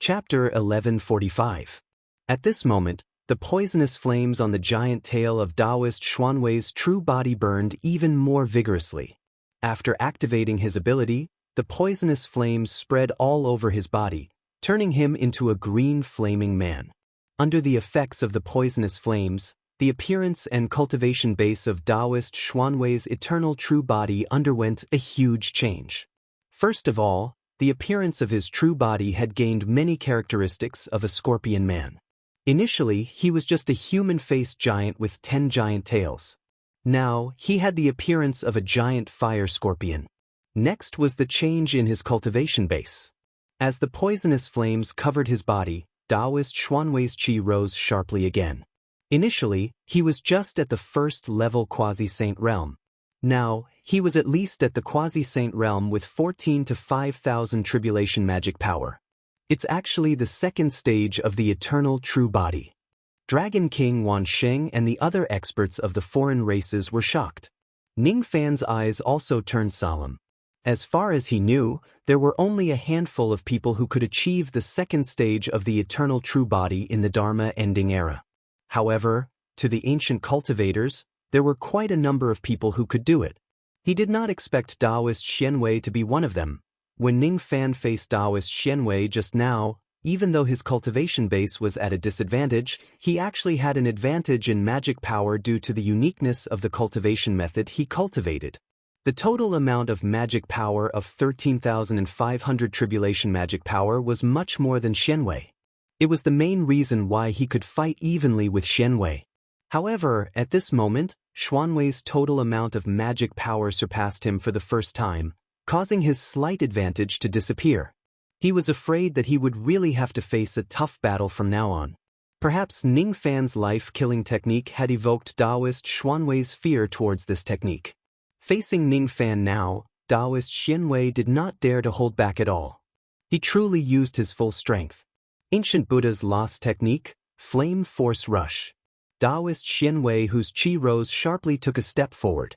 Chapter 1145. At this moment, the poisonous flames on the giant tail of Taoist Xuanwei's true body burned even more vigorously. After activating his ability, the poisonous flames spread all over his body, turning him into a green flaming man. Under the effects of the poisonous flames, the appearance and cultivation base of Taoist Xuanwei's eternal true body underwent a huge change. First of all, the appearance of his true body had gained many characteristics of a scorpion man. Initially, he was just a human-faced giant with 10 giant tails. Now, he had the appearance of a giant fire scorpion. Next was the change in his cultivation base. As the poisonous flames covered his body, Taoist Xuanwei's qi rose sharply again. Initially, he was just at the first-level quasi-saint realm. Now, he was at least at the quasi-saint realm with 14 to 5,000 tribulation magic power. It's actually the second stage of the eternal true body. Dragon King Wan Sheng and the other experts of the foreign races were shocked. Ning Fan's eyes also turned solemn. As far as he knew, there were only a handful of people who could achieve the second stage of the eternal true body in the Dharma ending era. However, to the ancient cultivators, there were quite a number of people who could do it. He did not expect Taoist Xuanwei to be one of them. When Ning Fan faced Taoist Xuanwei just now, even though his cultivation base was at a disadvantage, he actually had an advantage in magic power due to the uniqueness of the cultivation method he cultivated. The total amount of magic power of 13,500 tribulation magic power was much more than Xuanwei. It was the main reason why he could fight evenly with Xuanwei. However, at this moment, Xuanwei's total amount of magic power surpassed him for the first time, causing his slight advantage to disappear. He was afraid that he would really have to face a tough battle from now on. Perhaps Ning Fan's life-killing technique had evoked Taoist Xuanwei's fear towards this technique. Facing Ning Fan now, Taoist Xuanwei did not dare to hold back at all. He truly used his full strength. Ancient Buddha's lost technique, Flame Force Rush. Taoist Xuanwei, whose qi rose sharply, took a step forward.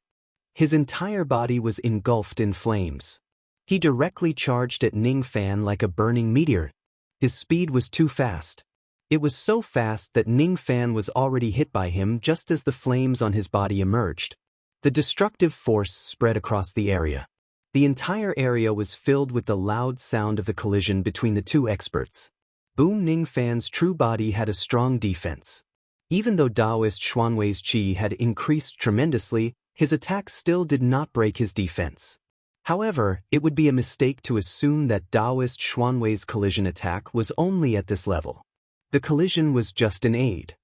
His entire body was engulfed in flames. He directly charged at Ning Fan like a burning meteor. His speed was too fast. It was so fast that Ning Fan was already hit by him just as the flames on his body emerged. The destructive force spread across the area. The entire area was filled with the loud sound of the collision between the two experts. Boom! Ning Fan's true body had a strong defense. Even though Taoist Xuanwei's qi had increased tremendously, his attack still did not break his defense. However, it would be a mistake to assume that Taoist Xuanwei's collision attack was only at this level. The collision was just an aid.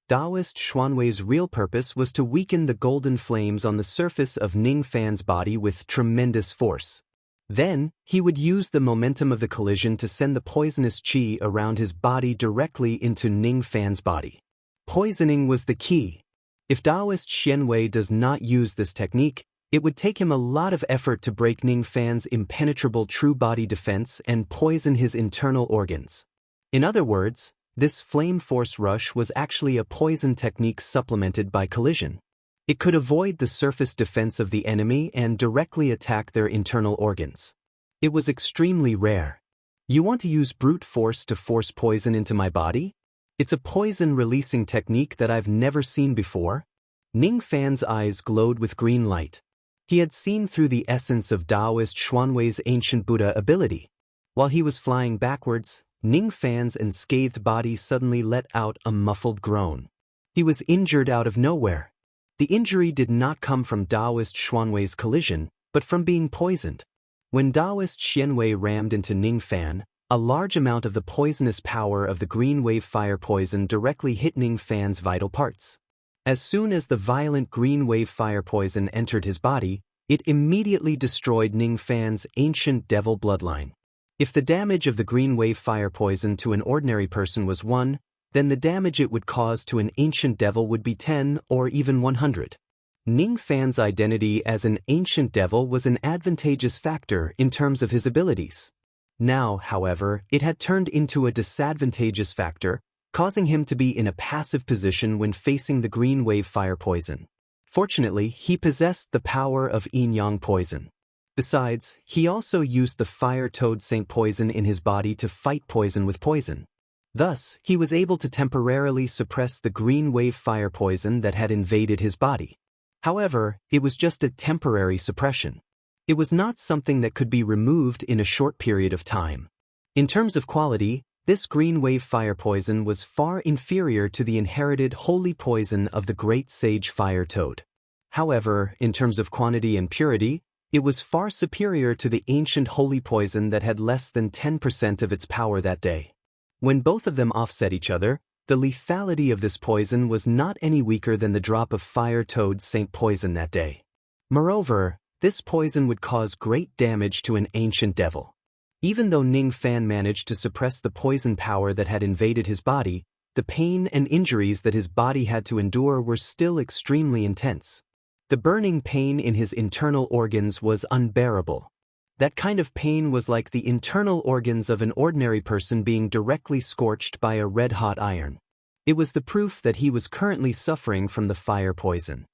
Taoist Xuanwei's real purpose was to weaken the golden flames on the surface of Ning Fan's body with tremendous force. Then, he would use the momentum of the collision to send the poisonous qi around his body directly into Ning Fan's body. Poisoning was the key. If Taoist Xuanwei does not use this technique, it would take him a lot of effort to break Ning Fan's impenetrable true body defense and poison his internal organs. In other words, this flame force rush was actually a poison technique supplemented by collision. It could avoid the surface defense of the enemy and directly attack their internal organs. It was extremely rare. You want to use brute force to force poison into my body? It's a poison-releasing technique that I've never seen before. Ning Fan's eyes glowed with green light. He had seen through the essence of Taoist Xuanwei's ancient Buddha ability. While he was flying backwards, Ning Fan's unscathed body suddenly let out a muffled groan. He was injured out of nowhere. The injury did not come from Taoist Xuanwei's collision, but from being poisoned. When Taoist Xuanwei rammed into Ning Fan, a large amount of the poisonous power of the green wave fire poison directly hit Ning Fan's vital parts. As soon as the violent green wave fire poison entered his body, it immediately destroyed Ning Fan's ancient devil bloodline. If the damage of the green wave fire poison to an ordinary person was 1, then the damage it would cause to an ancient devil would be 10 or even 100. Ning Fan's identity as an ancient devil was an advantageous factor in terms of his abilities. Now, however, it had turned into a disadvantageous factor, causing him to be in a passive position when facing the green wave fire poison. Fortunately, he possessed the power of yin-yang poison. Besides, he also used the fire toad saint poison in his body to fight poison with poison. Thus, he was able to temporarily suppress the green wave fire poison that had invaded his body. However, it was just a temporary suppression. It was not something that could be removed in a short period of time. In terms of quality, this green wave fire poison was far inferior to the inherited holy poison of the great sage fire toad. However, in terms of quantity and purity, it was far superior to the ancient holy poison that had less than 10% of its power that day. When both of them offset each other, the lethality of this poison was not any weaker than the drop of fire toad saint poison that day. Moreover, this poison would cause great damage to an ancient devil. Even though Ning Fan managed to suppress the poison power that had invaded his body, the pain and injuries that his body had to endure were still extremely intense. The burning pain in his internal organs was unbearable. That kind of pain was like the internal organs of an ordinary person being directly scorched by a red-hot iron. It was the proof that he was currently suffering from the fire poison.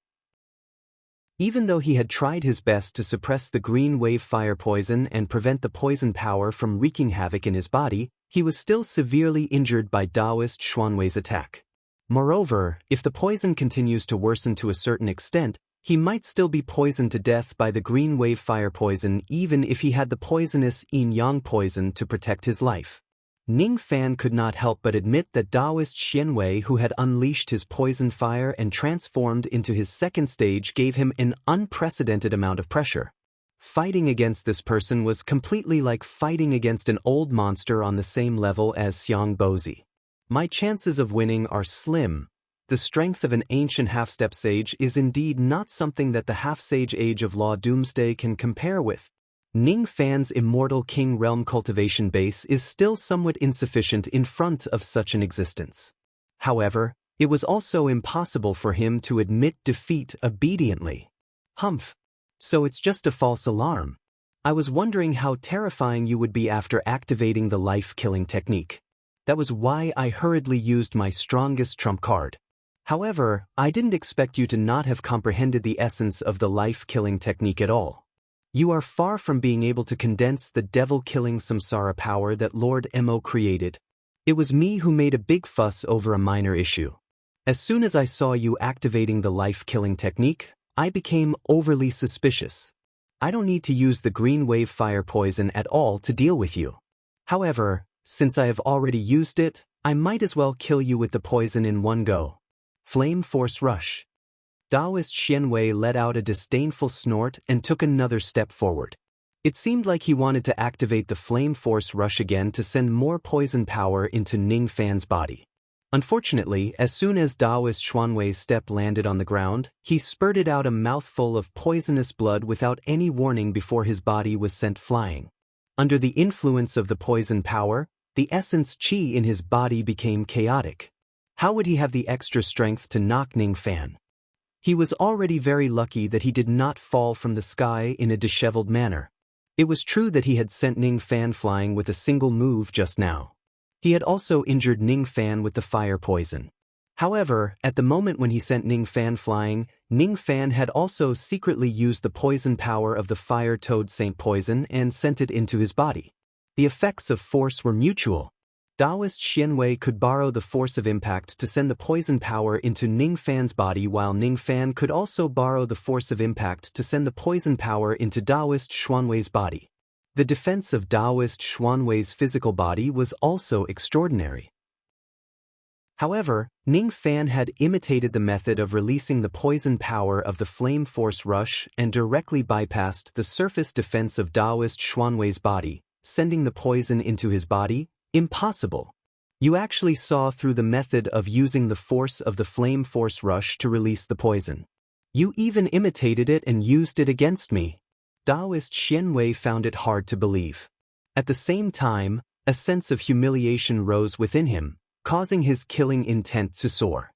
Even though he had tried his best to suppress the green wave fire poison and prevent the poison power from wreaking havoc in his body, he was still severely injured by Taoist Xuanwei's attack. Moreover, if the poison continues to worsen to a certain extent, he might still be poisoned to death by the green wave fire poison even if he had the poisonous yin-yang poison to protect his life. Ning Fan could not help but admit that Taoist Xianwei, who had unleashed his poison fire and transformed into his second stage, gave him an unprecedented amount of pressure. Fighting against this person was completely like fighting against an old monster on the same level as Xiang Bozi. My chances of winning are slim. The strength of an ancient half-step sage is indeed not something that the half-sage age of Law Doomsday can compare with. Ning Fan's immortal king realm cultivation base is still somewhat insufficient in front of such an existence. However, it was also impossible for him to admit defeat obediently. Humph. So it's just a false alarm. I was wondering how terrifying you would be after activating the life-killing technique. That was why I hurriedly used my strongest trump card. However, I didn't expect you to not have comprehended the essence of the life-killing technique at all. You are far from being able to condense the devil-killing samsara power that Lord Mo created. It was me who made a big fuss over a minor issue. As soon as I saw you activating the life-killing technique, I became overly suspicious. I don't need to use the green wave fire poison at all to deal with you. However, since I have already used it, I might as well kill you with the poison in one go. Flame Force Rush. Taoist Xianwei let out a disdainful snort and took another step forward. It seemed like he wanted to activate the Flame Force Rush again to send more poison power into Ning Fan's body. Unfortunately, as soon as Taoist Xuanwei's step landed on the ground, he spurted out a mouthful of poisonous blood without any warning before his body was sent flying. Under the influence of the poison power, the essence qi in his body became chaotic. How would he have the extra strength to knock Ning Fan? He was already very lucky that he did not fall from the sky in a disheveled manner. It was true that he had sent Ning Fan flying with a single move just now. He had also injured Ning Fan with the fire poison. However, at the moment when he sent Ning Fan flying, Ning Fan had also secretly used the poison power of the fire toad saint poison and sent it into his body. The effects of force were mutual. Taoist Xianwei could borrow the force of impact to send the poison power into Ning Fan's body, while Ning Fan could also borrow the force of impact to send the poison power into Taoist Xuanwei's body. The defense of Taoist Xuanwei's physical body was also extraordinary. However, Ning Fan had imitated the method of releasing the poison power of the Flame Force Rush and directly bypassed the surface defense of Taoist Xuanwei's body, sending the poison into his body. Impossible. You actually saw through the method of using the force of the Flame Force Rush to release the poison. You even imitated it and used it against me. Taoist Xianwei found it hard to believe. At the same time, a sense of humiliation rose within him, causing his killing intent to soar.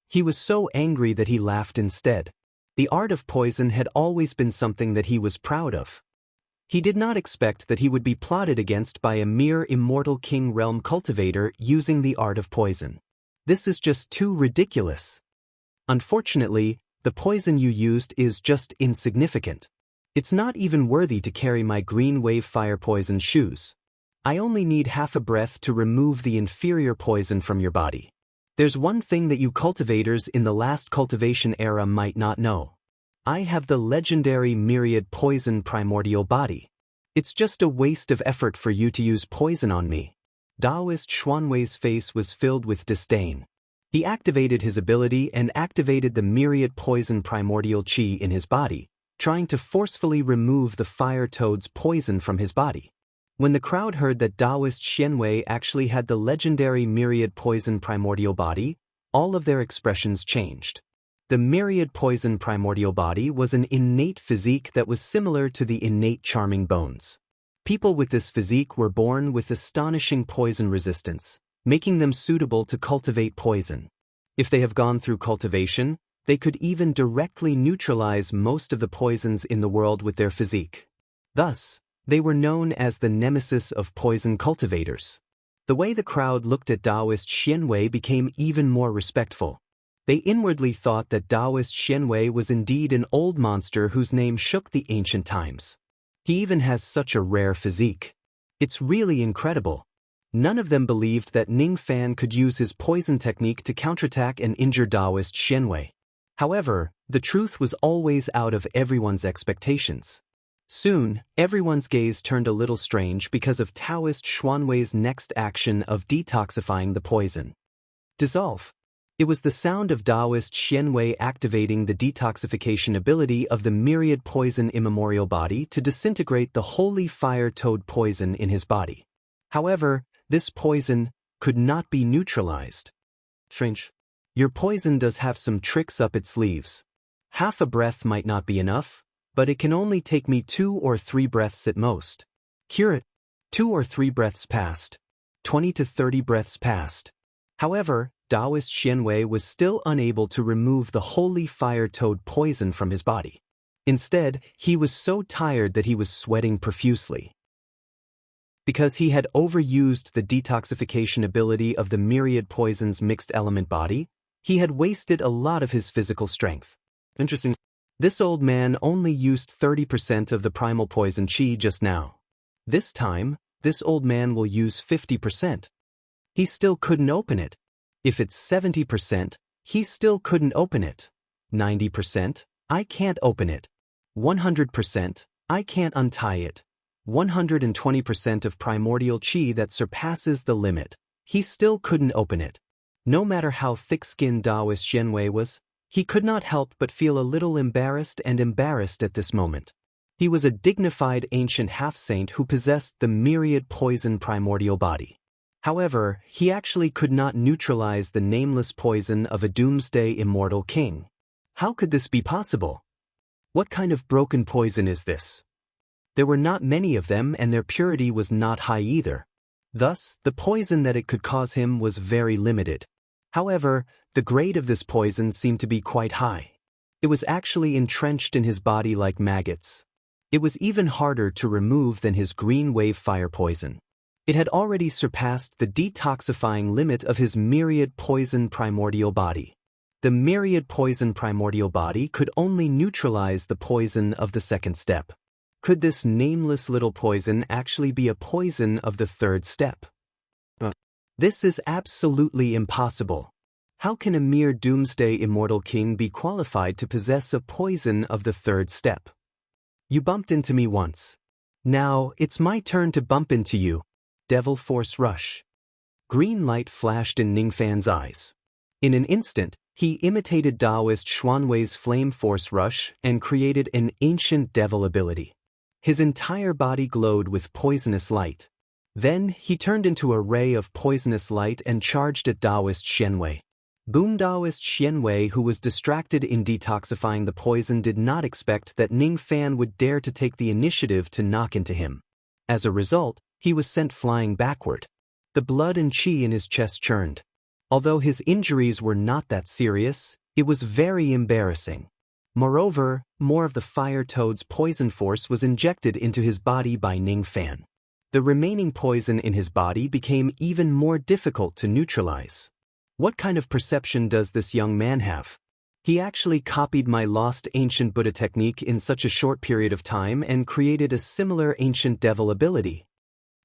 He was so angry that he laughed instead. The art of poison had always been something that he was proud of. He did not expect that he would be plotted against by a mere immortal king realm cultivator using the art of poison. This is just too ridiculous. Unfortunately, the poison you used is just insignificant. It's not even worthy to carry my green wave fire poison shoes. I only need half a breath to remove the inferior poison from your body. There's one thing that you cultivators in the last cultivation era might not know. I have the legendary myriad poison primordial body. It's just a waste of effort for you to use poison on me. Taoist Xuanwei's face was filled with disdain. He activated his ability and activated the myriad poison primordial qi in his body, trying to forcefully remove the fire toad's poison from his body. When the crowd heard that Taoist Xianwei actually had the legendary myriad poison primordial body, all of their expressions changed. The myriad poison primordial body was an innate physique that was similar to the innate charming bones. People with this physique were born with astonishing poison resistance, making them suitable to cultivate poison. If they have gone through cultivation, they could even directly neutralize most of the poisons in the world with their physique. Thus, they were known as the nemesis of poison cultivators. The way the crowd looked at Taoist Xianwei became even more respectful. They inwardly thought that Taoist Xianwei was indeed an old monster whose name shook the ancient times. He even has such a rare physique. It's really incredible. None of them believed that Ning Fan could use his poison technique to counterattack and injure Taoist Xianwei. However, the truth was always out of everyone's expectations. Soon, everyone's gaze turned a little strange because of Taoist Xuanwei's next action of detoxifying the poison. Dissolve. It was the sound of Taoist Xianwei activating the detoxification ability of the myriad poison immemorial body to disintegrate the holy fire toad poison in his body. However, this poison could not be neutralized. Strange. Your poison does have some tricks up its sleeves. Half a breath might not be enough, but it can only take me 2 or 3 breaths at most. Cure it. 2 or 3 breaths passed. 20 to 30 breaths passed. However, Taoist Xianwei was still unable to remove the holy fire toad poison from his body. Instead, he was so tired that he was sweating profusely. Because he had overused the detoxification ability of the myriad poison's mixed element body, he had wasted a lot of his physical strength. Interesting. This old man only used 30% of the primal poison qi just now. This time, this old man will use 50%. He still couldn't open it. If it's 70%, he still couldn't open it. 90%, I can't open it. 100%, I can't untie it. 120% of primordial qi that surpasses the limit. He still couldn't open it. No matter how thick-skinned Taoist Xianwei was, he could not help but feel a little embarrassed at this moment. He was a dignified ancient half-saint who possessed the myriad poison primordial body. However, he actually could not neutralize the nameless poison of a doomsday immortal king. How could this be possible? What kind of broken poison is this? There were not many of them and their purity was not high either. Thus, the poison that it could cause him was very limited. However, the grade of this poison seemed to be quite high. It was actually entrenched in his body like maggots. It was even harder to remove than his green wave fire poison. It had already surpassed the detoxifying limit of his myriad poison primordial body. The myriad poison primordial body could only neutralize the poison of the second step. Could this nameless little poison actually be a poison of the third step? This is absolutely impossible. How can a mere doomsday immortal king be qualified to possess a poison of the third step? You bumped into me once. Now, it's my turn to bump into you. Devil Force Rush. Green light flashed in Ningfan's eyes. In an instant, he imitated Taoist Xuanwei's Flame Force Rush and created an ancient devil ability. His entire body glowed with poisonous light. Then, he turned into a ray of poisonous light and charged at Taoist Xianwei. Boom! Taoist Xianwei, who was distracted in detoxifying the poison, did not expect that Ning Fan would dare to take the initiative to knock into him. As a result, he was sent flying backward. The blood and qi in his chest churned. Although his injuries were not that serious, it was very embarrassing. Moreover, more of the fire toad's poison force was injected into his body by Ning Fan. The remaining poison in his body became even more difficult to neutralize. What kind of perception does this young man have? He actually copied my lost ancient Buddha technique in such a short period of time and created a similar ancient devil ability.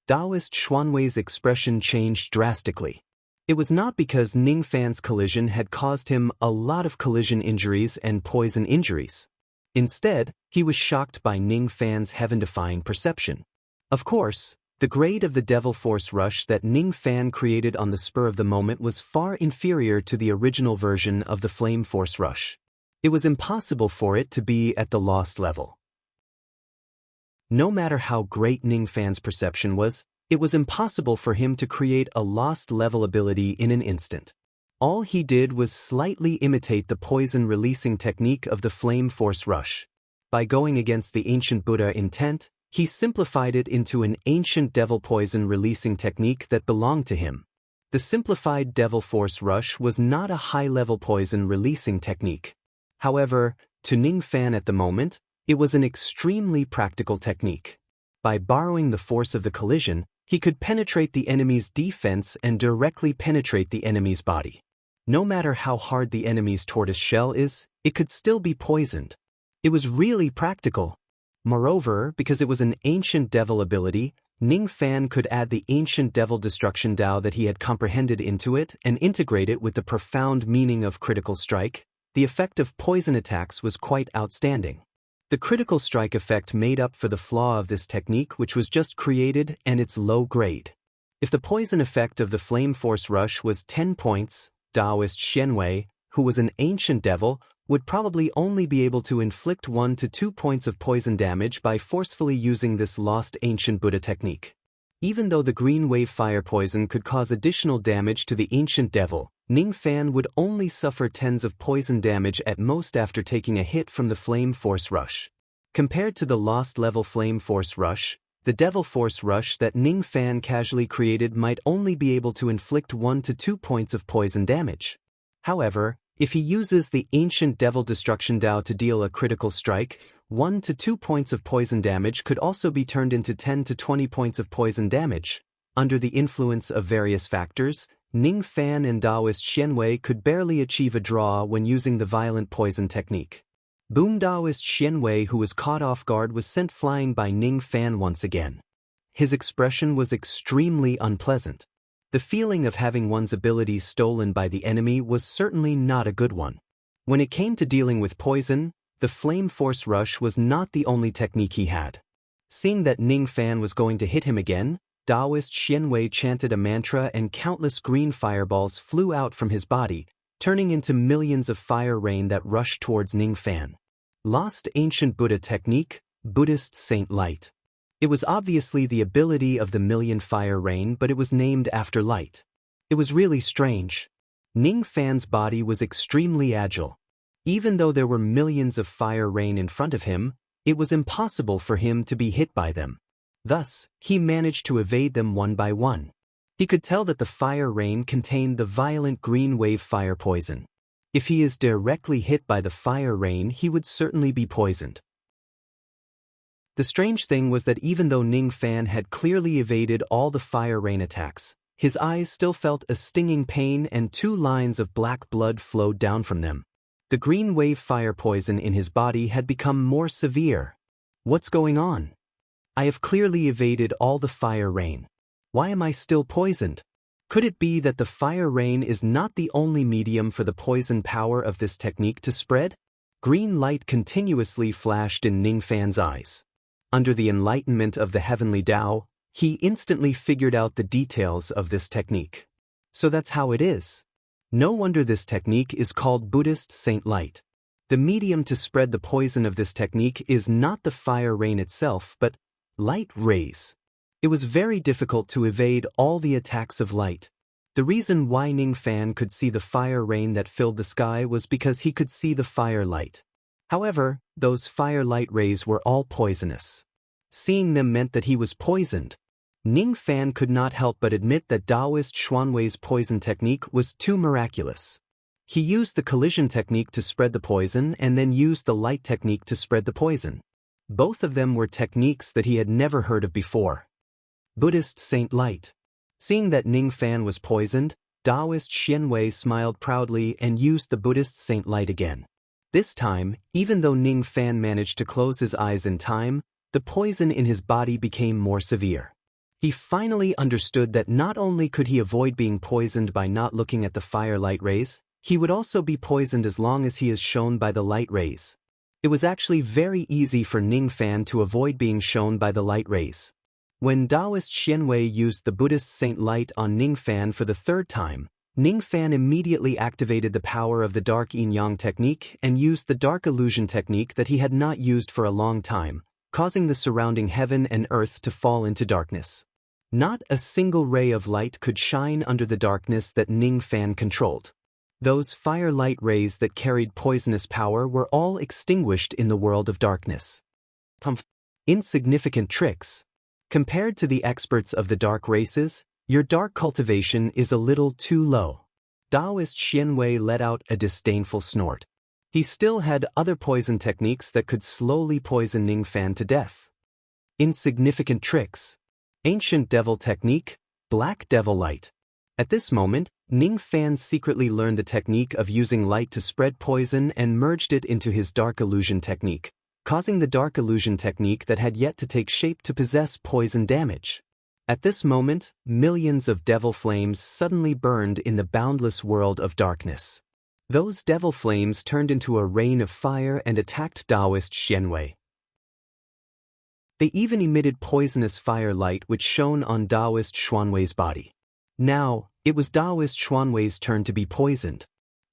Taoist Xuanwei's expression changed drastically. It was not because Ning Fan's collision had caused him a lot of collision injuries and poison injuries. Instead, he was shocked by Ning Fan's heaven-defying perception. Of course, the grade of the devil force rush that Ning Fan created on the spur of the moment was far inferior to the original version of the flame force rush. It was impossible for it to be at the lost level. No matter how great Ning Fan's perception was, it was impossible for him to create a lost level ability in an instant. All he did was slightly imitate the poison-releasing technique of the flame force rush. By going against the ancient Buddha intent, he simplified it into an ancient devil poison-releasing technique that belonged to him. The simplified devil force rush was not a high-level poison-releasing technique. However, to Ning Fan at the moment, it was an extremely practical technique. By borrowing the force of the collision, he could penetrate the enemy's defense and directly penetrate the enemy's body. No matter how hard the enemy's tortoise shell is, it could still be poisoned. It was really practical. Moreover, because it was an ancient devil ability, Ning Fan could add the ancient devil destruction Tao that he had comprehended into it and integrate it with the profound meaning of critical strike. The effect of poison attacks was quite outstanding. The critical strike effect made up for the flaw of this technique, which was just created, and its low grade. If the poison effect of the flame force rush was 10 points, Taoist Xuanwei, who was an ancient devil, would probably only be able to inflict 1 to 2 points of poison damage by forcefully using this lost ancient Buddha technique. Even though the green wave fire poison could cause additional damage to the ancient devil, Ning Fan would only suffer tens of poison damage at most after taking a hit from the flame force rush. Compared to the lost level flame force rush, the devil force rush that Ning Fan casually created might only be able to inflict 1 to 2 points of poison damage. However, if he uses the ancient devil destruction Tao to deal a critical strike, 1 to 2 points of poison damage could also be turned into 10 to 20 points of poison damage. Under the influence of various factors, Ning Fan and Taoist Xuanwei could barely achieve a draw when using the violent poison technique. Boom! Taoist Xuanwei, who was caught off guard, was sent flying by Ning Fan once again. His expression was extremely unpleasant. The feeling of having one's abilities stolen by the enemy was certainly not a good one. When it came to dealing with poison, the flame force rush was not the only technique he had. Seeing that Ning Fan was going to hit him again, Taoist Xuanwei chanted a mantra and countless green fireballs flew out from his body, turning into millions of fire rain that rushed towards Ning Fan. Lost ancient Buddha technique, Buddhist saint light. It was obviously the ability of the million fire rain, but it was named after light. It was really strange. Ning Fan's body was extremely agile. Even though there were millions of fire rain in front of him, it was impossible for him to be hit by them. Thus, he managed to evade them one by one. He could tell that the fire rain contained the violent green wave fire poison. If he is directly hit by the fire rain, he would certainly be poisoned. The strange thing was that even though Ning Fan had clearly evaded all the fire rain attacks, his eyes still felt a stinging pain and 2 lines of black blood flowed down from them. The green wave fire poison in his body had become more severe. What's going on? I have clearly evaded all the fire rain. Why am I still poisoned? Could it be that the fire rain is not the only medium for the poison power of this technique to spread? Green light continuously flashed in Ning Fan's eyes. Under the enlightenment of the heavenly Tao, he instantly figured out the details of this technique. So that's how it is. No wonder this technique is called Buddhist saint light. The medium to spread the poison of this technique is not the fire rain itself, but light rays. It was very difficult to evade all the attacks of light. The reason why Ning Fan could see the fire rain that filled the sky was because he could see the fire light. However, those fire light rays were all poisonous. Seeing them meant that he was poisoned. Ning Fan could not help but admit that Taoist Xuanwei's poison technique was too miraculous. He used the collision technique to spread the poison and then used the light technique to spread the poison. Both of them were techniques that he had never heard of before. Buddhist saint light. Seeing that Ning Fan was poisoned, Taoist Xuanwei smiled proudly and used the Buddhist saint light again. This time, even though Ning Fan managed to close his eyes in time, the poison in his body became more severe. He finally understood that not only could he avoid being poisoned by not looking at the fire light rays, he would also be poisoned as long as he is shown by the light rays. It was actually very easy for Ning Fan to avoid being shown by the light rays. When Taoist Xianwei used the Buddhist saint light on Ning Fan for the third time, Ning Fan immediately activated the power of the dark yin-yang technique and used the dark illusion technique that he had not used for a long time, causing the surrounding heaven and earth to fall into darkness. Not a single ray of light could shine under the darkness that Ning Fan controlled. Those fire-light rays that carried poisonous power were all extinguished in the world of darkness. Insignificant tricks. Compared to the experts of the dark races, your dark cultivation is a little too low. Taoist Xianwei let out a disdainful snort. He still had other poison techniques that could slowly poison Ning Fan to death. Insignificant tricks. Ancient devil technique, black devil light. At this moment, Ning Fan secretly learned the technique of using light to spread poison and merged it into his dark illusion technique, causing the dark illusion technique that had yet to take shape to possess poison damage. At this moment, millions of devil flames suddenly burned in the boundless world of darkness. Those devil flames turned into a rain of fire and attacked Taoist Xianwei. They even emitted poisonous fire light which shone on Taoist Xuanwei's body. Now, it was Taoist Xuanwei's turn to be poisoned.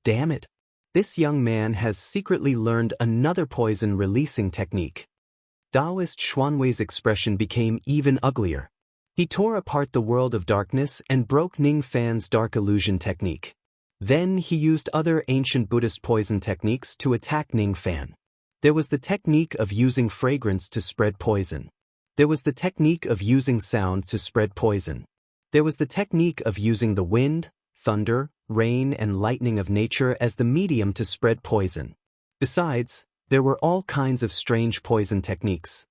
Damn it! This young man has secretly learned another poison-releasing technique. Taoist Xuanwei's expression became even uglier. He tore apart the world of darkness and broke Ning Fan's dark illusion technique. Then he used other ancient Buddhist poison techniques to attack Ning Fan. There was the technique of using fragrance to spread poison. There was the technique of using sound to spread poison. There was the technique of using the wind, thunder, rain and lightning of nature as the medium to spread poison. Besides, there were all kinds of strange poison techniques.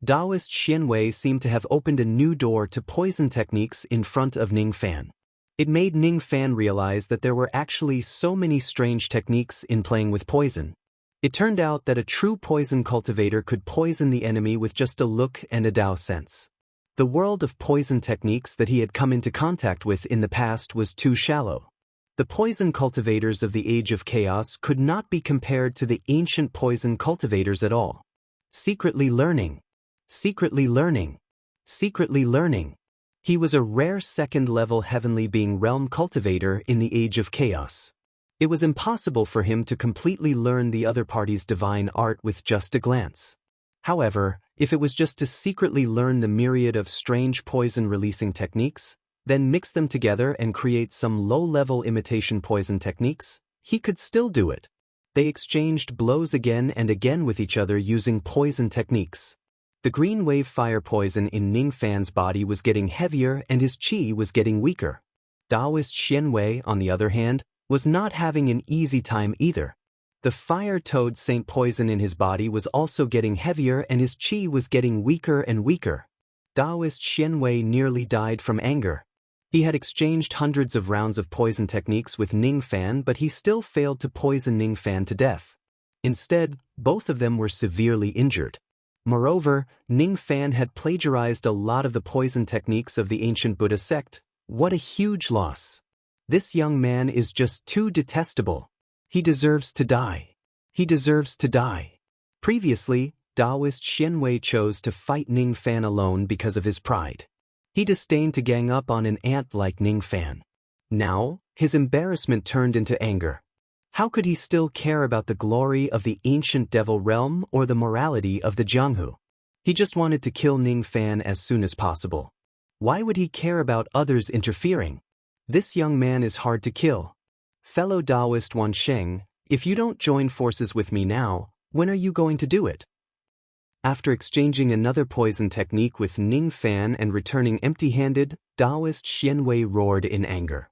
Taoist Xianwei seemed to have opened a new door to poison techniques in front of Ning Fan. It made Ning Fan realize that there were actually so many strange techniques in playing with poison. It turned out that a true poison cultivator could poison the enemy with just a look and a Tao sense. The world of poison techniques that he had come into contact with in the past was too shallow. The poison cultivators of the Age of Chaos could not be compared to the ancient poison cultivators at all. Secretly learning. Secretly learning. Secretly learning. He was a rare second-level heavenly being realm cultivator in the Age of Chaos. It was impossible for him to completely learn the other party's divine art with just a glance. However, if it was just to secretly learn the myriad of strange poison-releasing techniques, then mix them together and create some low-level imitation poison techniques, he could still do it. They exchanged blows again and again with each other using poison techniques. The green wave fire poison in Ning Fan's body was getting heavier and his qi was getting weaker. Taoist Xianwei, on the other hand, was not having an easy time either. The fire toad saint poison in his body was also getting heavier and his qi was getting weaker and weaker. Taoist Xianwei nearly died from anger. He had exchanged hundreds of rounds of poison techniques with Ning Fan, but he still failed to poison Ning Fan to death. Instead, both of them were severely injured. Moreover, Ning Fan had plagiarized a lot of the poison techniques of the ancient Buddha sect. What a huge loss. This young man is just too detestable. He deserves to die. He deserves to die. Previously, Taoist Xianwei chose to fight Ning Fan alone because of his pride. He disdained to gang up on an ant like Ning Fan. Now, his embarrassment turned into anger. How could he still care about the glory of the ancient devil realm or the morality of the Jianghu? He just wanted to kill Ning Fan as soon as possible. Why would he care about others interfering? This young man is hard to kill. Fellow Taoist Wansheng, if you don't join forces with me now, when are you going to do it? After exchanging another poison technique with Ning Fan and returning empty-handed, Taoist Xianwei roared in anger.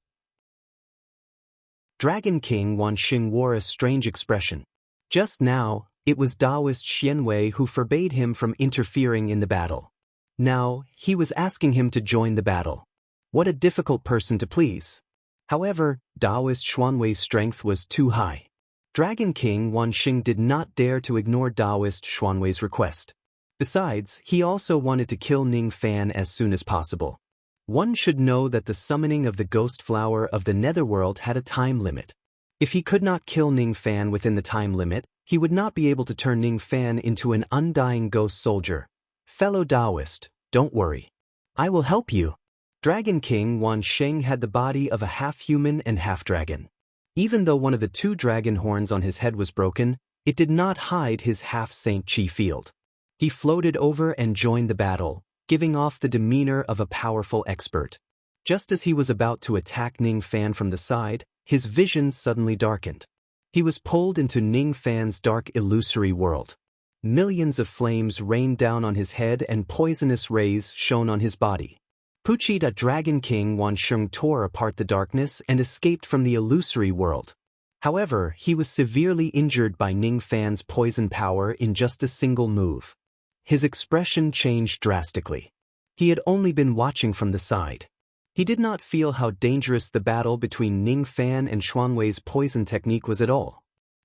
Dragon King Wansheng wore a strange expression. Just now, it was Taoist Xianwei who forbade him from interfering in the battle. Now, he was asking him to join the battle. What a difficult person to please. However, Taoist Xuanwei's strength was too high. Dragon King Wanxing did not dare to ignore Taoist Xuanwei's request. Besides, he also wanted to kill Ning Fan as soon as possible. One should know that the summoning of the ghost flower of the netherworld had a time limit. If he could not kill Ning Fan within the time limit, he would not be able to turn Ning Fan into an undying ghost soldier. Fellow Taoist, don't worry. I will help you. Dragon King Wanxing had the body of a half-human and half-dragon. Even though one of the two dragon horns on his head was broken, it did not hide his half-saint chi field. He floated over and joined the battle, giving off the demeanor of a powerful expert. Just as he was about to attack Ning Fan from the side, his vision suddenly darkened. He was pulled into Ning Fan's dark illusory world. Millions of flames rained down on his head and poisonous rays shone on his body. Puchita Dragon King Wansheng tore apart the darkness and escaped from the illusory world. However, he was severely injured by Ning Fan's poison power in just a single move. His expression changed drastically. He had only been watching from the side. He did not feel how dangerous the battle between Ning Fan and Xuanwei's poison technique was at all.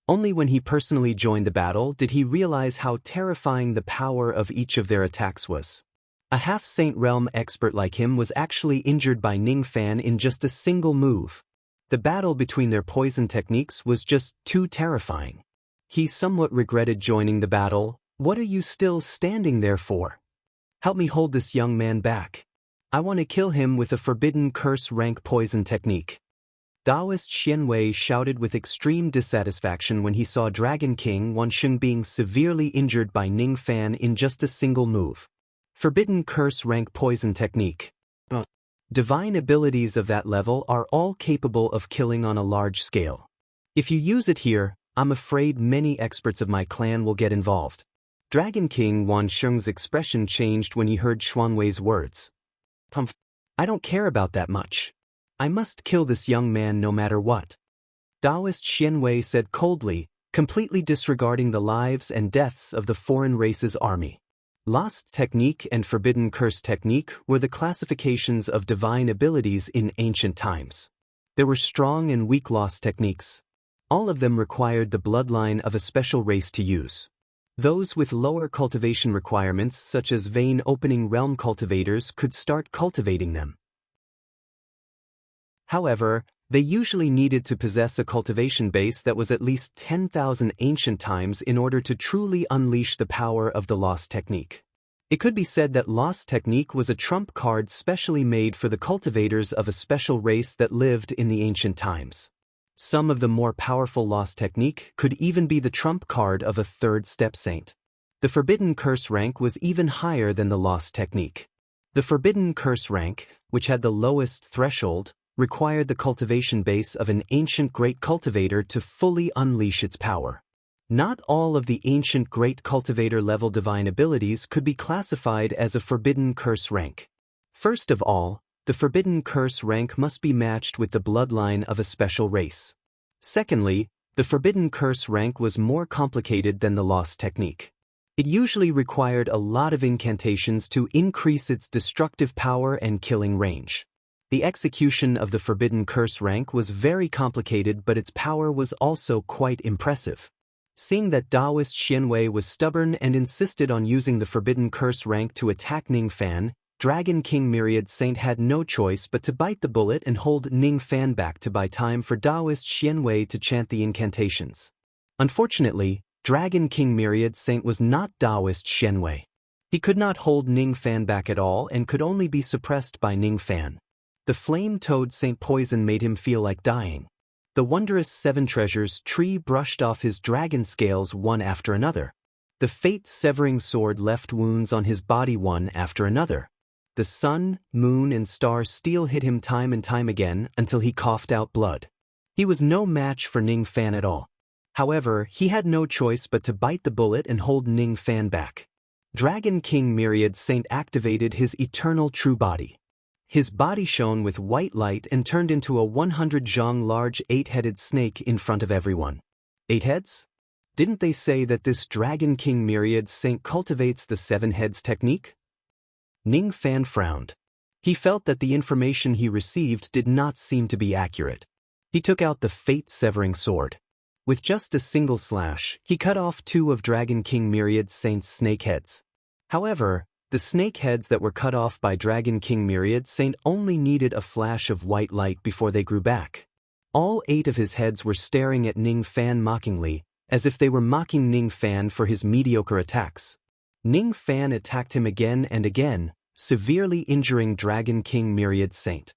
Only when he personally joined the battle did he realize how terrifying the power of each of their attacks was. A half-Saint Realm expert like him was actually injured by Ning Fan in just a single move. The battle between their poison techniques was just too terrifying. He somewhat regretted joining the battle. What are you still standing there for? Help me hold this young man back. I want to kill him with a forbidden curse rank poison technique. Taoist Xianwei shouted with extreme dissatisfaction when he saw Dragon King Wansheng being severely injured by Ning Fan in just a single move. Forbidden curse rank poison technique. Divine abilities of that level are all capable of killing on a large scale. If you use it here, I'm afraid many experts of my clan will get involved. Dragon King Wansheng's expression changed when he heard Xuanwei's words. I don't care about that much. I must kill this young man no matter what. Taoist Xianwei said coldly, completely disregarding the lives and deaths of the foreign race's army. Lost Technique and Forbidden Curse Technique were the classifications of divine abilities in ancient times. There were strong and weak Lost Techniques. All of them required the bloodline of a special race to use. Those with lower cultivation requirements such as vein-opening realm cultivators could start cultivating them. However, they usually needed to possess a cultivation base that was at least 10,000 ancient times in order to truly unleash the power of the Lost Technique. It could be said that Lost Technique was a trump card specially made for the cultivators of a special race that lived in the ancient times. Some of the more powerful Lost Technique could even be the trump card of a third step saint. The Forbidden Curse rank was even higher than the Lost Technique. The Forbidden Curse rank, which had the lowest threshold, required the cultivation base of an ancient great cultivator to fully unleash its power. Not all of the ancient great cultivator level divine abilities could be classified as a Forbidden Curse rank. First of all, the Forbidden Curse rank must be matched with the bloodline of a special race. Secondly, the Forbidden Curse rank was more complicated than the Lost Technique. It usually required a lot of incantations to increase its destructive power and killing range. The execution of the Forbidden Curse rank was very complicated, but its power was also quite impressive. Seeing that Taoist Xianwei was stubborn and insisted on using the Forbidden Curse rank to attack Ning Fan, Dragon King Myriad Saint had no choice but to bite the bullet and hold Ning Fan back to buy time for Taoist Xianwei to chant the incantations. Unfortunately, Dragon King Myriad Saint was not Taoist Xianwei. He could not hold Ning Fan back at all and could only be suppressed by Ning Fan. The flame-toad saint poison made him feel like dying. The wondrous seven treasures tree brushed off his dragon scales one after another. The fate-severing sword left wounds on his body one after another. The sun, moon, and star steel hit him time and time again until he coughed out blood. He was no match for Ning Fan at all. However, he had no choice but to bite the bullet and hold Ning Fan back. Dragon King Myriad Saint activated his eternal true body. His body shone with white light and turned into a 100 zhang large 8-headed snake in front of everyone. 8 heads? Didn't they say that this Dragon King Myriad Saint cultivates the 7 heads technique? Ning Fan frowned. He felt that the information he received did not seem to be accurate. He took out the fate-severing sword. With just a single slash, he cut off 2 of Dragon King Myriad Saint's snake heads. However, the snake heads that were cut off by Dragon King Myriad Saint only needed a flash of white light before they grew back. All 8 of his heads were staring at Ning Fan mockingly, as if they were mocking Ning Fan for his mediocre attacks. Ning Fan attacked him again and again, severely injuring Dragon King Myriad Saint.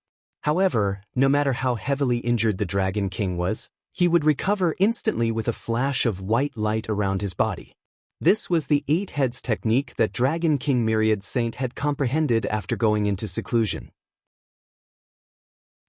However, no matter how heavily injured the Dragon King was, he would recover instantly with a flash of white light around his body. This was the 8 heads technique that Dragon King Myriad Saint had comprehended after going into seclusion.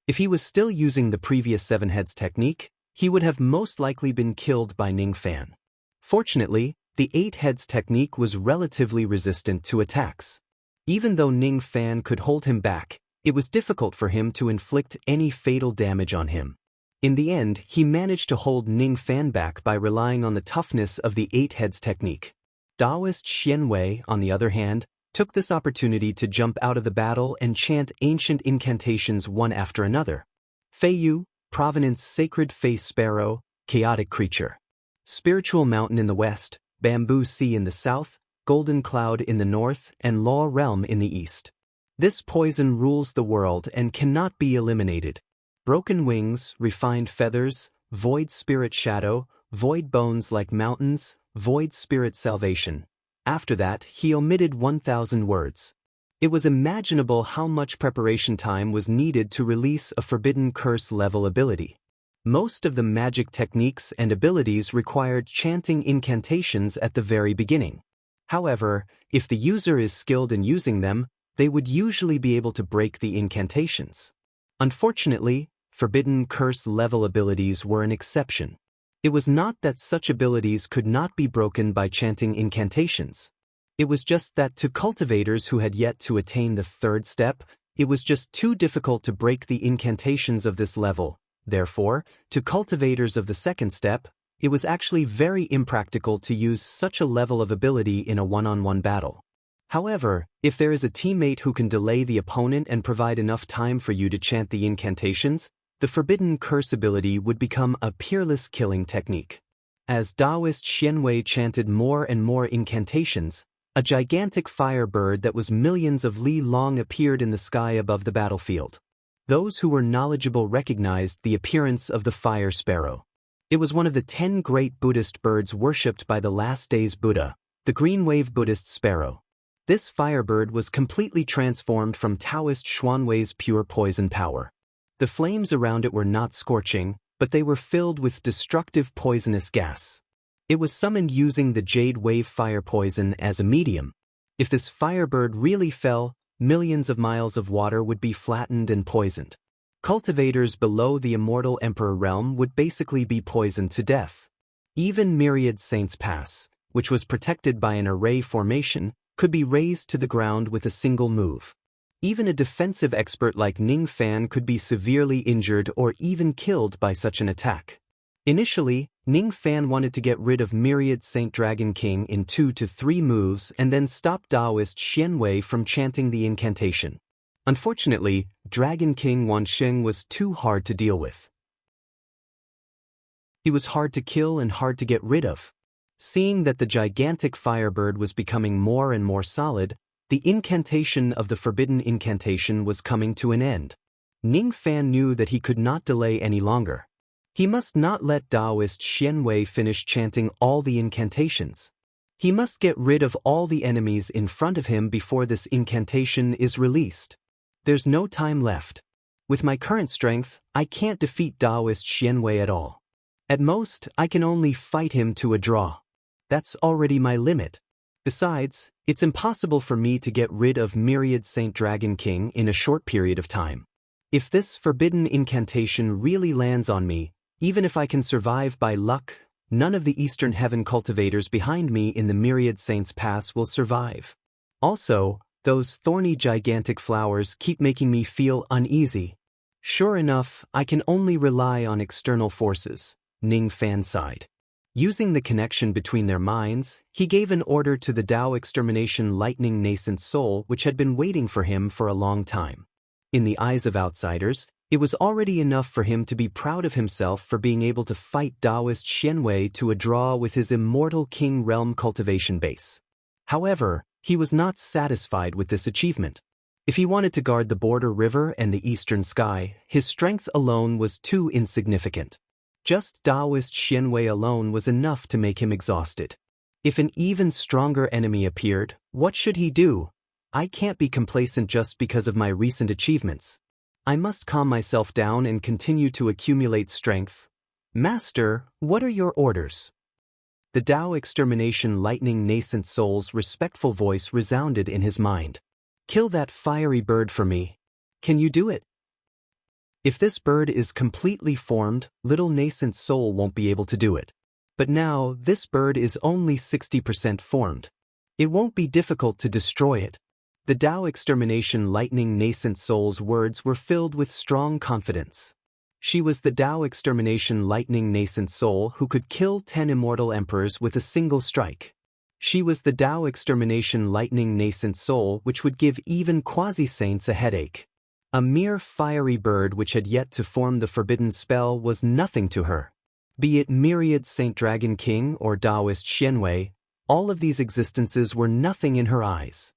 If he was still using the previous 7 heads technique, he would have most likely been killed by Ning Fan. Fortunately, the 8 heads technique was relatively resistant to attacks. Even though Ning Fan could hold him back, it was difficult for him to inflict any fatal damage on him. In the end, he managed to hold Ning Fan back by relying on the toughness of the 8 heads technique. Taoist Xian Wei, on the other hand, took this opportunity to jump out of the battle and chant ancient incantations one after another. Feiyu, provenance Sacred Face Sparrow, chaotic creature. Spiritual Mountain in the west, Bamboo Sea in the south, Golden Cloud in the north, and Law Realm in the east. This poison rules the world and cannot be eliminated. Broken wings, refined feathers, void spirit shadow, void bones like mountains, void spirit salvation. After that, he omitted 1,000 words. It was imaginable how much preparation time was needed to release a forbidden curse level ability. Most of the magic techniques and abilities required chanting incantations at the very beginning. However, if the user is skilled in using them, they would usually be able to break the incantations. Unfortunately, forbidden curse level abilities were an exception. It was not that such abilities could not be broken by chanting incantations. It was just that to cultivators who had yet to attain the 3rd step, it was just too difficult to break the incantations of this level. Therefore, to cultivators of the 2nd step, it was actually very impractical to use such a level of ability in a one-on-one battle. However, if there is a teammate who can delay the opponent and provide enough time for you to chant the incantations, the forbidden curse ability would become a peerless killing technique. As Taoist Xianwei chanted more and more incantations, a gigantic fire bird that was millions of li long appeared in the sky above the battlefield. Those who were knowledgeable recognized the appearance of the fire sparrow. It was one of the 10 great Buddhist birds worshipped by the last days Buddha, the green wave Buddhist sparrow. This firebird was completely transformed from Taoist Xuanwei's pure poison power. The flames around it were not scorching, but they were filled with destructive poisonous gas. It was summoned using the jade wave fire poison as a medium. If this firebird really fell, millions of miles of water would be flattened and poisoned. Cultivators below the immortal Emperor realm would basically be poisoned to death. Even Myriad Saints Pass, which was protected by an array formation, could be razed to the ground with a single move. Even a defensive expert like Ning Fan could be severely injured or even killed by such an attack. Initially, Ning Fan wanted to get rid of Myriad Saint Dragon King in 2 to 3 moves and then stop Taoist Xianwei from chanting the incantation. Unfortunately, Dragon King Wansheng was too hard to deal with. He was hard to kill and hard to get rid of. Seeing that the gigantic firebird was becoming more and more solid, the incantation of the forbidden incantation was coming to an end. Ning Fan knew that he could not delay any longer. He must not let Taoist Xianwei finish chanting all the incantations. He must get rid of all the enemies in front of him before this incantation is released. There's no time left. With my current strength, I can't defeat Taoist Xianwei at all. At most, I can only fight him to a draw. That's already my limit. Besides, it's impossible for me to get rid of Myriad Saint Dragon King in a short period of time. If this forbidden incantation really lands on me, even if I can survive by luck, none of the Eastern Heaven cultivators behind me in the Myriad Saints Pass will survive. Also, those thorny gigantic flowers keep making me feel uneasy. Sure enough, I can only rely on external forces, Ning Fan sighed. Using the connection between their minds, he gave an order to the Tao Extermination Lightning Nascent Soul which had been waiting for him for a long time. In the eyes of outsiders, It was already enough for him to be proud of himself for being able to fight Taoist Xianwei to a draw with his immortal King Realm cultivation base. However, he was not satisfied with this achievement. If he wanted to guard the border river and the eastern sky, his strength alone was too insignificant. Just Taoist Xianwei alone was enough to make him exhausted. If an even stronger enemy appeared, what should he do? I can't be complacent just because of my recent achievements. I must calm myself down and continue to accumulate strength. Master, what are your orders? The Tao Extermination Lightning Nascent Soul's respectful voice resounded in his mind. Kill that fiery bird for me. Can you do it? If this bird is completely formed, little Nascent Soul won't be able to do it. But now, this bird is only 60% formed. It won't be difficult to destroy it. The Tao Extermination Lightning Nascent Soul's words were filled with strong confidence. She was the Tao Extermination Lightning Nascent Soul who could kill 10 immortal emperors with a single strike. She was the Tao Extermination Lightning Nascent Soul which would give even quasi-saints a headache. A mere fiery bird which had yet to form the forbidden spell was nothing to her. Be it myriad Saint Dragon King or Taoist Xianwei, all of these existences were nothing in her eyes.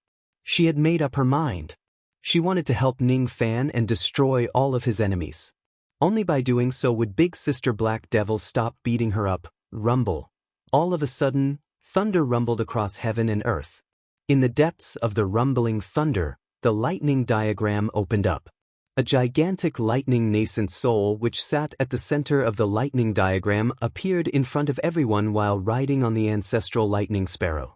She had made up her mind. She wanted to help Ning Fan and destroy all of his enemies. Only by doing so would Big Sister Black Devil stop beating her up. Rumble. All of a sudden, thunder rumbled across heaven and earth. In the depths of the rumbling thunder, the lightning diagram opened up. A gigantic lightning nascent soul which sat at the center of the lightning diagram appeared in front of everyone while riding on the ancestral lightning sparrow.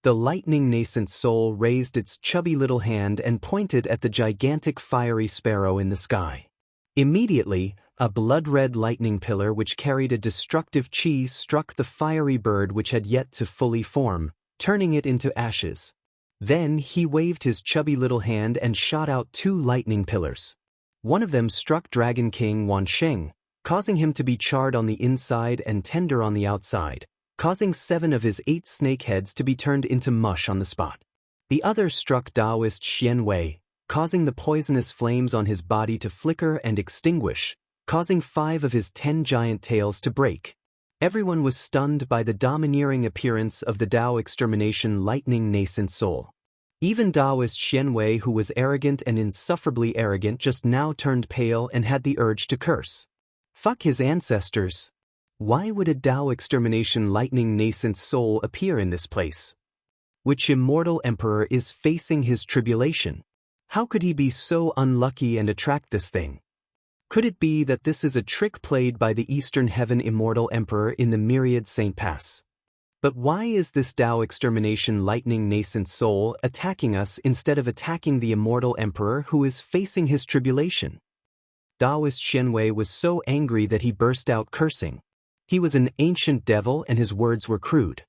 The lightning nascent soul raised its chubby little hand and pointed at the gigantic fiery sparrow in the sky. Immediately, a blood-red lightning pillar which carried a destructive chi struck the fiery bird which had yet to fully form, turning it into ashes. Then he waved his chubby little hand and shot out 2 lightning pillars. One of them struck Dragon King Wansheng, causing him to be charred on the inside and tender on the outside, causing 7 of his 8 snake heads to be turned into mush on the spot. The other struck Taoist Xianwei, causing the poisonous flames on his body to flicker and extinguish, causing 5 of his 10 giant tails to break. Everyone was stunned by the domineering appearance of the Tao Extermination Lightning Nascent Soul. Even Taoist Xianwei, who was arrogant and insufferably arrogant, just now turned pale and had the urge to curse. Fuck his ancestors. Why would a Tao Extermination Lightning Nascent Soul appear in this place? Which immortal emperor is facing his tribulation? How could he be so unlucky and attract this thing? Could it be that this is a trick played by the Eastern Heaven Immortal Emperor in the Myriad Saint Pass? But why is this Tao Extermination Lightning Nascent Soul attacking us instead of attacking the Immortal Emperor who is facing his tribulation? Taoist Xianwei was so angry that he burst out cursing. He was an ancient devil and his words were crude.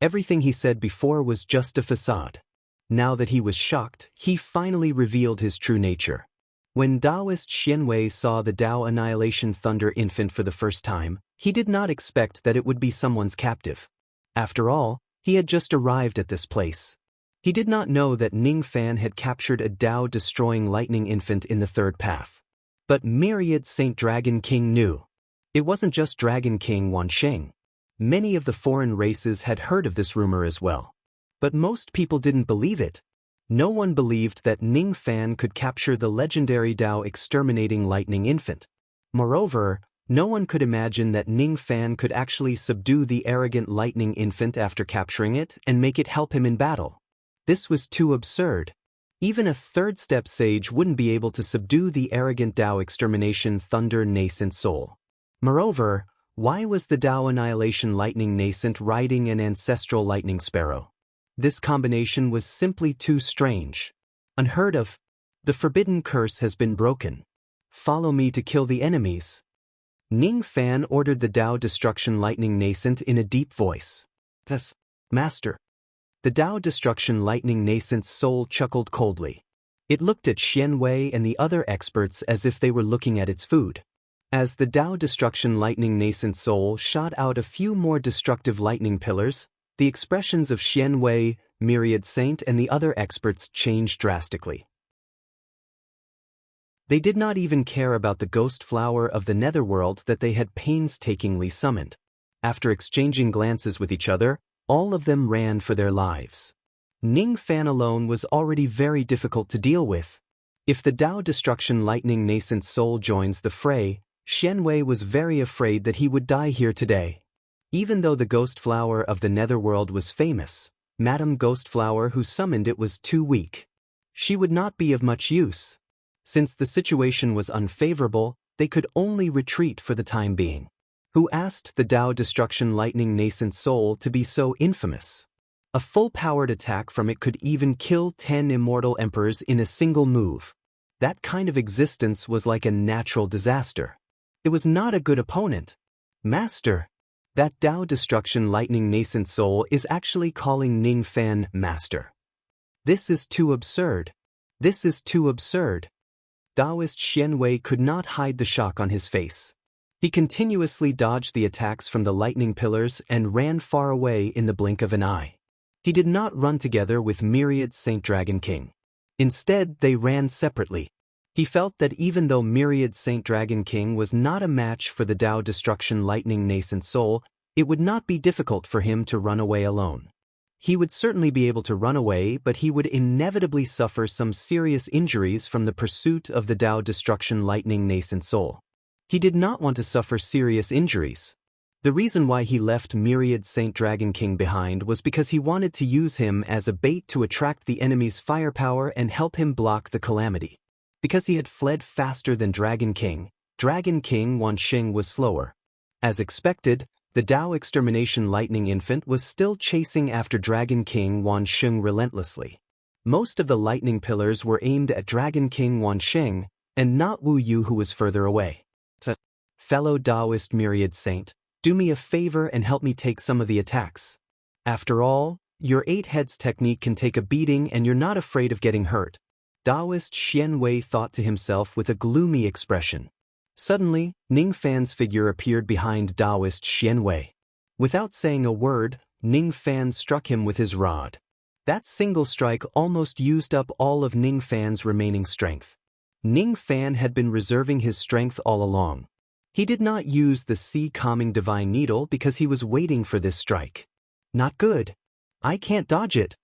Everything he said before was just a facade. Now that he was shocked, he finally revealed his true nature. When Taoist Xianwei saw the Tao Annihilation Thunder Infant for the first time, he did not expect that it would be someone's captive. After all, he had just arrived at this place. He did not know that Ning Fan had captured a Tao-destroying lightning infant in the third path. But Myriad Saint Dragon King knew. It wasn't just Dragon King Wansheng. Many of the foreign races had heard of this rumor as well. But most people didn't believe it. No one believed that Ning Fan could capture the legendary Tao exterminating lightning infant. Moreover, no one could imagine that Ning Fan could actually subdue the arrogant lightning infant after capturing it and make it help him in battle. This was too absurd. Even a third-step sage wouldn't be able to subdue the arrogant Tao extermination thunder nascent soul. Moreover, why was the Tao annihilation lightning nascent riding an ancestral lightning sparrow? This combination was simply too strange. Unheard of. The forbidden curse has been broken. Follow me to kill the enemies. Ning Fan ordered the Tao destruction lightning nascent in a deep voice. Yes, Master. The Tao destruction lightning nascent soul chuckled coldly. It looked at Xianwei and the other experts as if they were looking at its food. As the Tao destruction lightning nascent soul shot out a few more destructive lightning pillars, the expressions of Xianwei, Myriad Saint and the other experts changed drastically. They did not even care about the ghost flower of the netherworld that they had painstakingly summoned. After exchanging glances with each other, all of them ran for their lives. Ning Fan alone was already very difficult to deal with. If the Tao Destruction Lightning Nascent Soul joins the fray, Xianwei was very afraid that he would die here today. Even though the ghost flower of the netherworld was famous, Madame Ghost Flower who summoned it was too weak. She would not be of much use. Since the situation was unfavorable, they could only retreat for the time being. Who asked the Tao Destruction Lightning Nascent Soul to be so infamous? A full-powered attack from it could even kill 10 immortal emperors in a single move. That kind of existence was like a natural disaster. It was not a good opponent. Master. That Tao Destruction Lightning Nascent Soul is actually calling Ning Fan Master. This is too absurd. This is too absurd. Taoist Xianwei could not hide the shock on his face. He continuously dodged the attacks from the lightning pillars and ran far away in the blink of an eye. He did not run together with Myriad Saint Dragon King. Instead, they ran separately. He felt that even though Myriad Saint Dragon King was not a match for the Tao Destruction Lightning Nascent Soul, it would not be difficult for him to run away alone. He would certainly be able to run away, but he would inevitably suffer some serious injuries from the pursuit of the Tao Destruction Lightning Nascent Soul. He did not want to suffer serious injuries. The reason why he left Myriad Saint Dragon King behind was because he wanted to use him as a bait to attract the enemy's firepower and help him block the calamity. Because he had fled faster than Dragon King Wanxing was slower. As expected, the Tao Extermination Lightning Infant was still chasing after Dragon King Wanxing relentlessly. Most of the lightning pillars were aimed at Dragon King Wanxing, and not Wu Yu who was further away. Fellow Taoist Myriad Saint, do me a favor and help me take some of the attacks. After all, your 8 heads technique can take a beating and you're not afraid of getting hurt. Taoist Xianwei thought to himself with a gloomy expression. Suddenly, Ning Fan's figure appeared behind Taoist Xianwei. Without saying a word, Ning Fan struck him with his rod. That single strike almost used up all of Ning Fan's remaining strength. Ning Fan had been reserving his strength all along. He did not use the Sea-Calming Divine Needle because he was waiting for this strike. Not good. I can't dodge it.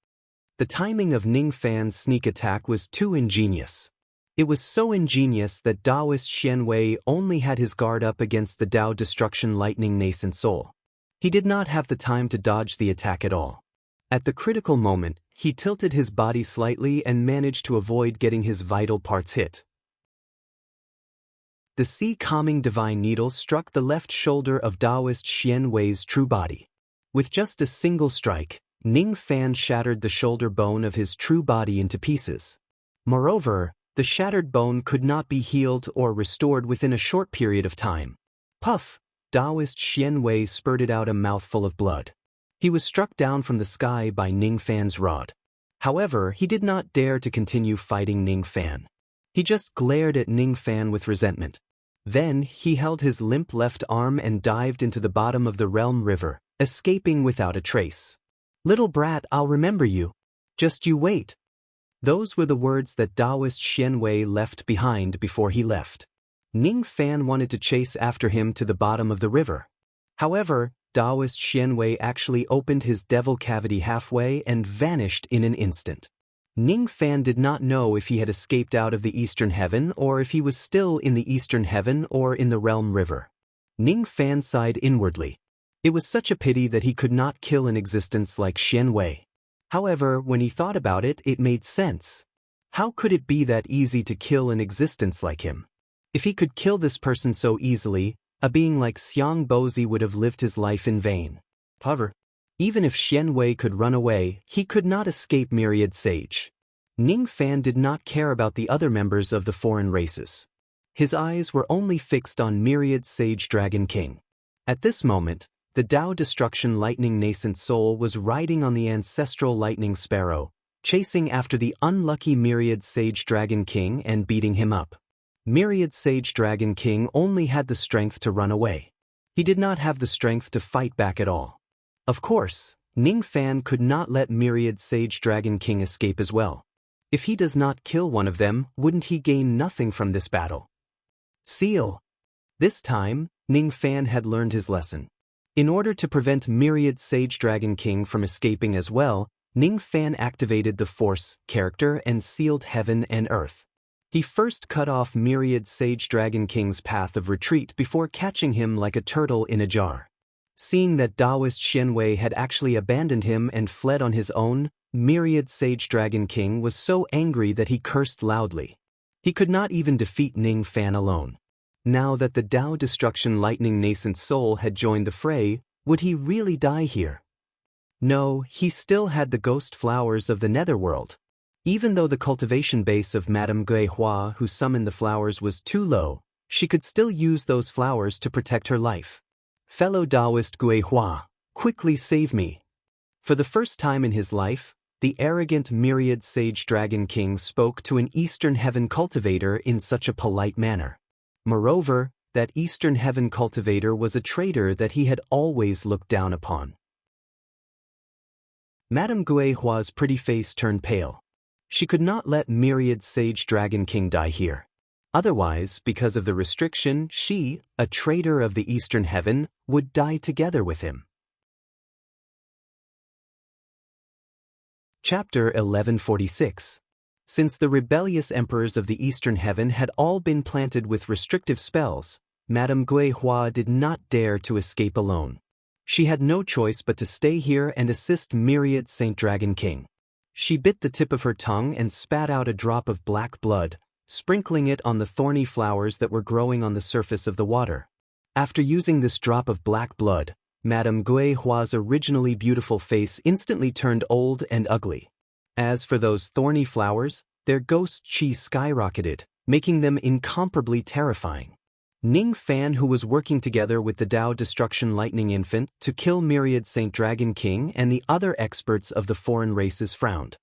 The timing of Ning Fan's sneak attack was too ingenious. It was so ingenious that Taoist Xianwei only had his guard up against the Tao Destruction Lightning Nascent Soul. He did not have the time to dodge the attack at all. At the critical moment, he tilted his body slightly and managed to avoid getting his vital parts hit. The Sea-Calming Divine Needle struck the left shoulder of Taoist Xianwei's true body. With just a single strike, Ning Fan shattered the shoulder bone of his true body into pieces. Moreover, the shattered bone could not be healed or restored within a short period of time. Puff! Taoist Xianwei spurted out a mouthful of blood. He was struck down from the sky by Ning Fan's rod. However, he did not dare to continue fighting Ning Fan. He just glared at Ning Fan with resentment. Then, he held his limp left arm and dived into the bottom of the Realm River, escaping without a trace. Little brat, I'll remember you. Just you wait. Those were the words that Taoist Xianwei left behind before he left. Ning Fan wanted to chase after him to the bottom of the river. However, Taoist Xianwei actually opened his devil cavity halfway and vanished in an instant. Ning Fan did not know if he had escaped out of the Eastern Heaven or if he was still in the Eastern Heaven or in the Realm River. Ning Fan sighed inwardly. It was such a pity that he could not kill an existence like Xianwei. However, when he thought about it, it made sense. How could it be that easy to kill an existence like him? If he could kill this person so easily, a being like Xiang Bozi would have lived his life in vain. However, even if Xianwei could run away, he could not escape Myriad Sage. Ning Fan did not care about the other members of the foreign races. His eyes were only fixed on Myriad Sage Dragon King. At this moment, the Tao Destruction Lightning Nascent Soul was riding on the ancestral Lightning Sparrow, chasing after the unlucky Myriad Sage Dragon King and beating him up. Myriad Sage Dragon King only had the strength to run away. He did not have the strength to fight back at all. Of course, Ning Fan could not let Myriad Sage Dragon King escape as well. If he does not kill one of them, wouldn't he gain nothing from this battle? Seal. This time, Ning Fan had learned his lesson. In order to prevent Myriad Sage Dragon King from escaping as well, Ning Fan activated the Force character and sealed heaven and earth. He first cut off Myriad Sage Dragon King's path of retreat before catching him like a turtle in a jar. Seeing that Taoist Xianwei had actually abandoned him and fled on his own, Myriad Sage Dragon King was so angry that he cursed loudly. He could not even defeat Ning Fan alone. Now that the Tao Destruction Lightning Nascent Soul had joined the fray, would he really die here? No, he still had the ghost flowers of the netherworld. Even though the cultivation base of Madame Gui Hua who summoned the flowers was too low, she could still use those flowers to protect her life. Fellow Taoist Gui Hua, quickly save me. For the first time in his life, the arrogant Myriad Sage Dragon King spoke to an Eastern Heaven cultivator in such a polite manner. Moreover, that Eastern Heaven cultivator was a traitor that he had always looked down upon. Madame Gui Hua's pretty face turned pale. She could not let Myriad Sage Dragon King die here. Otherwise, because of the restriction, she, a traitor of the Eastern Heaven, would die together with him. Chapter 1146. Since the rebellious emperors of the Eastern Heaven had all been planted with restrictive spells, Madame Gui Hua did not dare to escape alone. She had no choice but to stay here and assist Myriad Saint Dragon King. She bit the tip of her tongue and spat out a drop of black blood, sprinkling it on the thorny flowers that were growing on the surface of the water. After using this drop of black blood, Madame Gui Hua's originally beautiful face instantly turned old and ugly. As for those thorny flowers, their ghost chi skyrocketed, making them incomparably terrifying. Ning Fan, who was working together with the Tao Destruction Lightning Infant to kill Myriad Saint Dragon King and the other experts of the foreign races, frowned.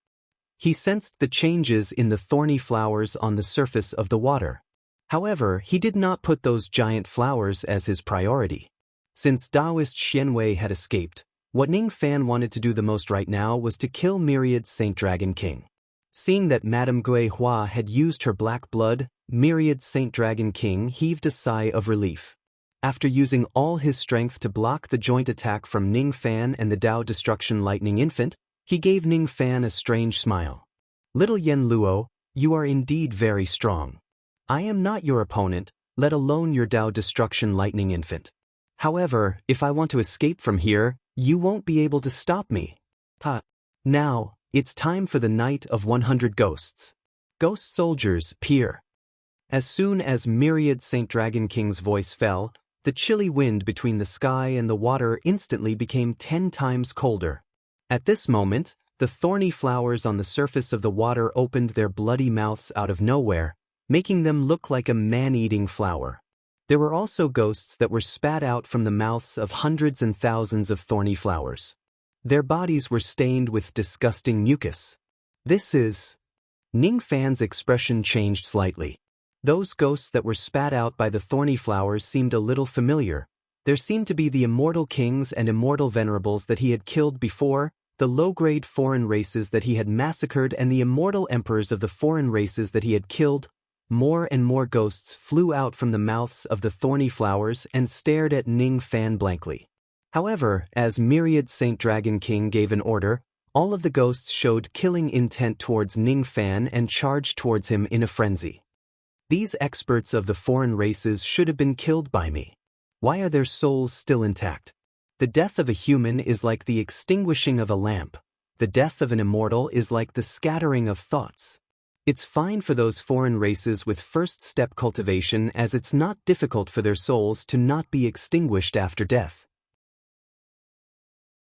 He sensed the changes in the thorny flowers on the surface of the water. However, he did not put those giant flowers as his priority. Since Taoist Xianwei had escaped, what Ning Fan wanted to do the most right now was to kill Myriad Saint Dragon King. Seeing that Madame Gui Hua had used her black blood, Myriad Saint Dragon King heaved a sigh of relief. After using all his strength to block the joint attack from Ning Fan and the Tao Destruction Lightning Infant, he gave Ning Fan a strange smile. Little Yen Luo, you are indeed very strong. I am not your opponent, let alone your Tao Destruction Lightning Infant. However, if I want to escape from here, you won't be able to stop me. Now, it's time for the Night of 100 Ghosts. Ghost soldiers, peer. As soon as Myriad Saint Dragon King's voice fell, the chilly wind between the sky and the water instantly became 10 times colder. At this moment, the thorny flowers on the surface of the water opened their bloody mouths out of nowhere, making them look like a man-eating flower. There were also ghosts that were spat out from the mouths of hundreds and thousands of thorny flowers. Their bodies were stained with disgusting mucus. This is... Ning Fan's expression changed slightly. Those ghosts that were spat out by the thorny flowers seemed a little familiar. There seemed to be the immortal kings and immortal venerables that he had killed before, the low-grade foreign races that he had massacred, and the immortal emperors of the foreign races that he had killed. More and more ghosts flew out from the mouths of the thorny flowers and stared at Ning Fan blankly. However, as Myriad Saint Dragon King gave an order, all of the ghosts showed killing intent towards Ning Fan and charged towards him in a frenzy. These experts of the foreign races should have been killed by me. Why are their souls still intact? The death of a human is like the extinguishing of a lamp. The death of an immortal is like the scattering of thoughts. It's fine for those foreign races with first-step cultivation, as it's not difficult for their souls to not be extinguished after death.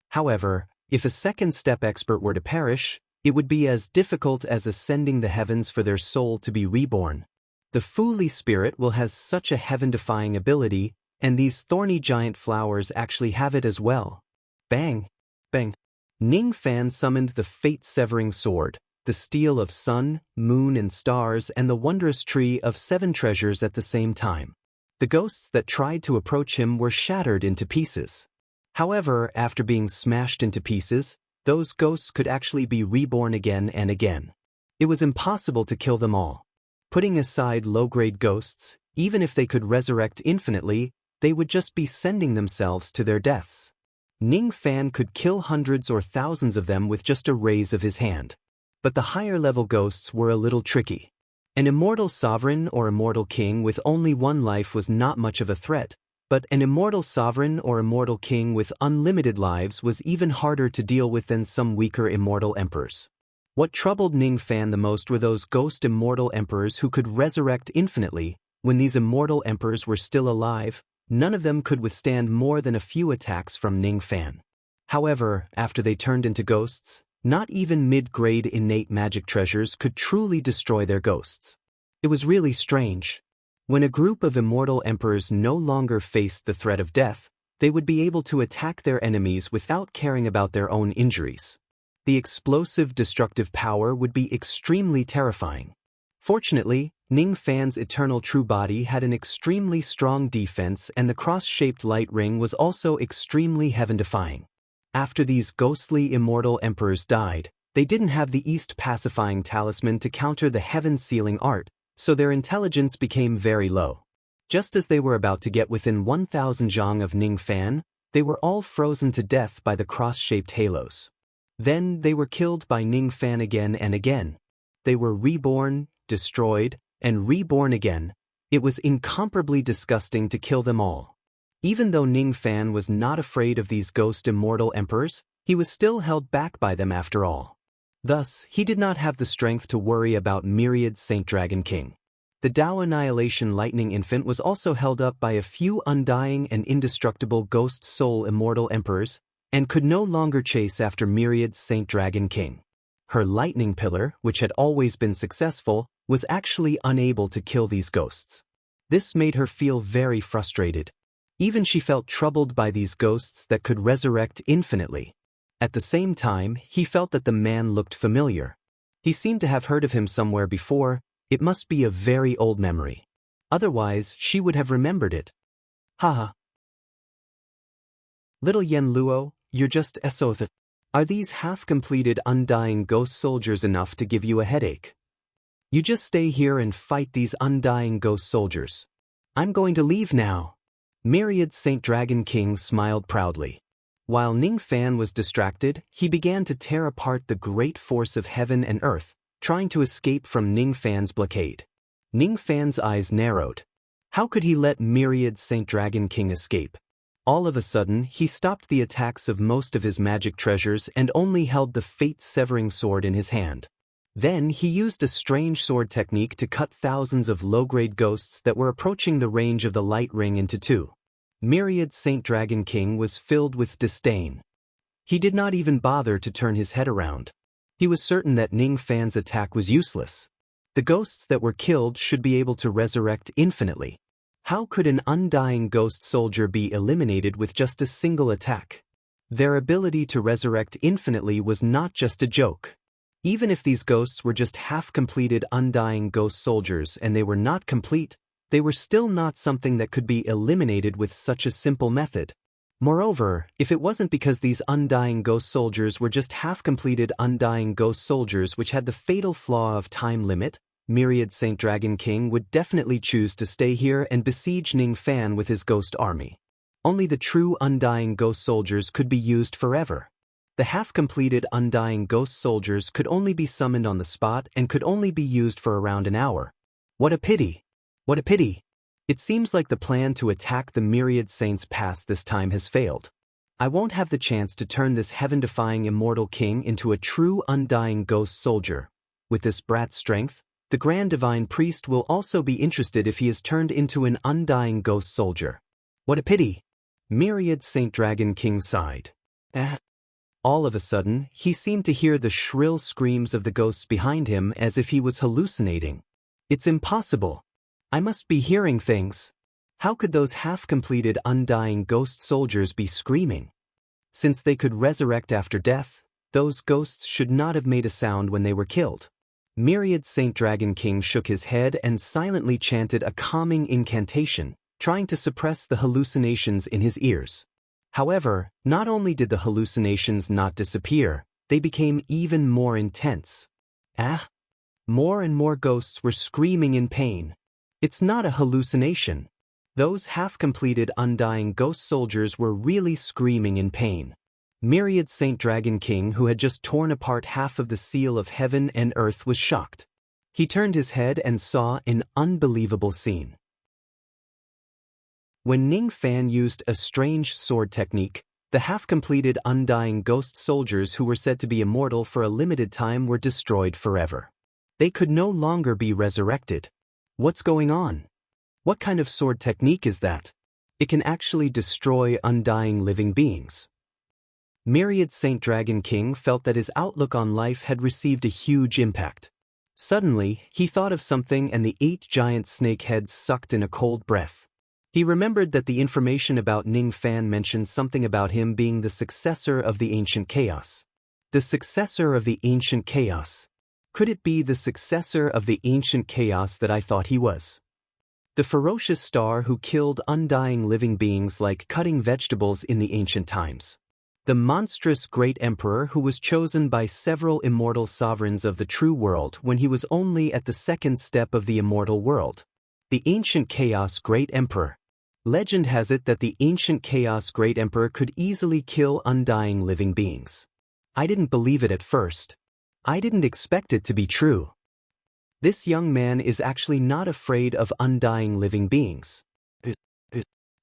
However, if a second-step expert were to perish, it would be as difficult as ascending the heavens for their soul to be reborn. The Fu Li spirit will has such a heaven-defying ability, and these thorny giant flowers actually have it as well. Bang! Bang! Ning Fan summoned the fate-severing sword, the steel of sun, moon and stars, and the wondrous tree of 7 treasures at the same time. The ghosts that tried to approach him were shattered into pieces. However, after being smashed into pieces, those ghosts could actually be reborn again and again. It was impossible to kill them all. Putting aside low-grade ghosts, even if they could resurrect infinitely, they would just be sending themselves to their deaths. Ning Fan could kill hundreds or thousands of them with just a raise of his hand. But the higher-level ghosts were a little tricky. An immortal sovereign or immortal king with only one life was not much of a threat, but an immortal sovereign or immortal king with unlimited lives was even harder to deal with than some weaker immortal emperors. What troubled Ning Fan the most were those ghost immortal emperors who could resurrect infinitely. When these immortal emperors were still alive, none of them could withstand more than a few attacks from Ning Fan. However, after they turned into ghosts, not even mid-grade innate magic treasures could truly destroy their ghosts. It was really strange. When a group of immortal emperors no longer faced the threat of death, they would be able to attack their enemies without caring about their own injuries. The explosive destructive power would be extremely terrifying. Fortunately, Ning Fan's eternal true body had an extremely strong defense, and the cross-shaped light ring was also extremely heaven-defying. After these ghostly immortal emperors died, they didn't have the East pacifying talisman to counter the heaven-sealing art, so their intelligence became very low. Just as they were about to get within 1,000 zhang of Ning Fan, they were all frozen to death by the cross-shaped halos. Then they were killed by Ning Fan again and again. They were reborn, destroyed, and reborn again. It was incomparably disgusting to kill them all. Even though Ning Fan was not afraid of these ghost immortal emperors, he was still held back by them after all. Thus, he did not have the strength to worry about Myriad Saint Dragon King. The Tao Annihilation Lightning Infant was also held up by a few undying and indestructible ghost soul immortal emperors, and could no longer chase after Myriad Saint Dragon King. Her lightning pillar, which had always been successful, was actually unable to kill these ghosts. This made her feel very frustrated. Even she felt troubled by these ghosts that could resurrect infinitely. At the same time, he felt that the man looked familiar. He seemed to have heard of him somewhere before. It must be a very old memory. Otherwise, she would have remembered it. Haha. Little Yen Luo, you're just SOth. Are these half-completed undying ghost soldiers enough to give you a headache? You just stay here and fight these undying ghost soldiers. I'm going to leave now. Myriad Saint Dragon King smiled proudly. While Ning Fan was distracted, he began to tear apart the great force of heaven and earth, trying to escape from Ning Fan's blockade. Ning Fan's eyes narrowed. How could he let Myriad Saint Dragon King escape? All of a sudden, he stopped the attacks of most of his magic treasures and only held the fate-severing sword in his hand. Then he used a strange sword technique to cut thousands of low-grade ghosts that were approaching the range of the light ring into two. Myriad Saint Dragon King was filled with disdain. He did not even bother to turn his head around. He was certain that Ning Fan's attack was useless. The ghosts that were killed should be able to resurrect infinitely. How could an undying ghost soldier be eliminated with just a single attack? Their ability to resurrect infinitely was not just a joke. Even if these ghosts were just half-completed undying ghost soldiers and they were not complete, they were still not something that could be eliminated with such a simple method. Moreover, if it wasn't because these undying ghost soldiers were just half-completed undying ghost soldiers which had the fatal flaw of time limit, Myriad Saint Dragon King would definitely choose to stay here and besiege Ning Fan with his ghost army. Only the true undying ghost soldiers could be used forever. The half-completed undying ghost soldiers could only be summoned on the spot and could only be used for around an hour. What a pity! What a pity! It seems like the plan to attack the Myriad Saints past this time has failed. I won't have the chance to turn this heaven-defying immortal king into a true undying ghost soldier. With this brat's strength, the Grand Divine Priest will also be interested if he is turned into an undying ghost soldier. What a pity! Myriad Saint Dragon King sighed. All of a sudden, he seemed to hear the shrill screams of the ghosts behind him as if he was hallucinating. It's impossible. I must be hearing things. How could those half-completed undying ghost soldiers be screaming? Since they could resurrect after death, those ghosts should not have made a sound when they were killed. Myriad Saint Dragon King shook his head and silently chanted a calming incantation, trying to suppress the hallucinations in his ears. However, not only did the hallucinations not disappear, they became even more intense. More and more ghosts were screaming in pain. It's not a hallucination. Those half-completed undying ghost soldiers were really screaming in pain. Myriad Saint Dragon King, who had just torn apart half of the seal of heaven and earth, was shocked. He turned his head and saw an unbelievable scene. When Ning Fan used a strange sword technique, the half-completed undying ghost soldiers who were said to be immortal for a limited time were destroyed forever. They could no longer be resurrected. What's going on? What kind of sword technique is that? It can actually destroy undying living beings. Myriad Saint Dragon King felt that his outlook on life had received a huge impact. Suddenly, he thought of something, and the 8 giant snake heads sucked in a cold breath. He remembered that the information about Ning Fan mentioned something about him being the successor of the ancient chaos. The successor of the ancient chaos. Could it be the successor of the ancient chaos that I thought he was? The ferocious star who killed undying living beings like cutting vegetables in the ancient times. The monstrous great emperor who was chosen by several immortal sovereigns of the true world when he was only at the second step of the immortal world. The ancient chaos great emperor. Legend has it that the ancient chaos great emperor could easily kill undying living beings. I didn't believe it at first. I didn't expect it to be true. This young man is actually not afraid of undying living beings.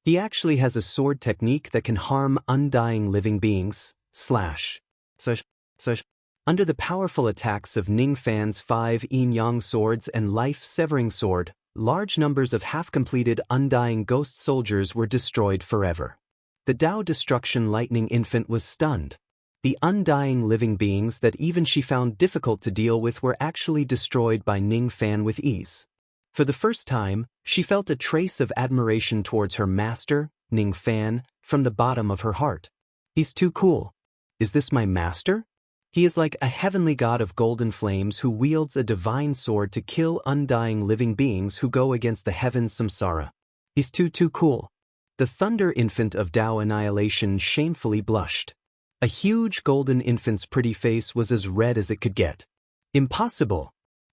He actually has a sword technique that can harm undying living beings. Under the powerful attacks of Ning Fan's 5 yin-yang swords and life-severing sword, large numbers of half-completed undying ghost soldiers were destroyed forever. The Tao Destruction Lightning Infant was stunned. The undying living beings that even she found difficult to deal with were actually destroyed by Ning Fan with ease. For the first time, she felt a trace of admiration towards her master, Ning Fan, from the bottom of her heart. He's too cool. Is this my master? He is like a heavenly god of golden flames who wields a divine sword to kill undying living beings who go against the heavens samsara. He's too cool. The thunder infant of Tao Annihilation shamefully blushed. A huge golden infant's pretty face was as red as it could get. Impossible!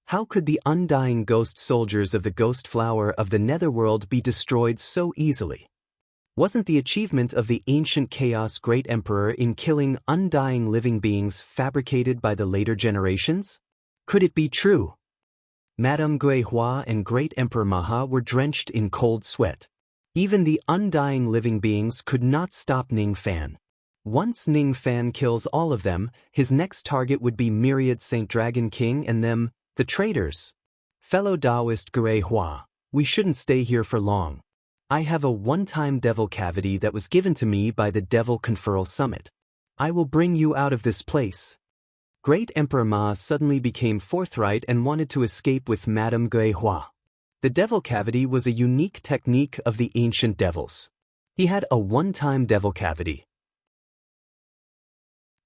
How could the undying ghost soldiers of the ghost flower of the netherworld be destroyed so easily? Wasn't the achievement of the ancient chaos great emperor in killing undying living beings fabricated by the later generations? Could it be true? Madame Gui Hua and Great Emperor Maha were drenched in cold sweat. Even the undying living beings could not stop Ning Fan. Once Ning Fan kills all of them, his next target would be Myriad Saint Dragon King and them, the traitors. Fellow Taoist Gui Hua, we shouldn't stay here for long. I have a one-time devil cavity that was given to me by the Devil Conferral Summit. I will bring you out of this place. Great Emperor Ma suddenly became forthright and wanted to escape with Madame Gui Hua. The devil cavity was a unique technique of the ancient devils. He had a one-time devil cavity.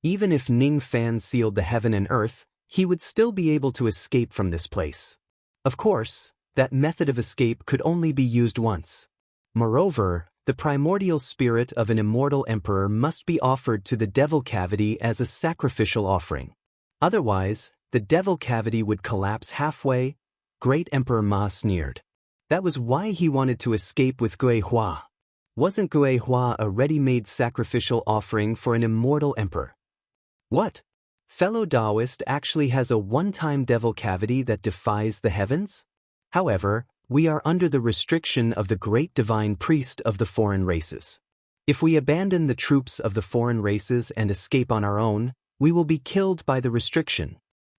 Even if Ning Fan sealed the heaven and earth, he would still be able to escape from this place. Of course, that method of escape could only be used once. Moreover, the primordial spirit of an immortal emperor must be offered to the devil cavity as a sacrificial offering. Otherwise, the devil cavity would collapse halfway. Great Emperor Ma sneered. That was why he wanted to escape with Gui Hua. Wasn't Gui Hua a ready-made sacrificial offering for an immortal emperor? What? Fellow Taoist actually has a one-time devil cavity that defies the heavens? However, we are under the restriction of the great divine priest of the foreign races. If we abandon the troops of the foreign races and escape on our own, we will be killed by the restriction.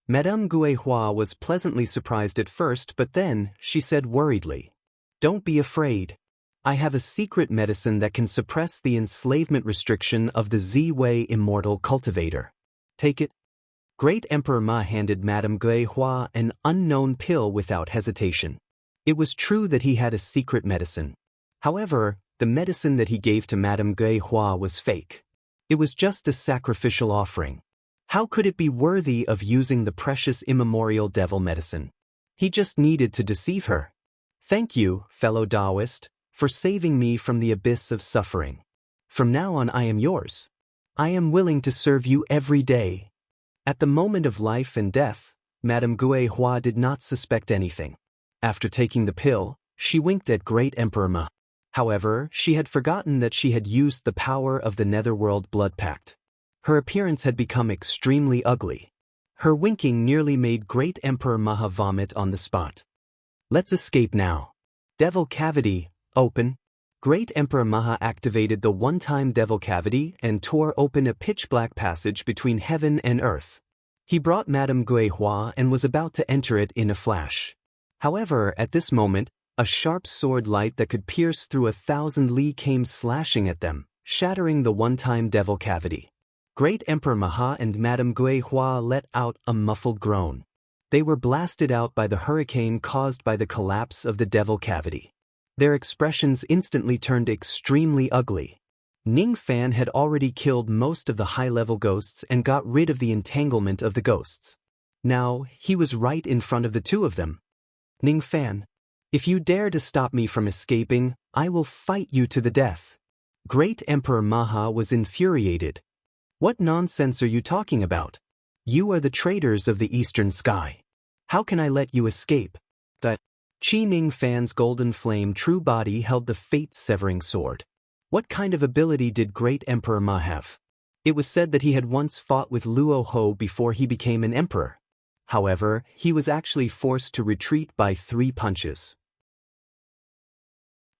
Madame Gui Hua was pleasantly surprised at first, but then she said worriedly, "Don't be afraid. I have a secret medicine that can suppress the enslavement restriction of the Z-Wei immortal cultivator. Take it." Great Emperor Ma handed Madame Gui Hua an unknown pill without hesitation. It was true that he had a secret medicine. However, the medicine that he gave to Madame Gui Hua was fake. It was just a sacrificial offering. How could it be worthy of using the precious immemorial devil medicine? He just needed to deceive her. Thank you, fellow Taoist, for saving me from the abyss of suffering. From now on I am yours. I am willing to serve you every day. At the moment of life and death, Madame Guehua did not suspect anything. After taking the pill, she winked at Great Emperor Ma. However, she had forgotten that she had used the power of the Netherworld Blood Pact. Her appearance had become extremely ugly. Her winking nearly made Great Emperor Maha vomit on the spot. Let's escape now. Devil Cavity, open. Great Emperor Maha activated the one-time Devil Cavity and tore open a pitch-black passage between heaven and earth. He brought Madame Guehua and was about to enter it in a flash. However, at this moment, a sharp sword light that could pierce through 1,000 li came slashing at them, shattering the one-time Devil Cavity. Great Emperor Maha and Madame Guehua let out a muffled groan. They were blasted out by the hurricane caused by the collapse of the Devil Cavity. Their expressions instantly turned extremely ugly. Ning Fan had already killed most of the high-level ghosts and got rid of the entanglement of the ghosts. Now, he was right in front of the two of them. Ning Fan, if you dare to stop me from escaping, I will fight you to the death. Great Emperor Maha was infuriated. What nonsense are you talking about? You are the traitors of the Eastern Sky. How can I let you escape? That Qi Ning Fan's golden flame true body held the fate-severing sword. What kind of ability did Great Emperor Ma have? It was said that he had once fought with Luo Ho before he became an emperor. However, he was actually forced to retreat by 3 punches.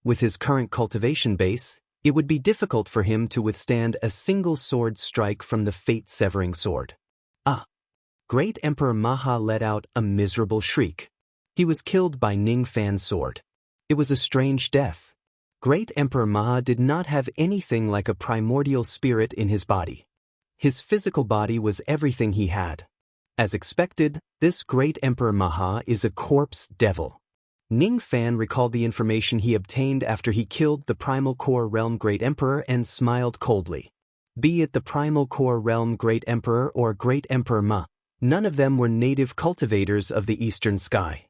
With his current cultivation base, it would be difficult for him to withstand a single sword strike from the fate-severing sword. Great Emperor Maha let out a miserable shriek. He was killed by Ning Fan's sword. It was a strange death. Great Emperor Maha did not have anything like a primordial spirit in his body. His physical body was everything he had. As expected, this Great Emperor Maha is a corpse devil. Ning Fan recalled the information he obtained after he killed the Primal Core Realm Great Emperor and smiled coldly. Be it the Primal Core Realm Great Emperor or Great Emperor Ma, none of them were native cultivators of the Eastern Sky.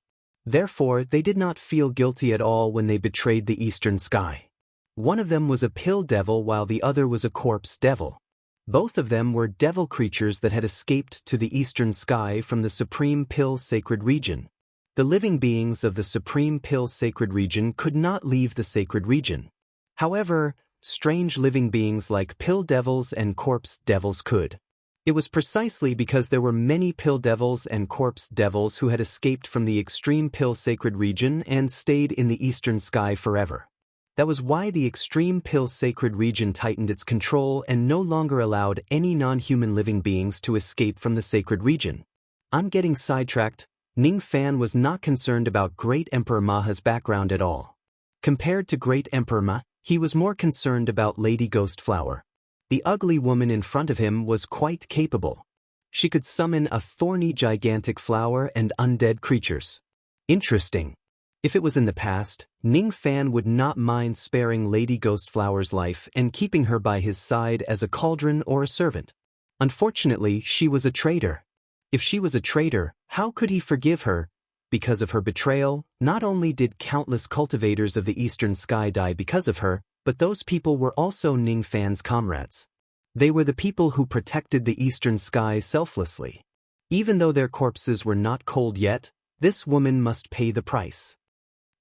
Therefore, they did not feel guilty at all when they betrayed the Eastern Sky. One of them was a pill devil while the other was a corpse devil. Both of them were devil creatures that had escaped to the Eastern Sky from the Supreme Pill Sacred Region. The living beings of the Supreme Pill Sacred Region could not leave the Sacred Region. However, strange living beings like pill devils and corpse devils could. It was precisely because there were many pill devils and corpse devils who had escaped from the extreme pill sacred region and stayed in the Eastern Sky forever. That was why the extreme pill sacred region tightened its control and no longer allowed any non-human living beings to escape from the sacred region. I'm getting sidetracked. Ning Fan was not concerned about Great Emperor Maha's background at all. Compared to Great Emperor Ma, he was more concerned about Lady Ghostflower. The ugly woman in front of him was quite capable. She could summon a thorny gigantic flower and undead creatures. Interesting. If it was in the past, Ning Fan would not mind sparing Lady Ghostflower's life and keeping her by his side as a cauldron or a servant. Unfortunately, she was a traitor. If she was a traitor, how could he forgive her? Because of her betrayal, not only did countless cultivators of the Eastern Sky die because of her, but those people were also Ning Fan's comrades. They were the people who protected the Eastern Sky selflessly. Even though their corpses were not cold yet, this woman must pay the price.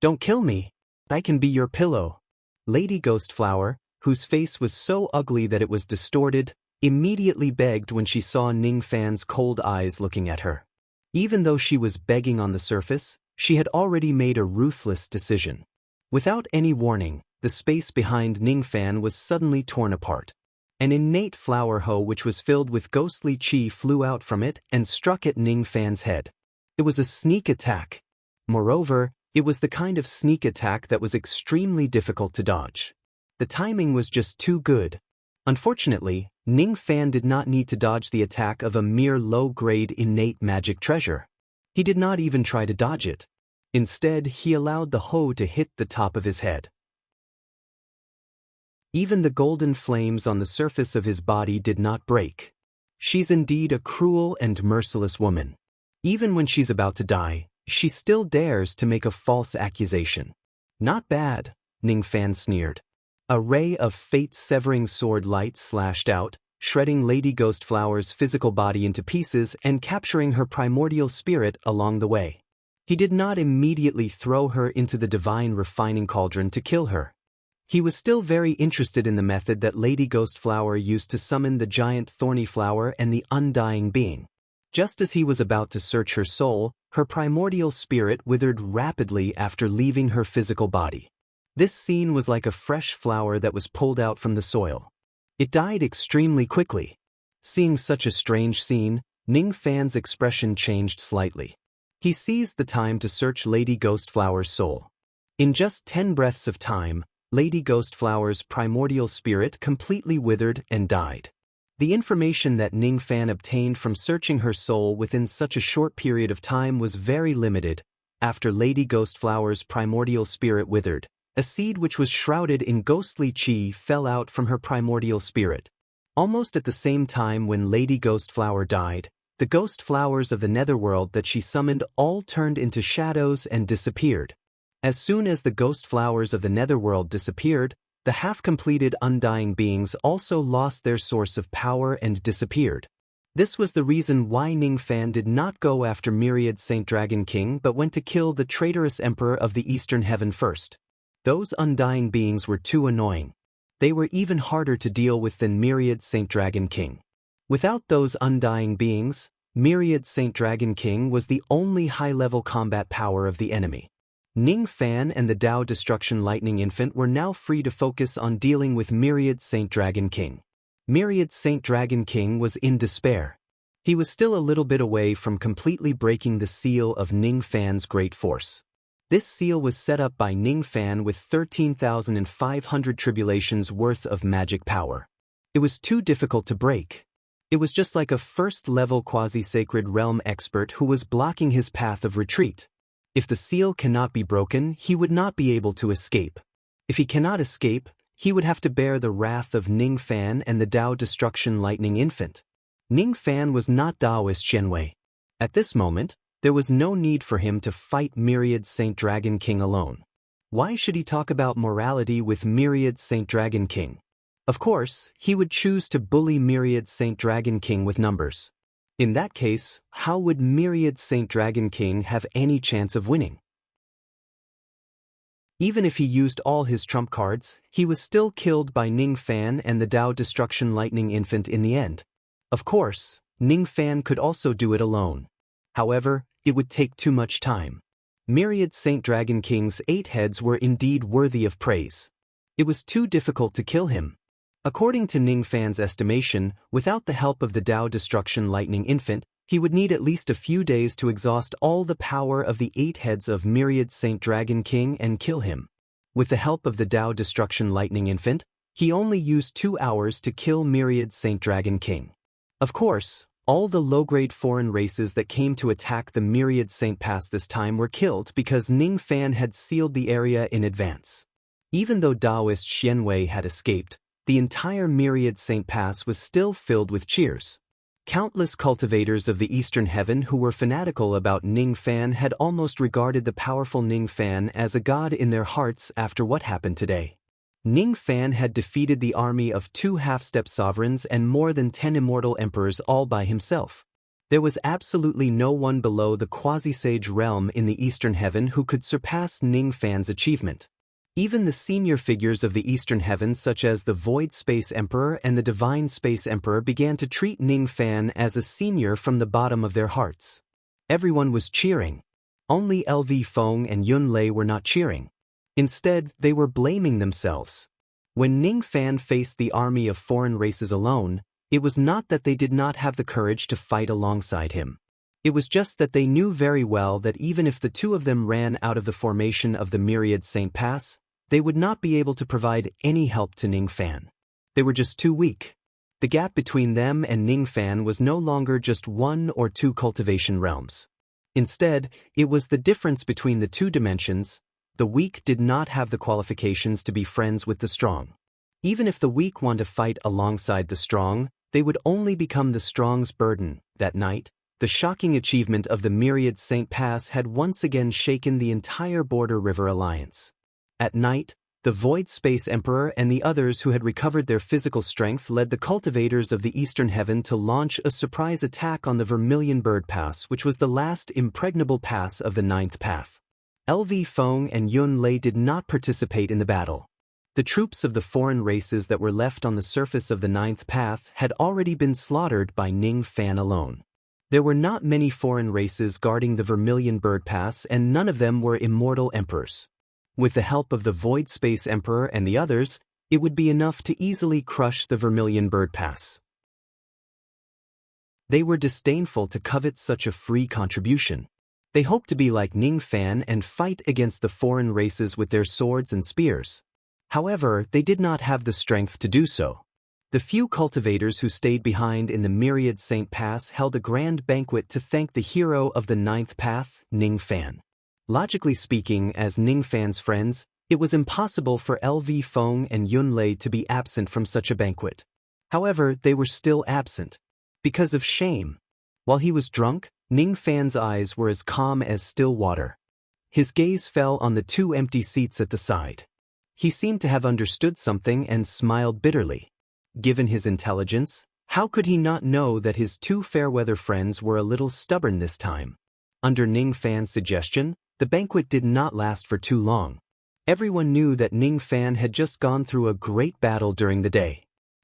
Don't kill me. I can be your pillow. Lady Ghostflower, whose face was so ugly that it was distorted, immediately begged when she saw Ning Fan's cold eyes looking at her. Even though she was begging on the surface, she had already made a ruthless decision. Without any warning, the space behind Ning Fan was suddenly torn apart. An innate flower hoe which was filled with ghostly chi flew out from it and struck at Ning Fan's head. It was a sneak attack. Moreover, it was the kind of sneak attack that was extremely difficult to dodge. The timing was just too good. Unfortunately, Ning Fan did not need to dodge the attack of a mere low-grade innate magic treasure. He did not even try to dodge it. Instead, he allowed the hoe to hit the top of his head. Even the golden flames on the surface of his body did not break. She's indeed a cruel and merciless woman. Even when she's about to die, she still dares to make a false accusation. Not bad, Ning Fan sneered. A ray of fate-severing sword light slashed out, shredding Lady Ghostflower's physical body into pieces and capturing her primordial spirit along the way. He did not immediately throw her into the divine refining cauldron to kill her. He was still very interested in the method that Lady Ghostflower used to summon the giant thorny flower and the undying being. Just as he was about to search her soul, her primordial spirit withered rapidly after leaving her physical body. This scene was like a fresh flower that was pulled out from the soil. It died extremely quickly. Seeing such a strange scene, Ning Fan's expression changed slightly. He seized the time to search Lady Ghostflower's soul. In just 10 breaths of time, Lady Ghostflower's primordial spirit completely withered and died. The information that Ning Fan obtained from searching her soul within such a short period of time was very limited. After Lady Ghostflower's primordial spirit withered, a seed which was shrouded in ghostly chi fell out from her primordial spirit. Almost at the same time when Lady Ghostflower died, the ghost flowers of the netherworld that she summoned all turned into shadows and disappeared. As soon as the ghost flowers of the netherworld disappeared, the half-completed undying beings also lost their source of power and disappeared. This was the reason why Ning Fan did not go after Myriad Saint Dragon King but went to kill the traitorous Emperor of the Eastern Heaven first. Those undying beings were too annoying. They were even harder to deal with than Myriad Saint Dragon King. Without those undying beings, Myriad Saint Dragon King was the only high-level combat power of the enemy. Ning Fan and the Dao Destruction Lightning Infant were now free to focus on dealing with Myriad Saint Dragon King. Myriad Saint Dragon King was in despair. He was still a little bit away from completely breaking the seal of Ning Fan's great force. This seal was set up by Ning Fan with 13,500 tribulations worth of magic power. It was too difficult to break. It was just like a first-level quasi-sacred realm expert who was blocking his path of retreat. If the seal cannot be broken, he would not be able to escape. If he cannot escape, he would have to bear the wrath of Ning Fan and the Dao Destruction Lightning Infant. Ning Fan was not Daoist Xianwei. At this moment, there was no need for him to fight Myriad Saint Dragon King alone. Why should he talk about morality with Myriad Saint Dragon King? Of course, he would choose to bully Myriad Saint Dragon King with numbers. In that case, how would Myriad Saint Dragon King have any chance of winning? Even if he used all his trump cards, he was still killed by Ning Fan and the Dao Destruction Lightning Infant in the end. Of course, Ning Fan could also do it alone. However, it would take too much time. Myriad Saint Dragon King's 8 heads were indeed worthy of praise. It was too difficult to kill him. According to Ning Fan's estimation, without the help of the Dao Destruction Lightning Infant, he would need at least a few days to exhaust all the power of the 8 heads of Myriad Saint Dragon King and kill him. With the help of the Dao Destruction Lightning Infant, he only used 2 hours to kill Myriad Saint Dragon King. Of course, all the low-grade foreign races that came to attack the Myriad Saint Pass this time were killed because Ning Fan had sealed the area in advance. Even though Daoist Xianwei had escaped, the entire Myriad Saint Pass was still filled with cheers. Countless cultivators of the Eastern Heaven who were fanatical about Ning Fan had almost regarded the powerful Ning Fan as a god in their hearts after what happened today. Ning Fan had defeated the army of 2 half-step sovereigns and more than 10 immortal emperors all by himself. There was absolutely no one below the quasi-sage realm in the Eastern Heaven who could surpass Ning Fan's achievement. Even the senior figures of the Eastern Heavens such as the Void Space Emperor and the Divine Space Emperor began to treat Ning Fan as a senior from the bottom of their hearts. Everyone was cheering. Only LV Feng and Yun Lei were not cheering. Instead, they were blaming themselves. When Ning Fan faced the army of foreign races alone, it was not that they did not have the courage to fight alongside him. It was just that they knew very well that even if the 2 of them ran out of the formation of the Myriad Saint Pass, they would not be able to provide any help to Ning Fan. They were just too weak. The gap between them and Ning Fan was no longer just 1 or 2 cultivation realms. Instead, it was the difference between the 2 dimensions. The weak did not have the qualifications to be friends with the strong. Even if the weak want to fight alongside the strong, they would only become the strong's burden. That night, the shocking achievement of the Myriad Saint Pass had once again shaken the entire Border River Alliance. At night, The Void Space Emperor and the others who had recovered their physical strength led the cultivators of the Eastern Heaven to launch a surprise attack on the Vermilion Bird Pass, which was the last impregnable pass of the Ninth Path. LV Feng and Yun Lei did not participate in the battle. The troops of the foreign races that were left on the surface of the Ninth Path had already been slaughtered by Ning Fan alone. There were not many foreign races guarding the Vermilion Bird Pass, and none of them were immortal emperors. With the help of the Void Space Emperor and the others, it would be enough to easily crush the Vermilion Bird Pass. They were disdainful to covet such a free contribution. They hoped to be like Ning Fan and fight against the foreign races with their swords and spears. However, they did not have the strength to do so. The few cultivators who stayed behind in the Myriad Saint Pass held a grand banquet to thank the hero of the Ninth Path, Ning Fan. Logically speaking, as Ning Fan's friends, it was impossible for LV Feng and Yun Lei to be absent from such a banquet. However, they were still absent. Because of shame. While he was drunk, Ning Fan's eyes were as calm as still water. His gaze fell on the two empty seats at the side. He seemed to have understood something and smiled bitterly. Given his intelligence, how could he not know that his two fair-weather friends were a little stubborn this time? Under Ning Fan's suggestion, the banquet did not last for too long. Everyone knew that Ning Fan had just gone through a great battle during the day.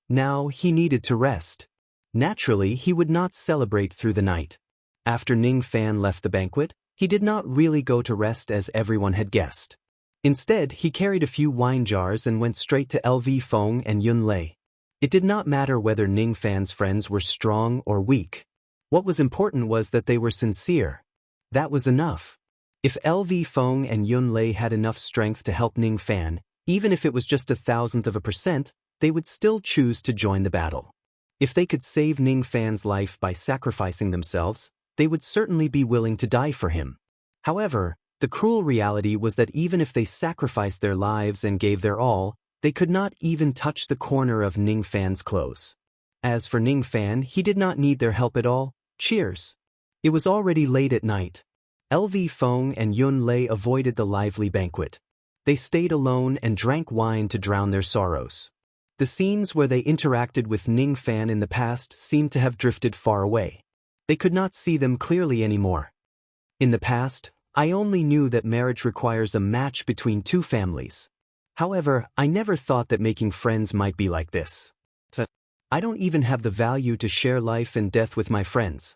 Now he needed to rest. Naturally, he would not celebrate through the night. After Ning Fan left the banquet, he did not really go to rest as everyone had guessed. Instead, he carried a few wine jars and went straight to LV Feng and Yun Lei. It did not matter whether Ning Fan's friends were strong or weak. What was important was that they were sincere. That was enough. If LV Feng and Yun Lei had enough strength to help Ning Fan, even if it was just 0.001%, they would still choose to join the battle. If they could save Ning Fan's life by sacrificing themselves, they would certainly be willing to die for him. However, the cruel reality was that even if they sacrificed their lives and gave their all, they could not even touch the corner of Ning Fan's clothes. As for Ning Fan, he did not need their help at all. Cheers. It was already late at night. LV Feng and Yun Lei avoided the lively banquet. They stayed alone and drank wine to drown their sorrows. The scenes where they interacted with Ning Fan in the past seemed to have drifted far away. They could not see them clearly anymore. In the past, I only knew that marriage requires a match between two families. However, I never thought that making friends might be like this. I don't even have the value to share life and death with my friends.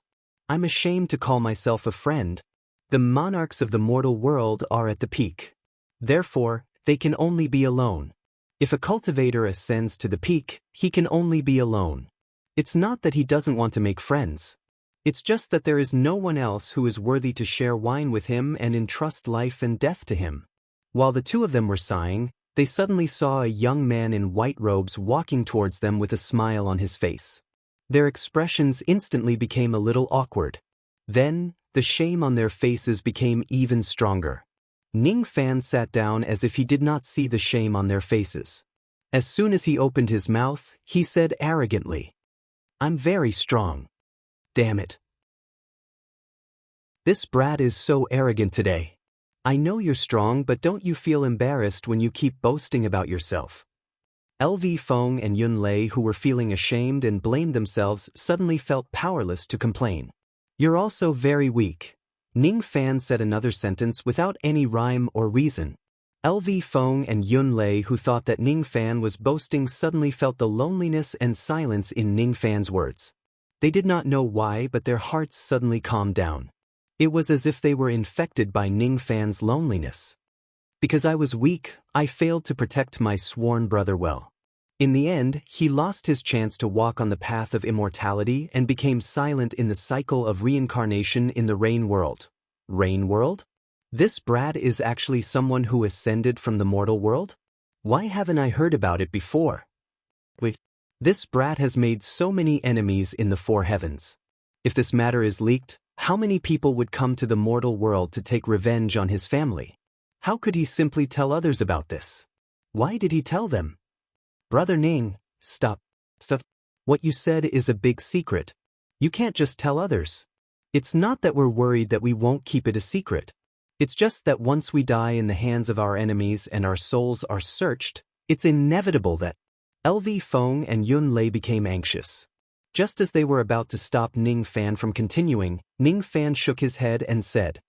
I'm ashamed to call myself a friend. The monarchs of the mortal world are at the peak. Therefore, they can only be alone. If a cultivator ascends to the peak, he can only be alone. It's not that he doesn't want to make friends. It's just that there is no one else who is worthy to share wine with him and entrust life and death to him. While the two of them were sighing, they suddenly saw a young man in white robes walking towards them with a smile on his face. Their expressions instantly became a little awkward. Then, the shame on their faces became even stronger. Ning Fan sat down as if he did not see the shame on their faces. As soon as he opened his mouth, he said arrogantly, "I'm very strong. Damn it. This brat is so arrogant today. I know you're strong, but don't you feel embarrassed when you keep boasting about yourself?" LV Feng and Yun Lei, who were feeling ashamed and blamed themselves, suddenly felt powerless to complain. "You're also very weak." Ning Fan said another sentence without any rhyme or reason. LV Feng and Yun Lei, who thought that Ning Fan was boasting, suddenly felt the loneliness and silence in Ning Fan's words. They did not know why, but their hearts suddenly calmed down. It was as if they were infected by Ning Fan's loneliness. Because I was weak, I failed to protect my sworn brother well. In the end, he lost his chance to walk on the path of immortality and became silent in the cycle of reincarnation in the Rain World. Rain World? This brat is actually someone who ascended from the mortal world? Why haven't I heard about it before? Wait. This brat has made so many enemies in the four heavens. If this matter is leaked, how many people would come to the mortal world to take revenge on his family? How could he simply tell others about this? Why did he tell them? Brother Ning, stop. What you said is a big secret. You can't just tell others. It's not that we're worried that we won't keep it a secret. It's just that once we die in the hands of our enemies and our souls are searched, it's inevitable that LV Feng and Yun Lei became anxious. Just as they were about to stop Ning Fan from continuing, Ning Fan shook his head and said,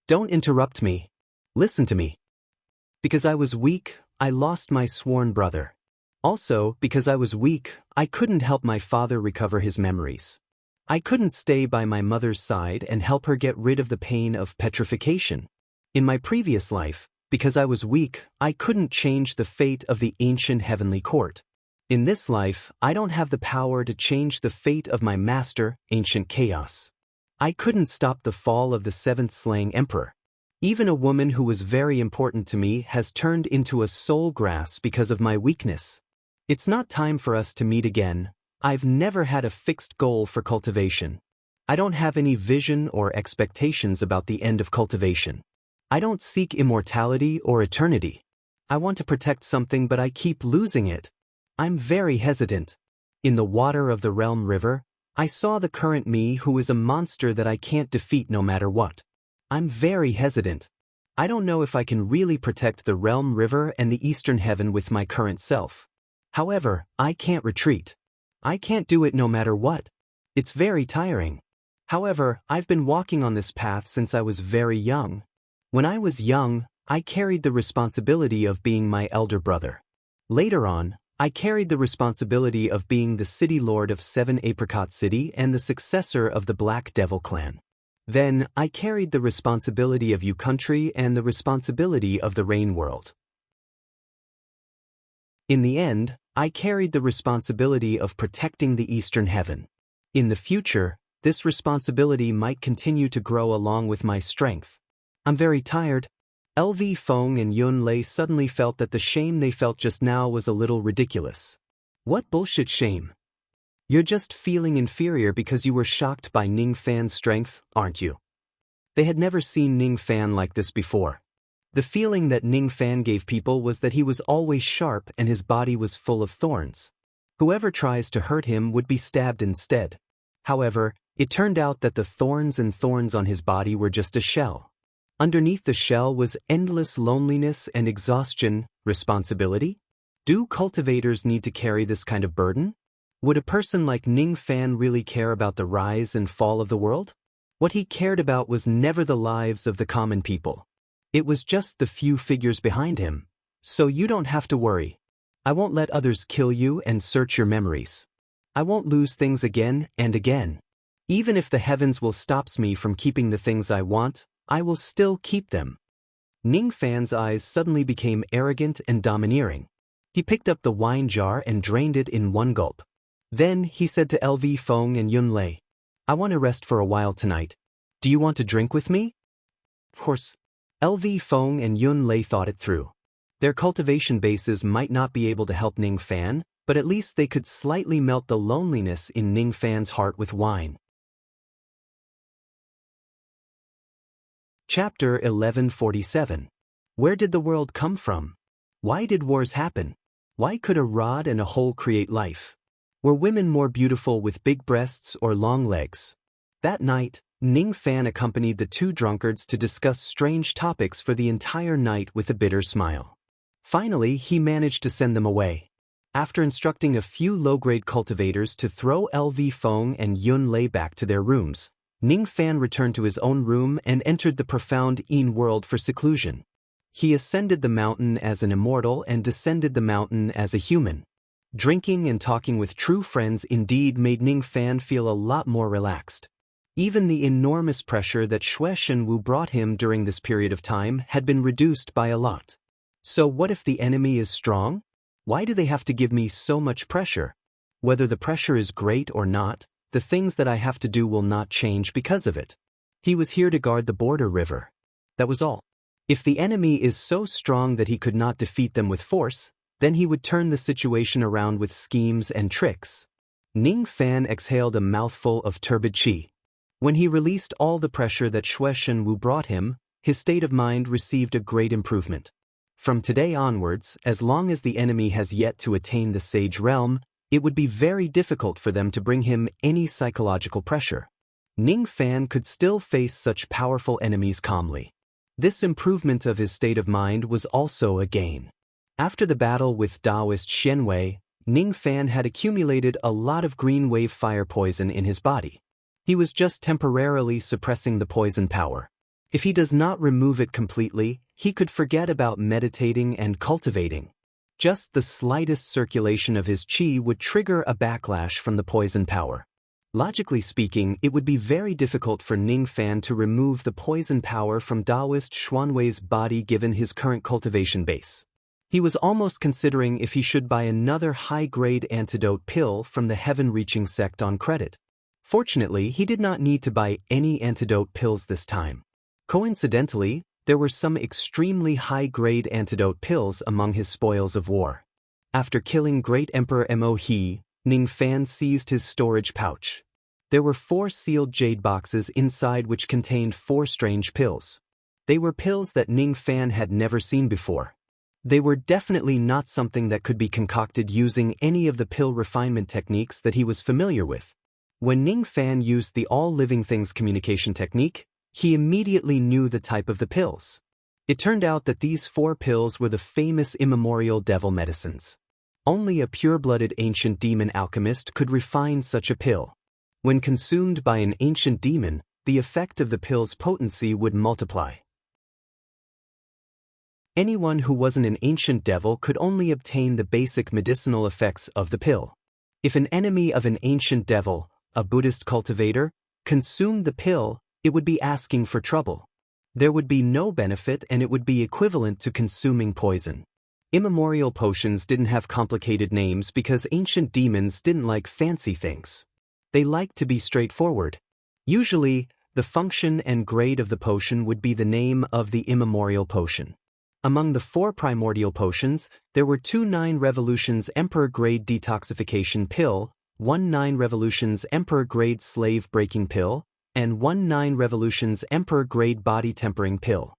"Don't interrupt me. Listen to me. Because I was weak, I lost my sworn brother. Also, because I was weak, I couldn't help my father recover his memories. I couldn't stay by my mother's side and help her get rid of the pain of petrification. In my previous life, because I was weak, I couldn't change the fate of the ancient heavenly court. In this life, I don't have the power to change the fate of my master, ancient chaos. I couldn't stop the fall of the seventh slaying emperor. Even a woman who was very important to me has turned into a soul grass because of my weakness. It's not time for us to meet again. I've never had a fixed goal for cultivation. I don't have any vision or expectations about the end of cultivation. I don't seek immortality or eternity. I want to protect something, but I keep losing it. I'm very hesitant. In the water of the Realm River, I saw the current me who is a monster that I can't defeat no matter what. I'm very hesitant. I don't know if I can really protect the Realm River and the Eastern Heaven with my current self. However, I can't retreat. I can't do it no matter what. It's very tiring. However, I've been walking on this path since I was very young. When I was young, I carried the responsibility of being my elder brother. Later on, I carried the responsibility of being the city lord of 7 Apricot City and the successor of the Black Devil clan. Then, I carried the responsibility of U Country and the responsibility of the Rain World. In the end, I carried the responsibility of protecting the Eastern Heaven. In the future, this responsibility might continue to grow along with my strength. I'm very tired. LV Feng and Yun Lei suddenly felt that the shame they felt just now was a little ridiculous. What bullshit shame? You're just feeling inferior because you were shocked by Ning Fan's strength, aren't you? They had never seen Ning Fan like this before. The feeling that Ning Fan gave people was that he was always sharp and his body was full of thorns. Whoever tries to hurt him would be stabbed instead. However, it turned out that the thorns on his body were just a shell. Underneath the shell was endless loneliness and exhaustion. Responsibility? Do cultivators need to carry this kind of burden? Would a person like Ning Fan really care about the rise and fall of the world? What he cared about was never the lives of the common people. It was just the few figures behind him. So you don't have to worry. I won't let others kill you and search your memories. I won't lose things again and again. Even if the heavens will stop me from keeping the things I want, I will still keep them. Ning Fan's eyes suddenly became arrogant and domineering. He picked up the wine jar and drained it in one gulp. Then he said to LV Feng and Yun Lei, "I want to rest for a while tonight. Do you want to drink with me?" Of course. LV Feng and Yun Lei thought it through. Their cultivation bases might not be able to help Ning Fan, but at least they could slightly melt the loneliness in Ning Fan's heart with wine. Chapter 1147. Where did the world come from? Why did wars happen? Why could a rod and a hole create life? Were women more beautiful with big breasts or long legs? That night, Ning Fan accompanied the two drunkards to discuss strange topics for the entire night with a bitter smile. Finally, he managed to send them away. After instructing a few low-grade cultivators to throw LV Feng and Yun Lei back to their rooms, Ning Fan returned to his own room and entered the profound Yin world for seclusion. He ascended the mountain as an immortal and descended the mountain as a human. Drinking and talking with true friends indeed made Ning Fan feel a lot more relaxed. Even the enormous pressure that Xue Shenwu brought him during this period of time had been reduced by a lot. So what if the enemy is strong? Why do they have to give me so much pressure? Whether the pressure is great or not, the things that I have to do will not change because of it. He was here to guard the border river. That was all. If the enemy is so strong that he could not defeat them with force, then he would turn the situation around with schemes and tricks. Ning Fan exhaled a mouthful of turbid qi. When he released all the pressure that Xue Shenwu brought him, his state of mind received a great improvement. From today onwards, as long as the enemy has yet to attain the Sage Realm, it would be very difficult for them to bring him any psychological pressure. Ning Fan could still face such powerful enemies calmly. This improvement of his state of mind was also a gain. After the battle with Taoist Xianwei, Ning Fan had accumulated a lot of green wave fire poison in his body. He was just temporarily suppressing the poison power. If he does not remove it completely, he could forget about meditating and cultivating. Just the slightest circulation of his qi would trigger a backlash from the poison power. Logically speaking, it would be very difficult for Ning Fan to remove the poison power from Taoist Xuanwei's body given his current cultivation base. He was almost considering if he should buy another high-grade antidote pill from the heaven-reaching sect on credit. Fortunately, he did not need to buy any antidote pills this time. Coincidentally, there were some extremely high-grade antidote pills among his spoils of war. After killing Great Emperor Mo He, Ning Fan seized his storage pouch. There were 4 sealed jade boxes inside which contained 4 strange pills. They were pills that Ning Fan had never seen before. They were definitely not something that could be concocted using any of the pill refinement techniques that he was familiar with. When Ning Fan used the all-living things communication technique, he immediately knew the type of the pills. It turned out that these 4 pills were the famous immemorial devil medicines. Only a pure-blooded ancient demon alchemist could refine such a pill. When consumed by an ancient demon, the effect of the pill's potency would multiply. Anyone who wasn't an ancient devil could only obtain the basic medicinal effects of the pill. If an enemy of an ancient devil, a Buddhist cultivator, consumed the pill, it would be asking for trouble. There would be no benefit and it would be equivalent to consuming poison. Immemorial potions didn't have complicated names because ancient demons didn't like fancy things. They liked to be straightforward. Usually, the function and grade of the potion would be the name of the immemorial potion. Among the 4 primordial potions, there were 2 9 Revolutions Emperor-grade detoxification pill, 1 9 Revolutions Emperor-grade slave-breaking pill, and 1 9 Revolutions Emperor-grade body-tempering pill.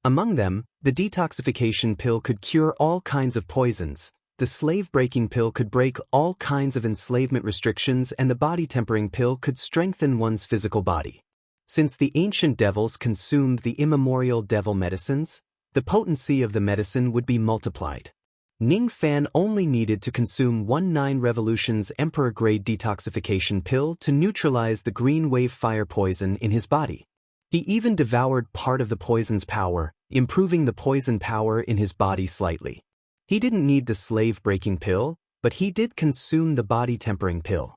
Among them, the detoxification pill could cure all kinds of poisons, the slave-breaking pill could break all kinds of enslavement restrictions, and the body-tempering pill could strengthen one's physical body. Since the ancient devils consumed the immemorial devil medicines, the potency of the medicine would be multiplied. Ning Fan only needed to consume 1 9 Revolutions Emperor-grade detoxification pill to neutralize the green wave fire poison in his body. He even devoured part of the poison's power, improving the poison power in his body slightly. He didn't need the slave-breaking pill, but he did consume the body-tempering pill.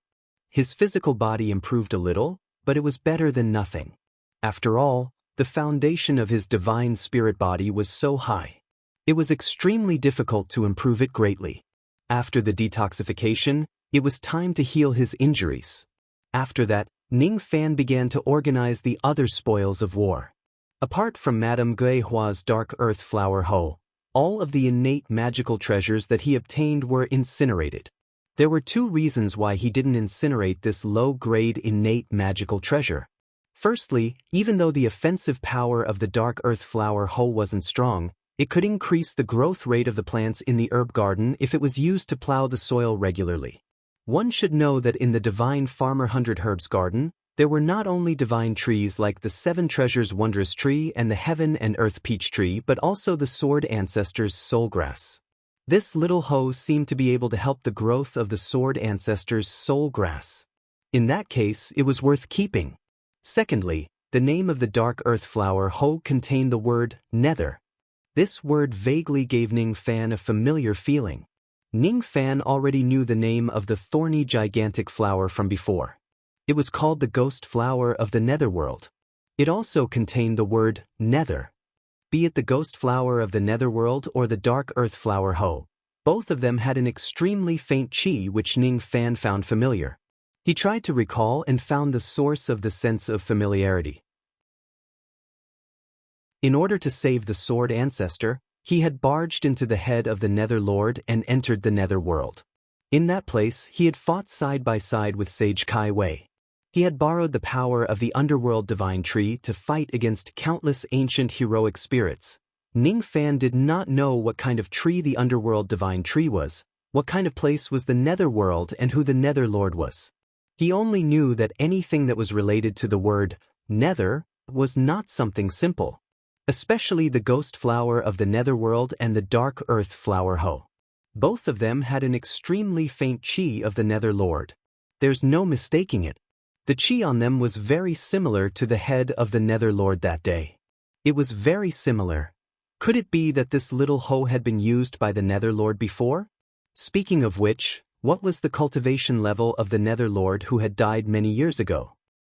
His physical body improved a little, but it was better than nothing. After all, the foundation of his divine spirit body was so high. It was extremely difficult to improve it greatly. After the detoxification, it was time to heal his injuries. After that, Ning Fan began to organize the other spoils of war. Apart from Madame Guihua's dark earth flower hoe, all of the innate magical treasures that he obtained were incinerated. There were 2 reasons why he didn't incinerate this low-grade innate magical treasure. Firstly, even though the offensive power of the dark earth flower hoe wasn't strong, it could increase the growth rate of the plants in the herb garden if it was used to plow the soil regularly. One should know that in the Divine Farmer 100 Herbs garden, there were not only divine trees like the 7 Treasures Wondrous Tree and the Heaven and Earth Peach Tree but also the Sword Ancestors Soul Grass. This little hoe seemed to be able to help the growth of the Sword Ancestors Soul Grass. In that case, it was worth keeping. Secondly, the name of the dark earth flower hoe contained the word nether. This word vaguely gave Ning Fan a familiar feeling. Ning Fan already knew the name of the thorny gigantic flower from before. It was called the ghost flower of the netherworld. It also contained the word nether. Be it the ghost flower of the netherworld or the dark earth flower hoe, both of them had an extremely faint qi which Ning Fan found familiar. He tried to recall and found the source of the sense of familiarity. In order to save the Sword Ancestor, he had barged into the head of the Nether Lord and entered the Nether world. In that place, he had fought side by side with Sage Kai Wei. He had borrowed the power of the Underworld Divine Tree to fight against countless ancient heroic spirits. Ning Fan did not know what kind of tree the Underworld Divine Tree was, what kind of place was the Nether world, and who the Nether Lord was. He only knew that anything that was related to the word nether was not something simple. especially the ghost flower of the netherworld and the dark earth flower Ho. Both of them had an extremely faint chi of the nether lord. There's no mistaking it. The chi on them was very similar to the head of the nether lord that day. It was very similar. Could it be that this little Ho had been used by the nether lord before? Speaking of which, what was the cultivation level of the nether lord who had died many years ago?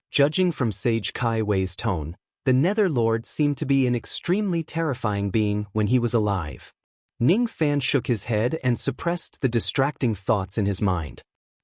Judging from Sage Kai Wei's tone, the nether lord seemed to be an extremely terrifying being when he was alive. Ning Fan shook his head and suppressed the distracting thoughts in his mind.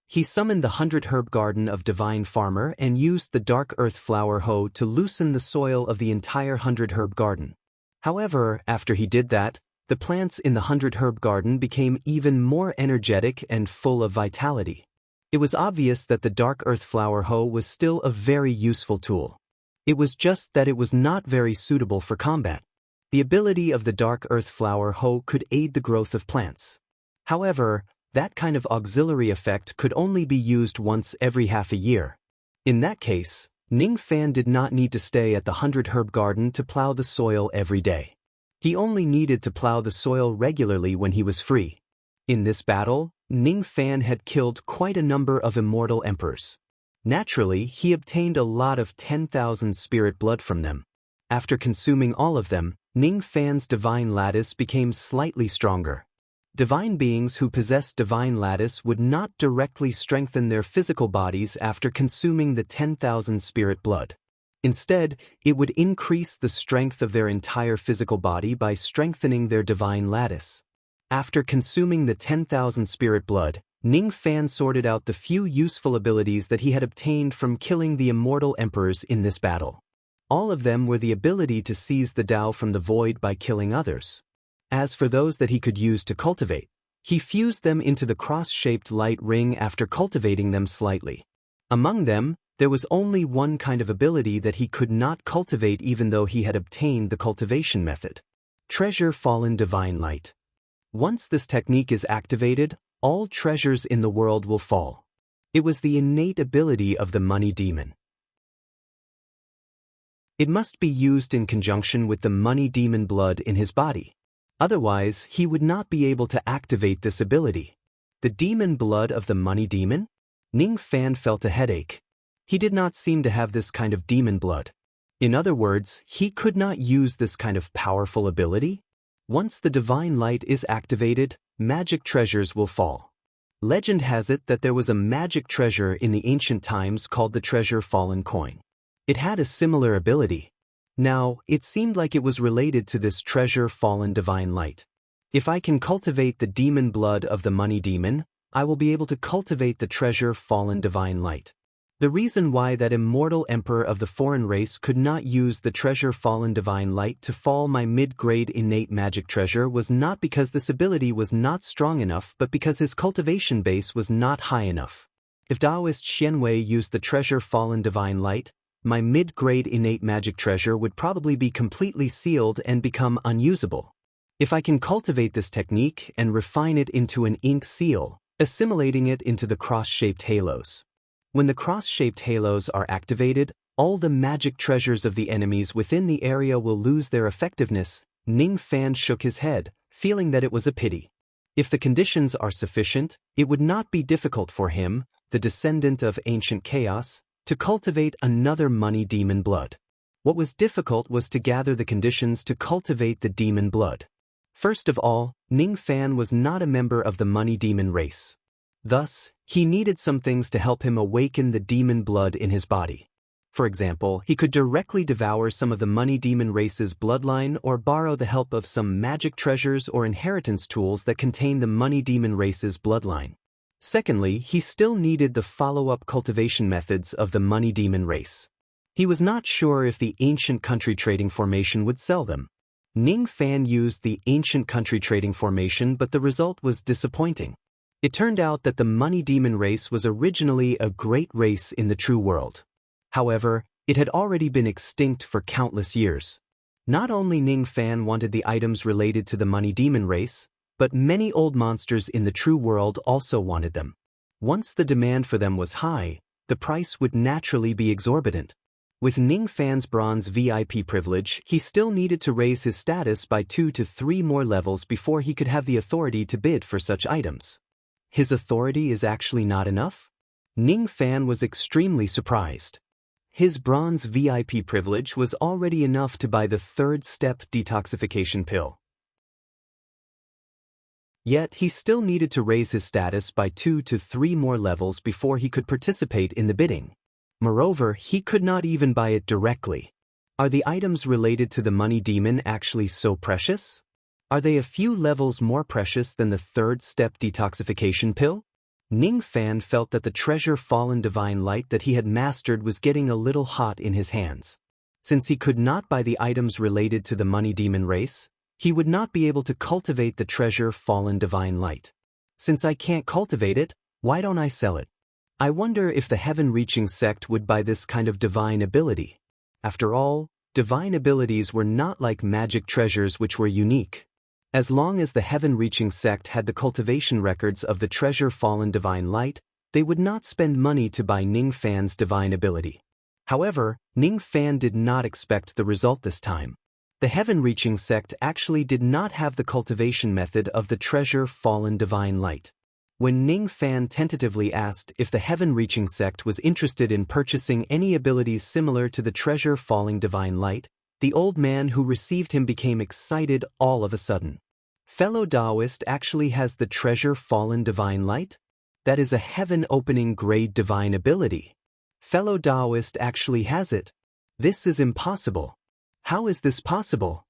He summoned the 100 Herb Garden of Divine Farmer and used the Dark Earth Flower Ho to loosen the soil of the entire 100 Herb Garden. However, after he did that, the plants in the 100 Herb Garden became even more energetic and full of vitality. It was obvious that the Dark Earth Flower Ho was still a very useful tool. It was just that it was not very suitable for combat. The ability of the Dark Earth Flower Ho could aid the growth of plants. However, that kind of auxiliary effect could only be used once every half a year. In that case, Ning Fan did not need to stay at the 100 Herb Garden to plow the soil every day. He only needed to plow the soil regularly when he was free. In this battle, Ning Fan had killed quite a number of immortal emperors. Naturally, he obtained a lot of 10,000 spirit blood from them. After consuming all of them, Ning Fan's divine lattice became slightly stronger. Divine beings who possessed divine lattice would not directly strengthen their physical bodies after consuming the 10,000 spirit blood. Instead, it would increase the strength of their entire physical body by strengthening their divine lattice. After consuming the 10,000 spirit blood, Ning Fan sorted out the few useful abilities that he had obtained from killing the immortal emperors in this battle. All of them were the ability to seize the Tao from the void by killing others. As for those that he could use to cultivate, he fused them into the cross-shaped light ring after cultivating them slightly. Among them, there was only one kind of ability that he could not cultivate even though he had obtained the cultivation method. Treasure Fallen Divine Light. Once this technique is activated, all treasures in the world will fall. It was the innate ability of the money demon. It must be used in conjunction with the money demon blood in his body. Otherwise, he would not be able to activate this ability. The demon blood of the money demon? Ning Fan felt a headache. He did not seem to have this kind of demon blood. In other words, he could not use this kind of powerful ability. Once the divine light is activated, magic treasures will fall. Legend has it that there was a magic treasure in the ancient times called the Treasure Fallen Coin. It had a similar ability. Now, it seemed like it was related to this Treasure Fallen Divine Light. If I can cultivate the demon blood of the money demon, I will be able to cultivate the Treasure Fallen Divine Light. The reason why that immortal emperor of the foreign race could not use the Treasure Fallen Divine Light to fall my mid-grade innate magic treasure was not because this ability was not strong enough but because his cultivation base was not high enough. If Taoist Xianwei used the Treasure Fallen Divine Light, my mid-grade innate magic treasure would probably be completely sealed and become unusable. If I can cultivate this technique and refine it into an ink seal, assimilating it into the cross-shaped halos. When the cross-shaped halos are activated, all the magic treasures of the enemies within the area will lose their effectiveness. Ning Fan shook his head, feeling that it was a pity. If the conditions are sufficient, it would not be difficult for him, the descendant of ancient chaos, to cultivate another money demon blood. What was difficult was to gather the conditions to cultivate the demon blood. First of all, Ning Fan was not a member of the money demon race. Thus, he needed some things to help him awaken the demon blood in his body. For example, he could directly devour some of the money demon race's bloodline or borrow the help of some magic treasures or inheritance tools that contain the money demon race's bloodline. Secondly, he still needed the follow-up cultivation methods of the money demon race. He was not sure if the ancient country trading formation would sell them. Ning Fan used the ancient country trading formation, but the result was disappointing. It turned out that the money demon race was originally a great race in the true world. However, it had already been extinct for countless years. Not only Ning Fan wanted the items related to the money demon race, but many old monsters in the true world also wanted them. Once the demand for them was high, the price would naturally be exorbitant. With Ning Fan's bronze VIP privilege, he still needed to raise his status by 2 to 3 more levels before he could have the authority to bid for such items. His authority is actually not enough? Ning Fan was extremely surprised. His bronze VIP privilege was already enough to buy the third-step detoxification pill. Yet he still needed to raise his status by 2 to 3 more levels before he could participate in the bidding. Moreover, he could not even buy it directly. Are the items related to the money demon actually so precious? Are they a few levels more precious than the third-step detoxification pill? Ning Fan felt that the treasure fallen divine light that he had mastered was getting a little hot in his hands. Since he could not buy the items related to the money demon race, he would not be able to cultivate the treasure fallen divine light. Since I can't cultivate it, why don't I sell it? I wonder if the heaven-reaching sect would buy this kind of divine ability. After all, divine abilities were not like magic treasures which were unique. As long as the heaven-reaching sect had the cultivation records of the treasure fallen divine light, they would not spend money to buy Ning Fan's divine ability. However, Ning Fan did not expect the result this time. The heaven-reaching sect actually did not have the cultivation method of the treasure fallen divine light. When Ning Fan tentatively asked if the heaven-reaching sect was interested in purchasing any abilities similar to the treasure falling divine light, the old man who received him became excited all of a sudden. Fellow Taoist actually has the treasure fallen divine light? That is a heaven-opening grade divine ability. Fellow Taoist actually has it. This is impossible. How is this possible?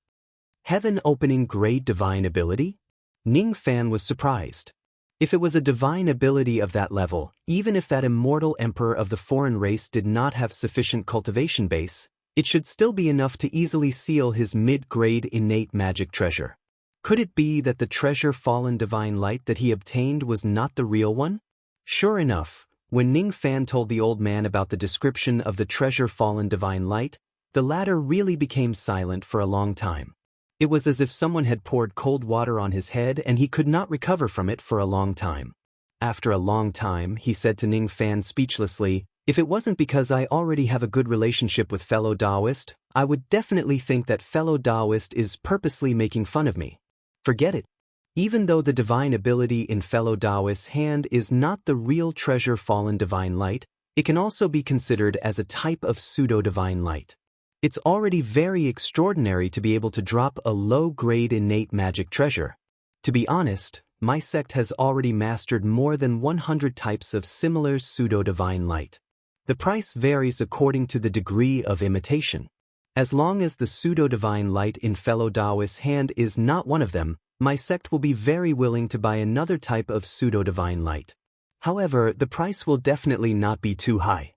Heaven-opening grade divine ability? Ning Fan was surprised. If it was a divine ability of that level, even if that immortal emperor of the foreign race did not have sufficient cultivation base, it should still be enough to easily seal his mid-grade innate magic treasure. Could it be that the treasure fallen divine light that he obtained was not the real one? Sure enough, when Ning Fan told the old man about the description of the treasure fallen divine light, the latter really became silent for a long time. It was as if someone had poured cold water on his head and he could not recover from it for a long time. After a long time, he said to Ning Fan speechlessly, "If it wasn't because I already have a good relationship with fellow Taoist, I would definitely think that fellow Taoist is purposely making fun of me. Forget it. Even though the divine ability in fellow Taoist's hand is not the real treasure fallen divine light, it can also be considered as a type of pseudo-divine light. It's already very extraordinary to be able to drop a low-grade innate magic treasure. To be honest, my sect has already mastered more than 100 types of similar pseudo-divine light. The price varies according to the degree of imitation. As long as the pseudo-divine light in fellow Taoist's hand is not one of them, my sect will be very willing to buy another type of pseudo-divine light. However, the price will definitely not be too high."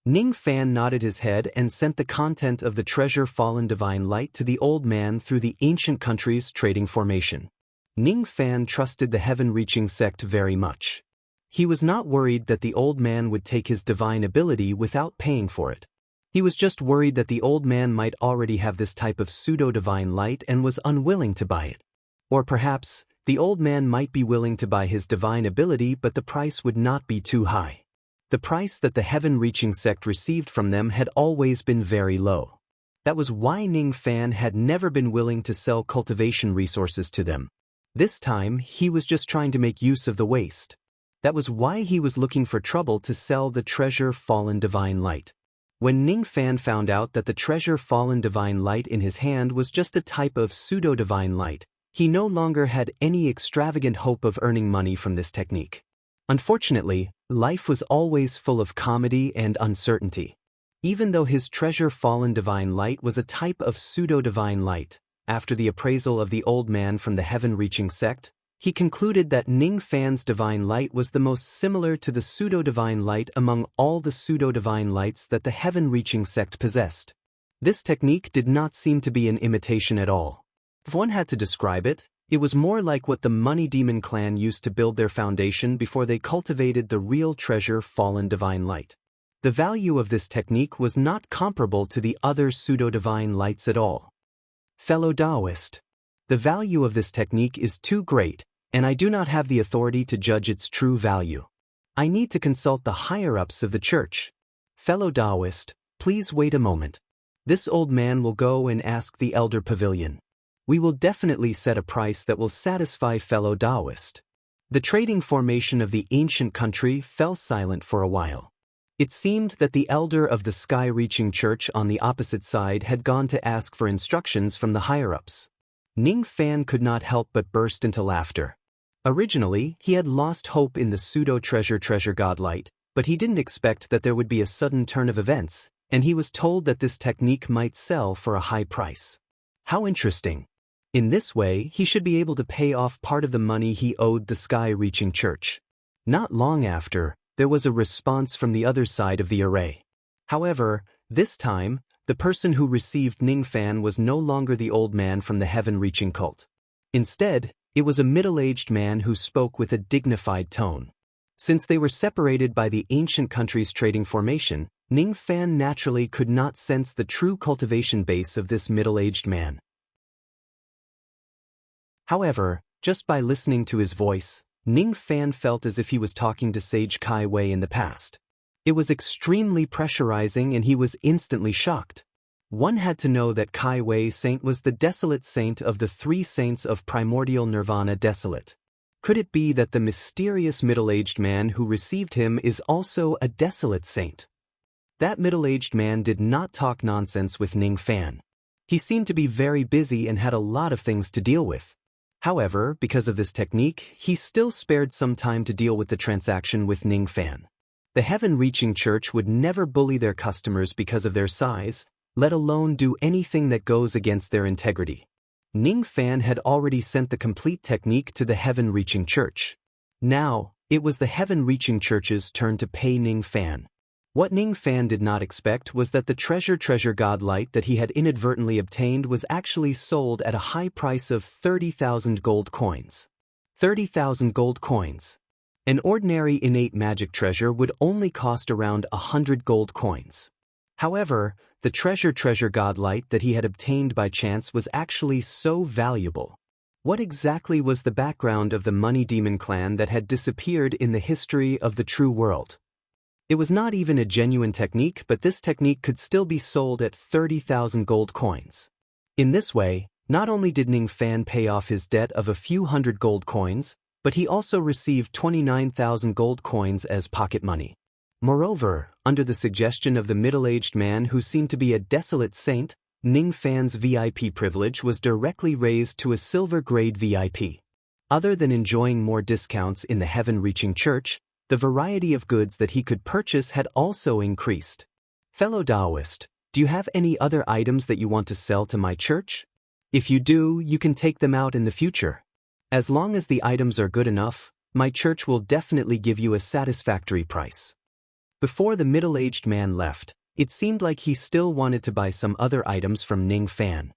Ning Fan nodded his head and sent the content of the treasure fallen divine light to the old man through the ancient country's trading formation. Ning Fan trusted the heaven-reaching sect very much. He was not worried that the old man would take his divine ability without paying for it. He was just worried that the old man might already have this type of pseudo-divine light and was unwilling to buy it. Or perhaps, the old man might be willing to buy his divine ability but the price would not be too high. The price that the heaven-reaching sect received from them had always been very low. That was why Ning Fan had never been willing to sell cultivation resources to them. This time, he was just trying to make use of the waste. That was why he was looking for trouble to sell the treasure fallen divine light. When Ning Fan found out that the treasure fallen divine light in his hand was just a type of pseudo-divine light, he no longer had any extravagant hope of earning money from this technique. Unfortunately, life was always full of comedy and uncertainty. Even though his treasure fallen divine light was a type of pseudo-divine light, after the appraisal of the old man from the heaven-reaching sect, he concluded that Ning Fan's divine light was the most similar to the pseudo-divine light among all the pseudo-divine lights that the heaven-reaching sect possessed. This technique did not seem to be an imitation at all. If one had to describe it, it was more like what the Money Demon clan used to build their foundation before they cultivated the real treasure fallen divine light. The value of this technique was not comparable to the other pseudo-divine lights at all. Fellow Taoist, the value of this technique is too great, and I do not have the authority to judge its true value. I need to consult the higher-ups of the church. Fellow Taoist, please wait a moment. This old man will go and ask the elder pavilion. We will definitely set a price that will satisfy fellow Taoist. The trading formation of the ancient country fell silent for a while. It seemed that the elder of the sky-reaching church on the opposite side had gone to ask for instructions from the higher-ups. Ning Fan could not help but burst into laughter. Originally, he had lost hope in the pseudo-treasure godlight, but he didn't expect that there would be a sudden turn of events, and he was told that this technique might sell for a high price. How interesting. In this way, he should be able to pay off part of the money he owed the sky-reaching church. Not long after, there was a response from the other side of the array. However, this time, the person who received Ning Fan was no longer the old man from the heaven-reaching cult. Instead, it was a middle-aged man who spoke with a dignified tone. Since they were separated by the ancient country's trading formation, Ning Fan naturally could not sense the true cultivation base of this middle-aged man. However, just by listening to his voice, Ning Fan felt as if he was talking to Sage Kai Wei in the past. It was extremely pressurizing and he was instantly shocked. One had to know that Kai Wei Saint was the desolate saint of the three saints of primordial nirvana desolate. Could it be that the mysterious middle-aged man who received him is also a desolate saint? That middle-aged man did not talk nonsense with Ning Fan. He seemed to be very busy and had a lot of things to deal with. However, because of this technique, he still spared some time to deal with the transaction with Ning Fan. The heaven-reaching church would never bully their customers because of their size, let alone do anything that goes against their integrity. Ning Fan had already sent the complete technique to the heaven-reaching church. Now, it was the heaven-reaching church's turn to pay Ning Fan. What Ning Fan did not expect was that the treasure godlight that he had inadvertently obtained was actually sold at a high price of 30,000 gold coins. 30,000 gold coins. An ordinary innate magic treasure would only cost around 100 gold coins. However, the treasure godlight that he had obtained by chance was actually so valuable. What exactly was the background of the Money Demon clan that had disappeared in the history of the true world? It was not even a genuine technique, but this technique could still be sold at 30,000 gold coins. In this way, not only did Ning Fan pay off his debt of a few hundred gold coins, but he also received 29,000 gold coins as pocket money. Moreover, under the suggestion of the middle-aged man who seemed to be a desolate saint, Ning Fan's VIP privilege was directly raised to a silver-grade VIP. Other than enjoying more discounts in the heaven-reaching church, the variety of goods that he could purchase had also increased. Fellow Taoist, do you have any other items that you want to sell to my church? If you do, you can take them out in the future. As long as the items are good enough, my church will definitely give you a satisfactory price. Before the middle-aged man left, it seemed like he still wanted to buy some other items from Ning Fan.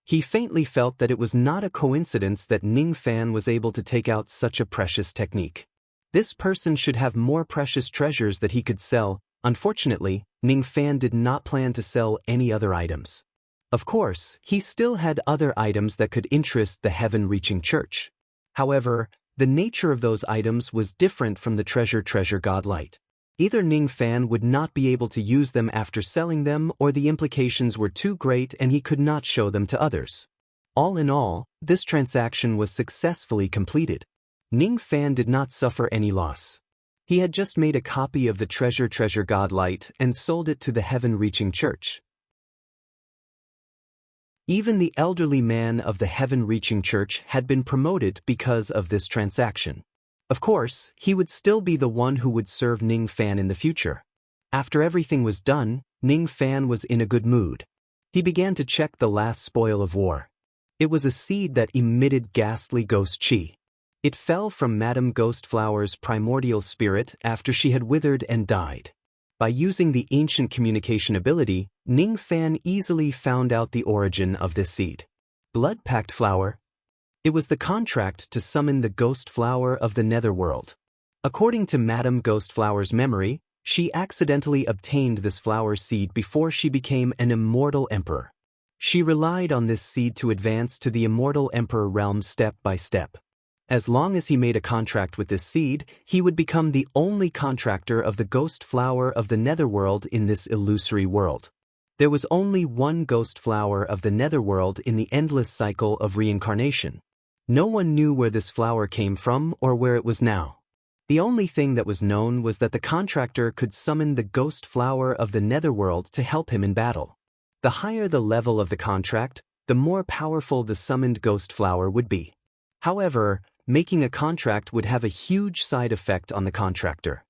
He faintly felt that it was not a coincidence that Ning Fan was able to take out such a precious technique. This person should have more precious treasures that he could sell. Unfortunately, Ning Fan did not plan to sell any other items. Of course, he still had other items that could interest the heaven-reaching church. However, the nature of those items was different from the treasure godlight. Either Ning Fan would not be able to use them after selling them, or the implications were too great and he could not show them to others. All in all, this transaction was successfully completed. Ning Fan did not suffer any loss. He had just made a copy of the treasure godlight and sold it to the heaven-reaching church. Even the elderly man of the heaven-reaching church had been promoted because of this transaction. Of course, he would still be the one who would serve Ning Fan in the future. After everything was done, Ning Fan was in a good mood. He began to check the last spoil of war. It was a seed that emitted ghastly ghost chi. It fell from Madame Ghostflower's primordial spirit after she had withered and died. By using the ancient communication ability, Ning Fan easily found out the origin of this seed. Blood Pact Flower. It was the contract to summon the Ghost Flower of the Netherworld. According to Madame Ghostflower's memory, she accidentally obtained this flower seed before she became an immortal emperor. She relied on this seed to advance to the immortal emperor realm step by step. As long as he made a contract with this seed, he would become the only contractor of the ghost flower of the netherworld in this illusory world. There was only one ghost flower of the netherworld in the endless cycle of reincarnation. No one knew where this flower came from or where it was now. The only thing that was known was that the contractor could summon the ghost flower of the netherworld to help him in battle. The higher the level of the contract, the more powerful the summoned ghost flower would be. However, making a contract would have a huge side effect on the contractor.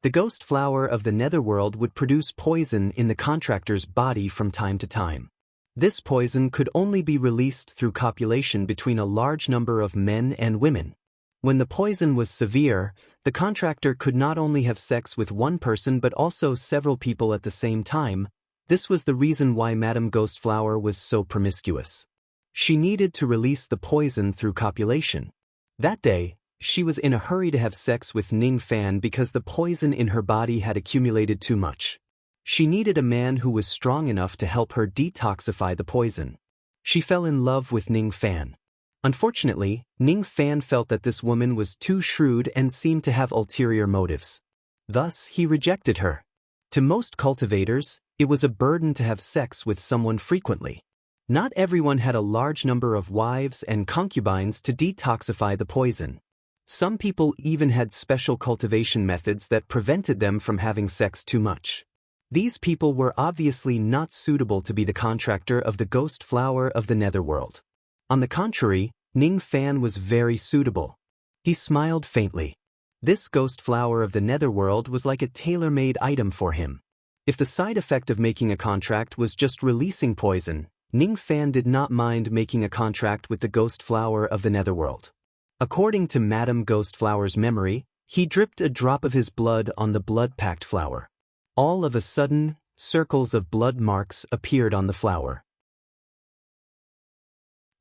The ghost flower of the netherworld would produce poison in the contractor's body from time to time. This poison could only be released through copulation between a large number of men and women. When the poison was severe, the contractor could not only have sex with one person but also several people at the same time. This was the reason why Madame Ghostflower was so promiscuous. She needed to release the poison through copulation. That day, she was in a hurry to have sex with Ning Fan because the poison in her body had accumulated too much. She needed a man who was strong enough to help her detoxify the poison. She fell in love with Ning Fan. Unfortunately, Ning Fan felt that this woman was too shrewd and seemed to have ulterior motives. Thus, he rejected her. To most cultivators, it was a burden to have sex with someone frequently. Not everyone had a large number of wives and concubines to detoxify the poison. Some people even had special cultivation methods that prevented them from having sex too much. These people were obviously not suitable to be the contractor of the ghost flower of the netherworld. On the contrary, Ning Fan was very suitable. He smiled faintly. This ghost flower of the netherworld was like a tailor-made item for him. If the side effect of making a contract was just releasing poison, Ning Fan did not mind making a contract with the ghost flower of the netherworld. According to Madame Ghostflower's memory, he dripped a drop of his blood on the blood-packed flower. All of a sudden, circles of blood marks appeared on the flower.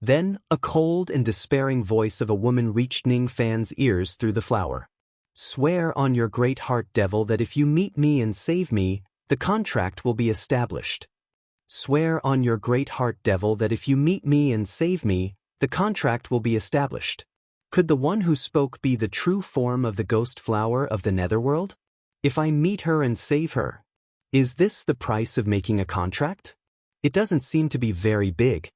Then, a cold and despairing voice of a woman reached Ning Fan's ears through the flower. "Swear on your great heart, devil, that if you meet me and save me, the contract will be established. Swear on your great heart, devil, that if you meet me and save me, the contract will be established." Could the one who spoke be the true form of the ghost flower of the netherworld? If I meet her and save her, is this the price of making a contract? It doesn't seem to be very big.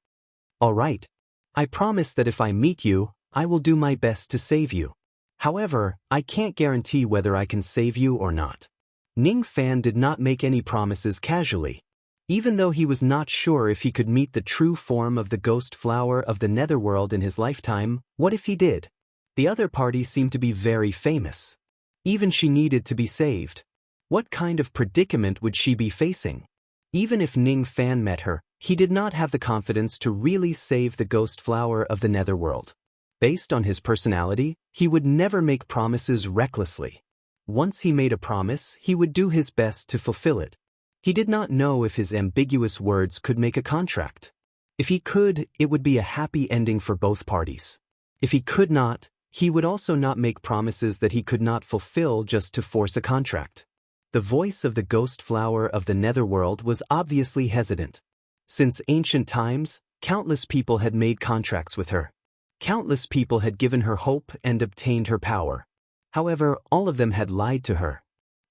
All right. I promise that if I meet you, I will do my best to save you. However, I can't guarantee whether I can save you or not. Ning Fan did not make any promises casually. Even though he was not sure if he could meet the true form of the ghost flower of the netherworld in his lifetime, what if he did? The other party seemed to be very famous. Even she needed to be saved. What kind of predicament would she be facing? Even if Ning Fan met her, he did not have the confidence to really save the ghost flower of the netherworld. Based on his personality, he would never make promises recklessly. Once he made a promise, he would do his best to fulfill it. He did not know if his ambiguous words could make a contract. If he could, it would be a happy ending for both parties. If he could not, he would also not make promises that he could not fulfill just to force a contract. The voice of the ghost flower of the netherworld was obviously hesitant. Since ancient times, countless people had made contracts with her. Countless people had given her hope and obtained her power. However, all of them had lied to her.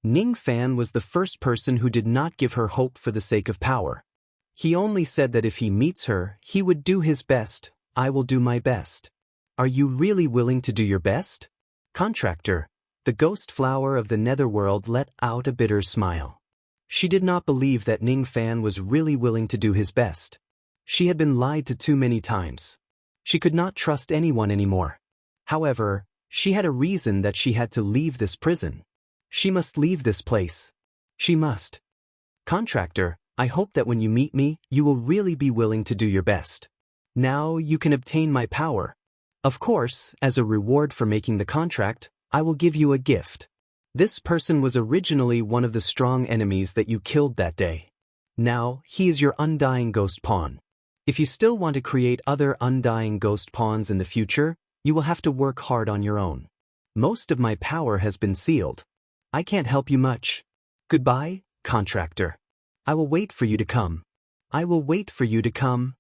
Ning Fan was the first person who did not give her hope for the sake of power. He only said that if he meets her, he would do his best. I will do my best. Are you really willing to do your best? Contractor, the ghost flower of the netherworld let out a bitter smile. She did not believe that Ning Fan was really willing to do his best. She had been lied to too many times. She could not trust anyone anymore. However, she had a reason that she had to leave this prison. She must leave this place. She must. Contractor, I hope that when you meet me, you will really be willing to do your best. Now you can obtain my power. Of course, as a reward for making the contract, I will give you a gift. This person was originally one of the strong enemies that you killed that day. Now, he is your undying ghost pawn. If you still want to create other undying ghost pawns in the future, you will have to work hard on your own. Most of my power has been sealed. I can't help you much. Goodbye, contractor. I will wait for you to come. I will wait for you to come.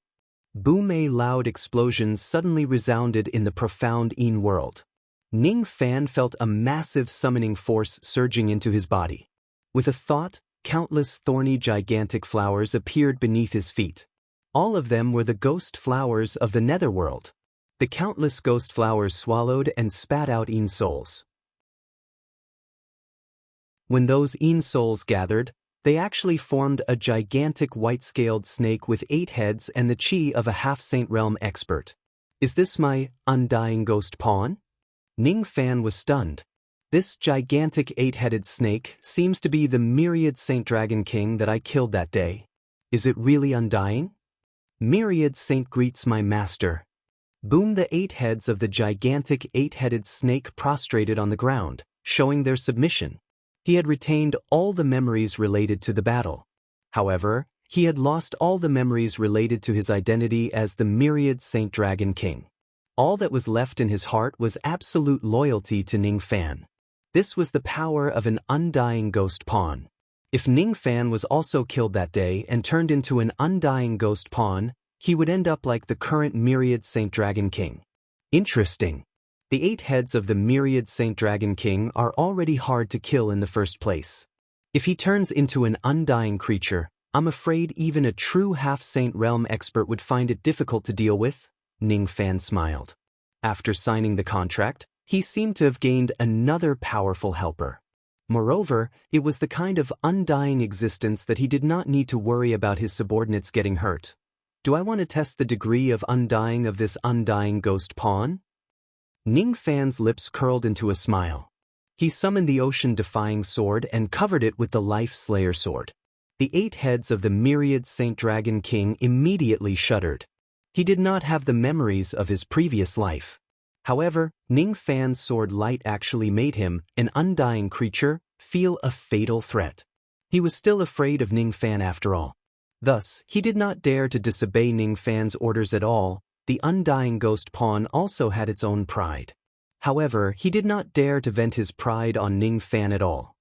Boom! A loud explosion suddenly resounded in the profound Yin world. Ning Fan felt a massive summoning force surging into his body. With a thought, countless thorny gigantic flowers appeared beneath his feet. All of them were the ghost flowers of the netherworld. The countless ghost flowers swallowed and spat out Yin souls. When those Yin souls gathered, they actually formed a gigantic white-scaled snake with 8 heads and the chi of a half-saint realm expert. Is this my undying ghost pawn? Ning Fan was stunned. This gigantic 8-headed snake seems to be the myriad Saint Dragon King that I killed that day. Is it really undying? Myriad Saint greets my master. Boom! The 8 heads of the gigantic 8-headed snake prostrated on the ground, showing their submission. He had retained all the memories related to the battle. However, he had lost all the memories related to his identity as the myriad Saint Dragon King. All that was left in his heart was absolute loyalty to Ning Fan. This was the power of an undying ghost pawn. If Ning Fan was also killed that day and turned into an undying ghost pawn, he would end up like the current myriad Saint Dragon King. Interesting. The 8 heads of the myriad Saint Dragon King are already hard to kill in the first place. If he turns into an undying creature, I'm afraid even a true half-saint realm expert would find it difficult to deal with. Ning Fan smiled. After signing the contract, he seemed to have gained another powerful helper. Moreover, it was the kind of undying existence that he did not need to worry about his subordinates getting hurt. Do I want to test the degree of undying of this undying ghost pawn? Ning Fan's lips curled into a smile. He summoned the ocean-defying sword and covered it with the Life Slayer sword. The 8 heads of the myriad Saint Dragon King immediately shuddered. He did not have the memories of his previous life. However, Ning Fan's sword light actually made him, an undying creature, feel a fatal threat. He was still afraid of Ning Fan after all. Thus, he did not dare to disobey Ning Fan's orders at all. The undying ghost pawn also had its own pride. However, he did not dare to vent his pride on Ning Fan at all.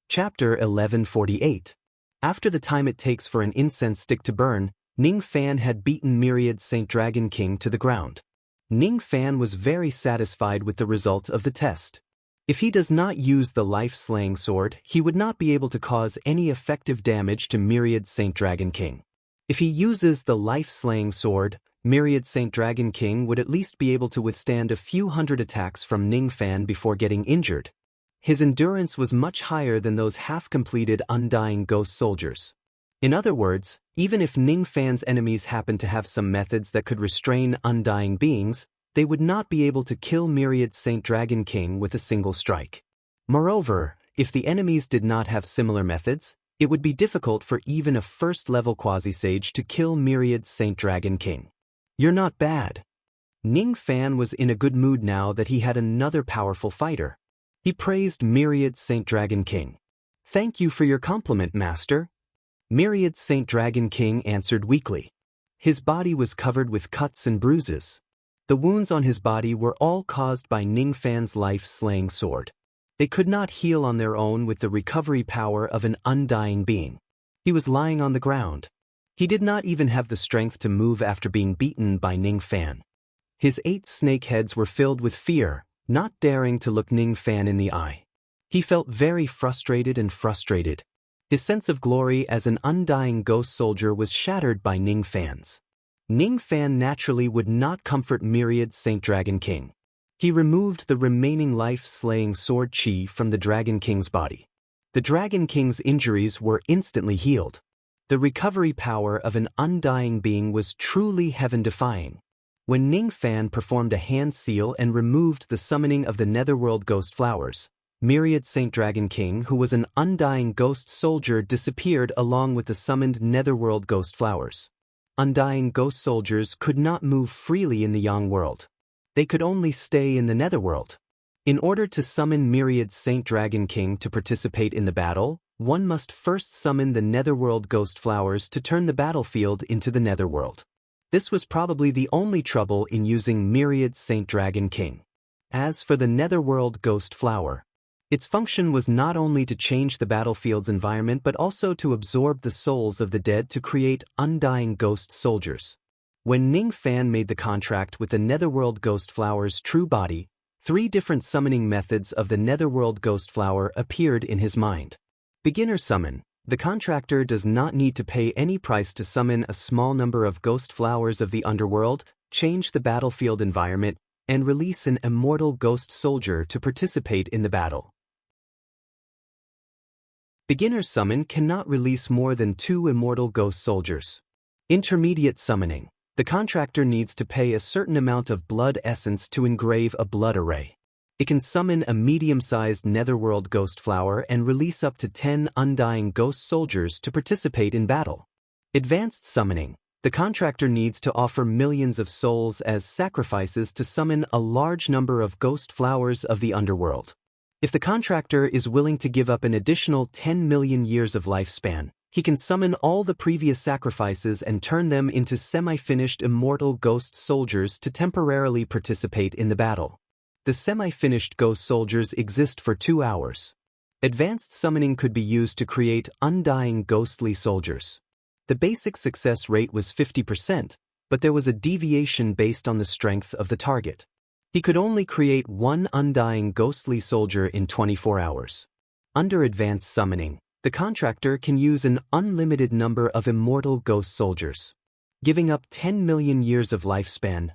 Chapter 1148. After the time it takes for an incense stick to burn, Ning Fan had beaten myriad Saint Dragon King to the ground. Ning Fan was very satisfied with the result of the test. If he does not use the life-slaying sword, he would not be able to cause any effective damage to myriad Saint Dragon King. If he uses the life-slaying sword, myriad Saint Dragon King would at least be able to withstand a few hundred attacks from Ning Fan before getting injured. His endurance was much higher than those half-completed undying ghost soldiers. In other words, even if Ning Fan's enemies happened to have some methods that could restrain undying beings, they would not be able to kill myriad Saint Dragon King with a single strike. Moreover, if the enemies did not have similar methods, it would be difficult for even a first-level quasi-sage to kill myriad Saint Dragon King. You're not bad. Ning Fan was in a good mood now that he had another powerful fighter. He praised myriad Saint Dragon King. Thank you for your compliment, master. Myriad Saint Dragon King answered weakly. His body was covered with cuts and bruises. The wounds on his body were all caused by Ning Fan's life-slaying sword. They could not heal on their own with the recovery power of an undying being. He was lying on the ground. He did not even have the strength to move after being beaten by Ning Fan. His 8 snake heads were filled with fear, not daring to look Ning Fan in the eye. He felt very frustrated. His sense of glory as an undying ghost soldier was shattered by Ning Fan's. Ning Fan naturally would not comfort myriad Saint Dragon King. He removed the remaining life-slaying sword chi from the Dragon King's body. The Dragon King's injuries were instantly healed. The recovery power of an undying being was truly heaven-defying. When Ning Fan performed a hand seal and removed the summoning of the netherworld ghost flowers, myriad Saint Dragon King, who was an undying ghost soldier, disappeared along with the summoned netherworld ghost flowers. Undying ghost soldiers could not move freely in the Yang world. They could only stay in the netherworld. In order to summon myriad Saint Dragon King to participate in the battle, one must first summon the netherworld ghost flowers to turn the battlefield into the netherworld. This was probably the only trouble in using myriad Saint Dragon King. As for the netherworld ghost flower, Its function was not only to change the battlefield's environment but also to absorb the souls of the dead to create undying ghost soldiers. When Ning Fan made the contract with the Netherworld Ghost Flower's true body, 3 different summoning methods of the Netherworld Ghost Flower appeared in his mind. Beginner summon. The contractor does not need to pay any price to summon a small number of ghost flowers of the underworld, change the battlefield environment, and release an immortal ghost soldier to participate in the battle. Beginner summon cannot release more than 2 immortal ghost soldiers. Intermediate summoning. The contractor needs to pay a certain amount of blood essence to engrave a blood array. It can summon a medium-sized Netherworld Ghost Flower and release up to 10 undying ghost soldiers to participate in battle. Advanced summoning. The contractor needs to offer millions of souls as sacrifices to summon a large number of ghost flowers of the underworld. If the contractor is willing to give up an additional 10 million years of lifespan, he can summon all the previous sacrifices and turn them into semi-finished immortal ghost soldiers to temporarily participate in the battle. The semi-finished ghost soldiers exist for 2 hours. Advanced summoning could be used to create undying ghostly soldiers. The basic success rate was 50%, but there was a deviation based on the strength of the target. He could only create 1 undying ghostly soldier in 24 hours. Under advanced summoning, the contractor can use an unlimited number of immortal ghost soldiers, giving up 10 million years of lifespan.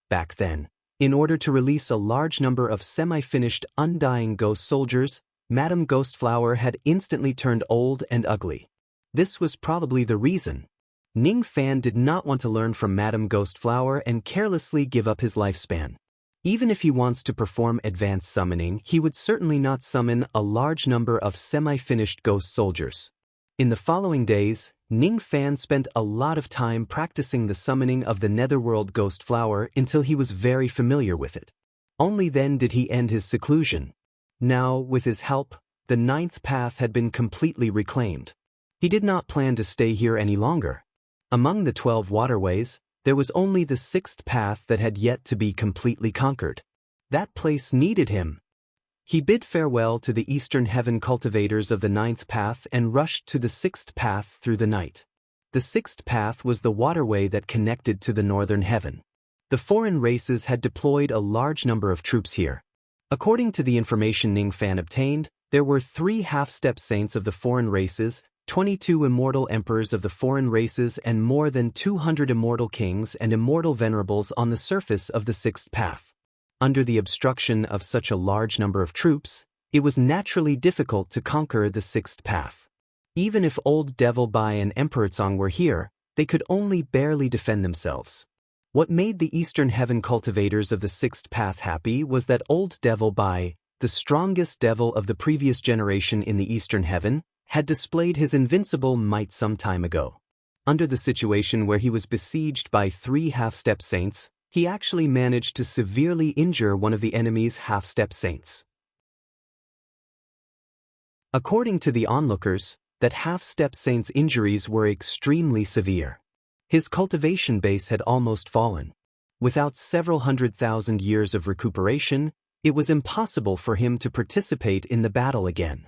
Back then, in order to release a large number of semi-finished undying ghost soldiers, Madame Ghostflower had instantly turned old and ugly. This was probably the reason. Ning Fan did not want to learn from Madame Ghostflower and carelessly give up his lifespan. Even if he wants to perform advanced summoning, he would certainly not summon a large number of semi-finished ghost soldiers. In the following days, Ning Fan spent a lot of time practicing the summoning of the Netherworld Ghost Flower until he was very familiar with it. Only then did he end his seclusion. Now, with his help, the 9th path had been completely reclaimed. He did not plan to stay here any longer. Among the 12 waterways, there was only the 6th path that had yet to be completely conquered. That place needed him. He bid farewell to the Eastern Heaven cultivators of the 9th path and rushed to the 6th path through the night. The 6th path was the waterway that connected to the Northern Heaven. The foreign races had deployed a large number of troops here. According to the information Ning Fan obtained, there were 3 half-step saints of the foreign races, 22 immortal emperors of the foreign races and more than 200 immortal kings and immortal venerables on the surface of the 6th path. Under the obstruction of such a large number of troops, it was naturally difficult to conquer the 6th path. Even if Old Devil Bai and Emperor Tsong were here, they could only barely defend themselves. What made the Eastern Heaven cultivators of the 6th path happy was that Old Devil Bai, the strongest devil of the previous generation in the Eastern Heaven, had displayed his invincible might some time ago. Under the situation where he was besieged by 3 half-step saints, he actually managed to severely injure one of the enemy's half-step saints. According to the onlookers, that half-step saint's injuries were extremely severe. His cultivation base had almost fallen. Without several 100,000 years of recuperation, it was impossible for him to participate in the battle again.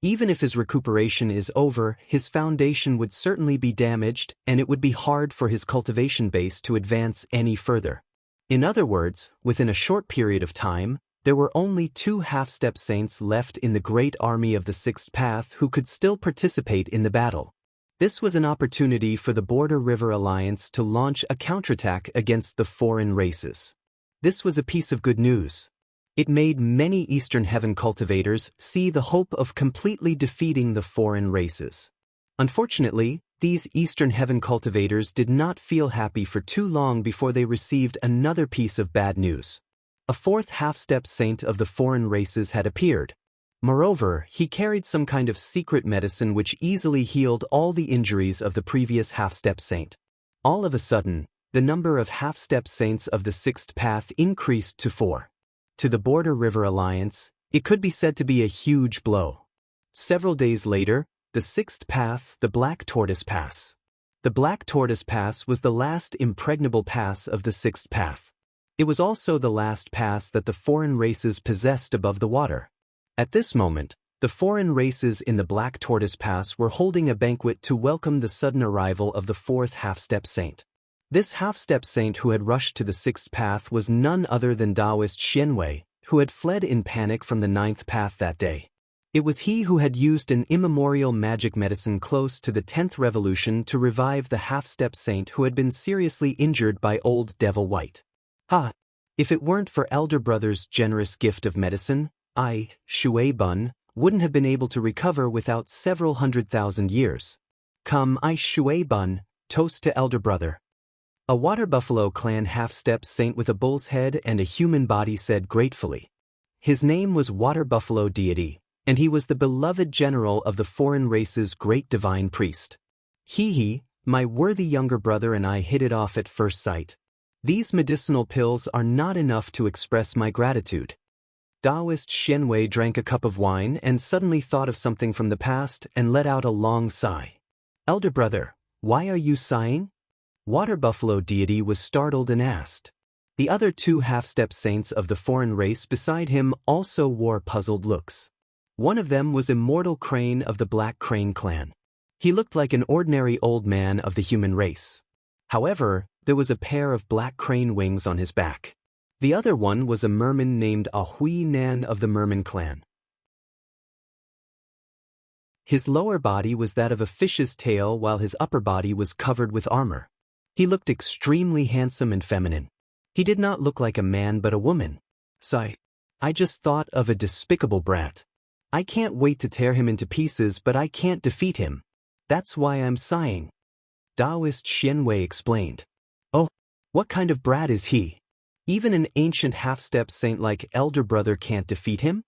Even if his recuperation is over, his foundation would certainly be damaged, and it would be hard for his cultivation base to advance any further. In other words, within a short period of time, there were only 2 half-step saints left in the great army of the 6th path who could still participate in the battle. This was an opportunity for the Border River Alliance to launch a counterattack against the foreign races. This was a piece of good news. It made many Eastern Heaven cultivators see the hope of completely defeating the foreign races. Unfortunately, these Eastern Heaven cultivators did not feel happy for too long before they received another piece of bad news. A 4th half-step saint of the foreign races had appeared. Moreover, he carried some kind of secret medicine which easily healed all the injuries of the previous half-step saint. All of a sudden, the number of half-step saints of the 6th path increased to 4. To the Border River Alliance, it could be said to be a huge blow. Several days later, the 6th path, the Black Tortoise Pass. The Black Tortoise Pass was the last impregnable pass of the 6th path. It was also the last pass that the foreign races possessed above the water. At this moment, the foreign races in the Black Tortoise Pass were holding a banquet to welcome the sudden arrival of the fourth half-step saint. This half-step saint who had rushed to the sixth path was none other than Taoist Xianwei, who had fled in panic from the ninth path that day. It was he who had used an immemorial magic medicine close to the 10th revolution to revive the half-step saint who had been seriously injured by old Devil White. If it weren't for Elder Brother's generous gift of medicine, I, Shui Bun, wouldn't have been able to recover without several 100,000 years. Come, I Shui Bun, toast to Elder Brother. A Water Buffalo Clan half-step saint with a bull's head and a human body said gratefully. His name was Water Buffalo Deity, and he was the beloved general of the foreign race's great divine priest. He, my worthy younger brother and I hit it off at first sight. These medicinal pills are not enough to express my gratitude. Taoist Xianwei drank a cup of wine and suddenly thought of something from the past and let out a long sigh. Elder brother, why are you sighing? Water Buffalo Deity was startled and asked. The other two half-step saints of the foreign race beside him also wore puzzled looks. One of them was Immortal Crane of the Black Crane clan. He looked like an ordinary old man of the human race. However, there was a pair of black crane wings on his back. The other one was a merman named Ahui Nan of the Merman clan. His lower body was that of a fish's tail while his upper body was covered with armor. He looked extremely handsome and feminine. He did not look like a man but a woman. Sigh. I just thought of a despicable brat. I can't wait to tear him into pieces but I can't defeat him. That's why I'm sighing. Taoist Xianwei explained. Oh, what kind of brat is he? Even an ancient half-step saint like Elder Brother can't defeat him?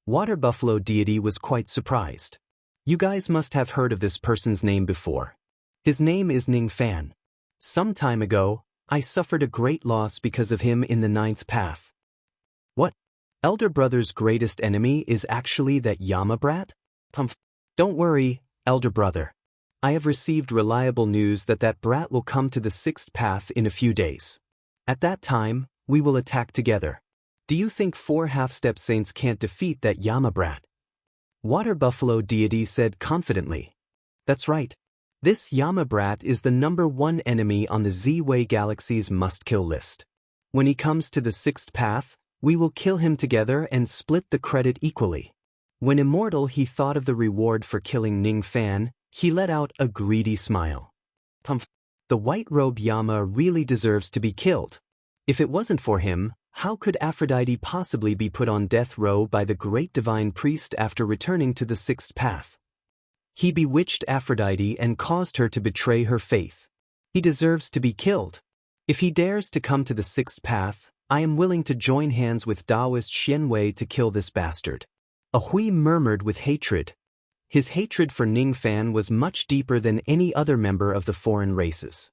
Water Buffalo Deity was quite surprised. You guys must have heard of this person's name before. His name is Ning Fan. Some time ago, I suffered a great loss because of him in the ninth path. What? Elder Brother's greatest enemy is actually that Yama brat? Don't worry, Elder Brother. I have received reliable news that that brat will come to the sixth path in a few days. At that time, we will attack together. Do you think 4 half-step saints can't defeat that Yama brat? Water Buffalo Deity said confidently. That's right. This Yama brat is the #1 enemy on the Z-Way Galaxy's must-kill list. When he comes to the sixth path, we will kill him together and split the credit equally. When immortal he thought of the reward for killing Ning Fan, he let out a greedy smile. The white-robe Yama really deserves to be killed. If it wasn't for him, how could Aphrodite possibly be put on death row by the great divine priest after returning to the sixth path? He bewitched Aphrodite and caused her to betray her faith. He deserves to be killed. If he dares to come to the sixth path, I am willing to join hands with Taoist Xianwei to kill this bastard. Ahui murmured with hatred. His hatred for Ning Fan was much deeper than any other member of the foreign races.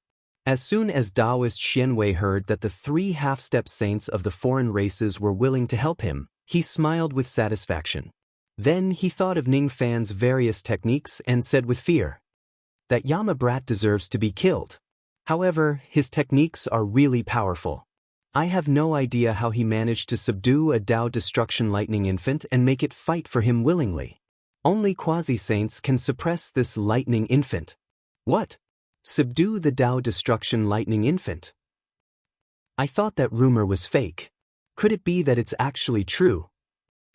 As soon as Taoist Xianwei heard that the 3 half-step saints of the foreign races were willing to help him, he smiled with satisfaction. Then he thought of Ning Fan's various techniques and said with fear, that Yama brat deserves to be killed. However, his techniques are really powerful. I have no idea how he managed to subdue a Tao Destruction Lightning Infant and make it fight for him willingly. Only quasi-saints can suppress this lightning infant. What? Subdue the Tao Destruction Lightning Infant? I thought that rumor was fake. Could it be that it's actually true?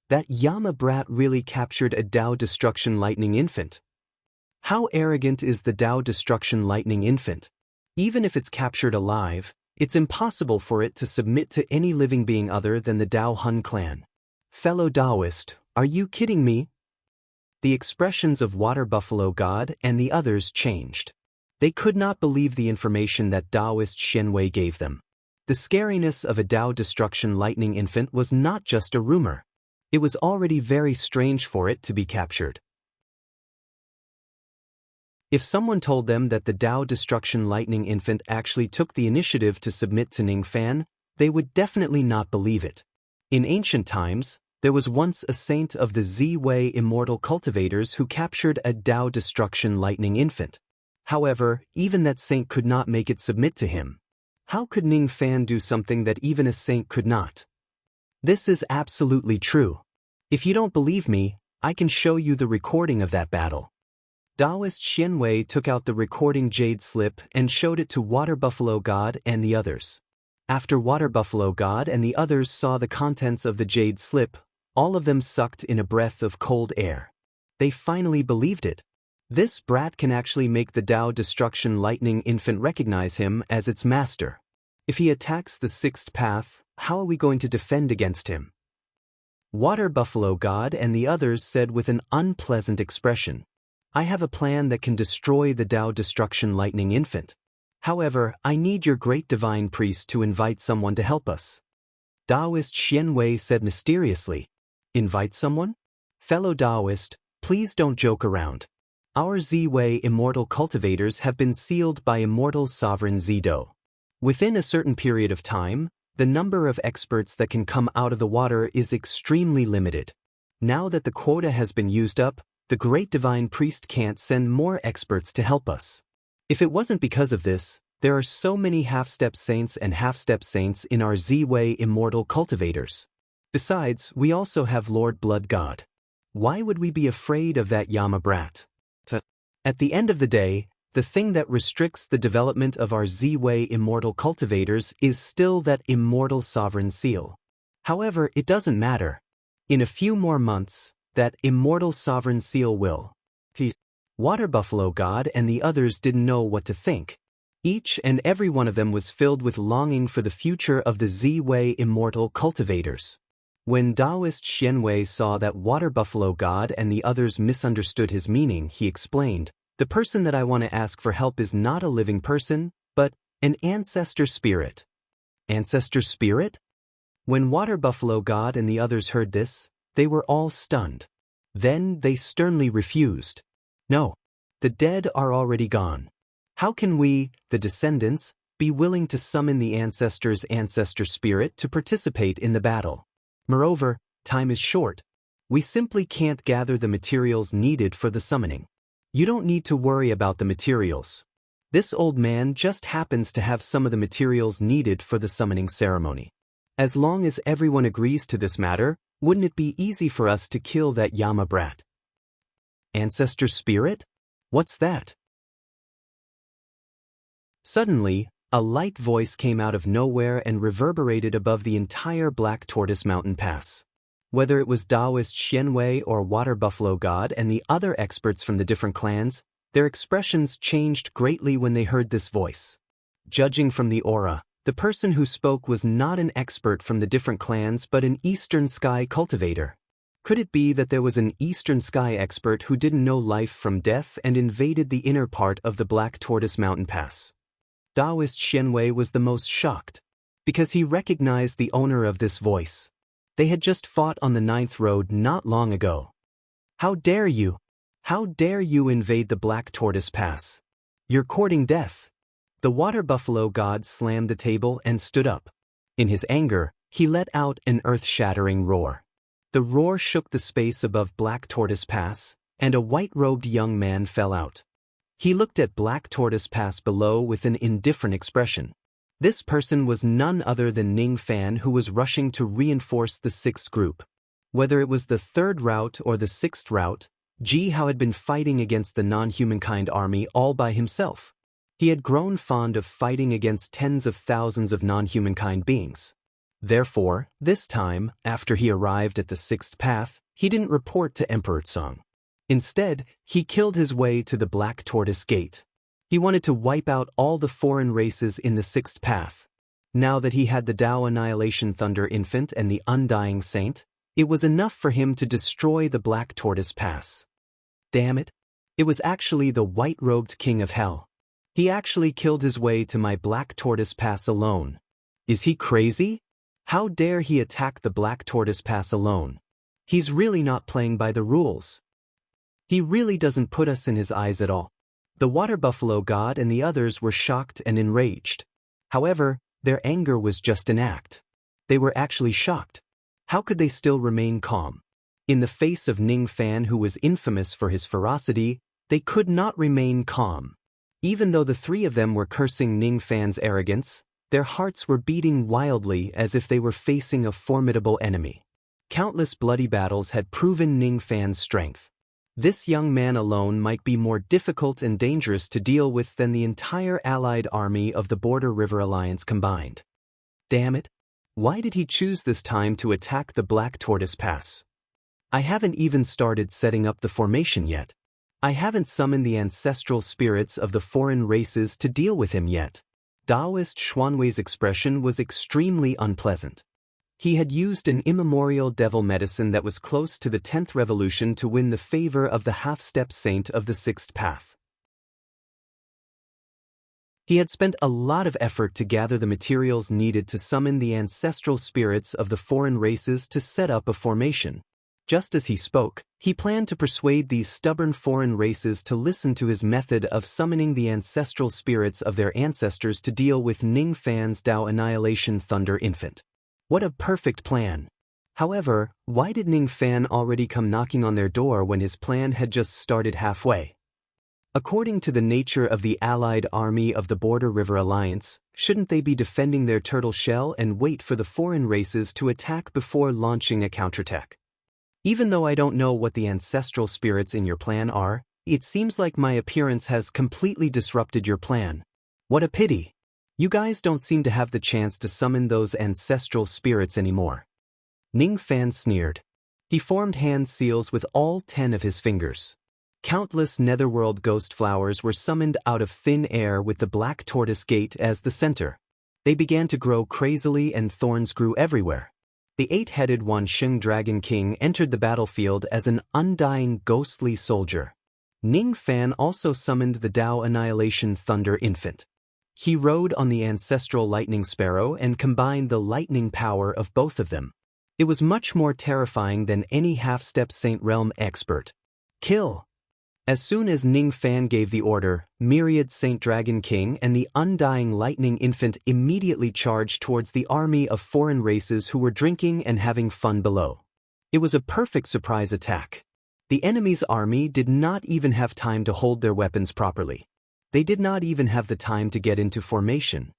That Yama brat really captured a Tao Destruction Lightning Infant? How arrogant is the Tao Destruction Lightning Infant? Even if it's captured alive, it's impossible for it to submit to any living being other than the Tao Hun clan. Fellow Taoist, are you kidding me? The expressions of Water Buffalo God and the others changed. They could not believe the information that Taoist Xianwei gave them. The scariness of a Tao Destruction Lightning Infant was not just a rumor. It was already very strange for it to be captured. If someone told them that the Tao Destruction Lightning Infant actually took the initiative to submit to Ning Fan, they would definitely not believe it. In ancient times, there was once a saint of the Z-Way Immortal Cultivators who captured a Tao Destruction Lightning Infant. However, even that saint could not make it submit to him. How could Ning Fan do something that even a saint could not? This is absolutely true. If you don't believe me, I can show you the recording of that battle. Taoist Xianwei took out the recording jade slip and showed it to Water Buffalo God and the others. After Water Buffalo God and the others saw the contents of the jade slip, all of them sucked in a breath of cold air. They finally believed it. This brat can actually make the Tao Destruction Lightning Infant recognize him as its master. If he attacks the sixth path, how are we going to defend against him? Water Buffalo God and the others said with an unpleasant expression, I have a plan that can destroy the Tao Destruction Lightning Infant. However, I need your great divine priest to invite someone to help us. Taoist Xianwei said mysteriously, Invite someone? Fellow Taoist, please don't joke around. Our Ziwei immortal cultivators have been sealed by immortal sovereign Zido. Within a certain period of time, the number of experts that can come out of the water is extremely limited. Now that the quota has been used up, the great divine priest can't send more experts to help us. If it wasn't because of this, there are so many half-step saints and half-step saints in our Ziwei immortal cultivators. Besides, we also have Lord Blood God. Why would we be afraid of that Yama brat? At the end of the day, the thing that restricts the development of our Ziwei immortal cultivators is still that immortal sovereign seal. However, it doesn't matter. In a few more months, that immortal sovereign seal will. Water Buffalo God and the others didn't know what to think. Each and every one of them was filled with longing for the future of the Ziwei immortal cultivators. When Taoist Xianwei saw that Water Buffalo God and the others misunderstood his meaning, he explained, The person that I want to ask for help is not a living person, but an ancestor spirit. Ancestor spirit? When Water Buffalo God and the others heard this, they were all stunned. Then they sternly refused. No, the dead are already gone. How can we, the descendants, be willing to summon the ancestor's ancestor spirit to participate in the battle? Moreover, time is short. We simply can't gather the materials needed for the summoning. You don't need to worry about the materials. This old man just happens to have some of the materials needed for the summoning ceremony. As long as everyone agrees to this matter, wouldn't it be easy for us to kill that Yama brat? Ancestor spirit? What's that? Suddenly, a light voice came out of nowhere and reverberated above the entire Black Tortoise Mountain Pass. Whether it was Taoist Xianwei or Water Buffalo God and the other experts from the different clans, their expressions changed greatly when they heard this voice. Judging from the aura, the person who spoke was not an expert from the different clans but an Eastern Sky cultivator. Could it be that there was an Eastern Sky expert who didn't know life from death and invaded the inner part of the Black Tortoise Mountain Pass? Taoist Xianwei was the most shocked, because he recognized the owner of this voice. They had just fought on the 9th Road not long ago. How dare you? How dare you invade the Black Tortoise Pass? You're courting death. The Water Buffalo God slammed the table and stood up. In his anger, he let out an earth-shattering roar. The roar shook the space above Black Tortoise Pass, and a white-robed young man fell out. He looked at Black Tortoise Pass below with an indifferent expression. This person was none other than Ning Fan, who was rushing to reinforce the 6th group. Whether it was the 3rd route or the 6th route, Ji Hao had been fighting against the non-humankind army all by himself. He had grown fond of fighting against tens of thousands of non-humankind beings. Therefore, this time, after he arrived at the 6th path, he didn't report to Emperor Tsang. Instead, he killed his way to the Black Tortoise Gate. He wanted to wipe out all the foreign races in the 6th path. Now that he had the Tao Annihilation Thunder Infant and the Undying Saint, it was enough for him to destroy the Black Tortoise Pass. Damn it! It was actually the white-robed King of Hell. He actually killed his way to my Black Tortoise Pass alone. Is he crazy? How dare he attack the Black Tortoise Pass alone? He's really not playing by the rules. He really doesn't put us in his eyes at all. The Water Buffalo God and the others were shocked and enraged. However, their anger was just an act. They were actually shocked. How could they still remain calm? In the face of Ning Fan, who was infamous for his ferocity, they could not remain calm. Even though the three of them were cursing Ning Fan's arrogance, their hearts were beating wildly as if they were facing a formidable enemy. Countless bloody battles had proven Ning Fan's strength. This young man alone might be more difficult and dangerous to deal with than the entire allied army of the Border River Alliance combined. Damn it! Why did he choose this time to attack the Black Tortoise Pass? I haven't even started setting up the formation yet. I haven't summoned the ancestral spirits of the foreign races to deal with him yet. Taoist Xuanwei's expression was extremely unpleasant. He had used an immemorial devil medicine that was close to the 10th revolution to win the favor of the half-step saint of the 6th path. He had spent a lot of effort to gather the materials needed to summon the ancestral spirits of the foreign races to set up a formation. Just as he spoke, he planned to persuade these stubborn foreign races to listen to his method of summoning the ancestral spirits of their ancestors to deal with Ning Fan's Dao Annihilation Thunder Infant. What a perfect plan! However, why did Ning Fan already come knocking on their door when his plan had just started halfway? According to the nature of the allied army of the Border River Alliance, shouldn't they be defending their turtle shell and wait for the foreign races to attack before launching a counterattack? Even though I don't know what the ancestral spirits in your plan are, it seems like my appearance has completely disrupted your plan. What a pity! You guys don't seem to have the chance to summon those ancestral spirits anymore. Ning Fan sneered. He formed hand seals with all 10 of his fingers. Countless netherworld ghost flowers were summoned out of thin air with the Black Tortoise Gate as the center. They began to grow crazily and thorns grew everywhere. The 8-headed Wansheng Dragon King entered the battlefield as an undying ghostly soldier. Ning Fan also summoned the Dao Annihilation Thunder Infant. He rode on the ancestral lightning sparrow and combined the lightning power of both of them. It was much more terrifying than any half-step Saint Realm expert. Kill! As soon as Ning Fan gave the order, Myriad Saint Dragon King and the Undying Lightning Infant immediately charged towards the army of foreign races who were drinking and having fun below. It was a perfect surprise attack. The enemy's army did not even have time to hold their weapons properly. They did not even have the time to get into formation.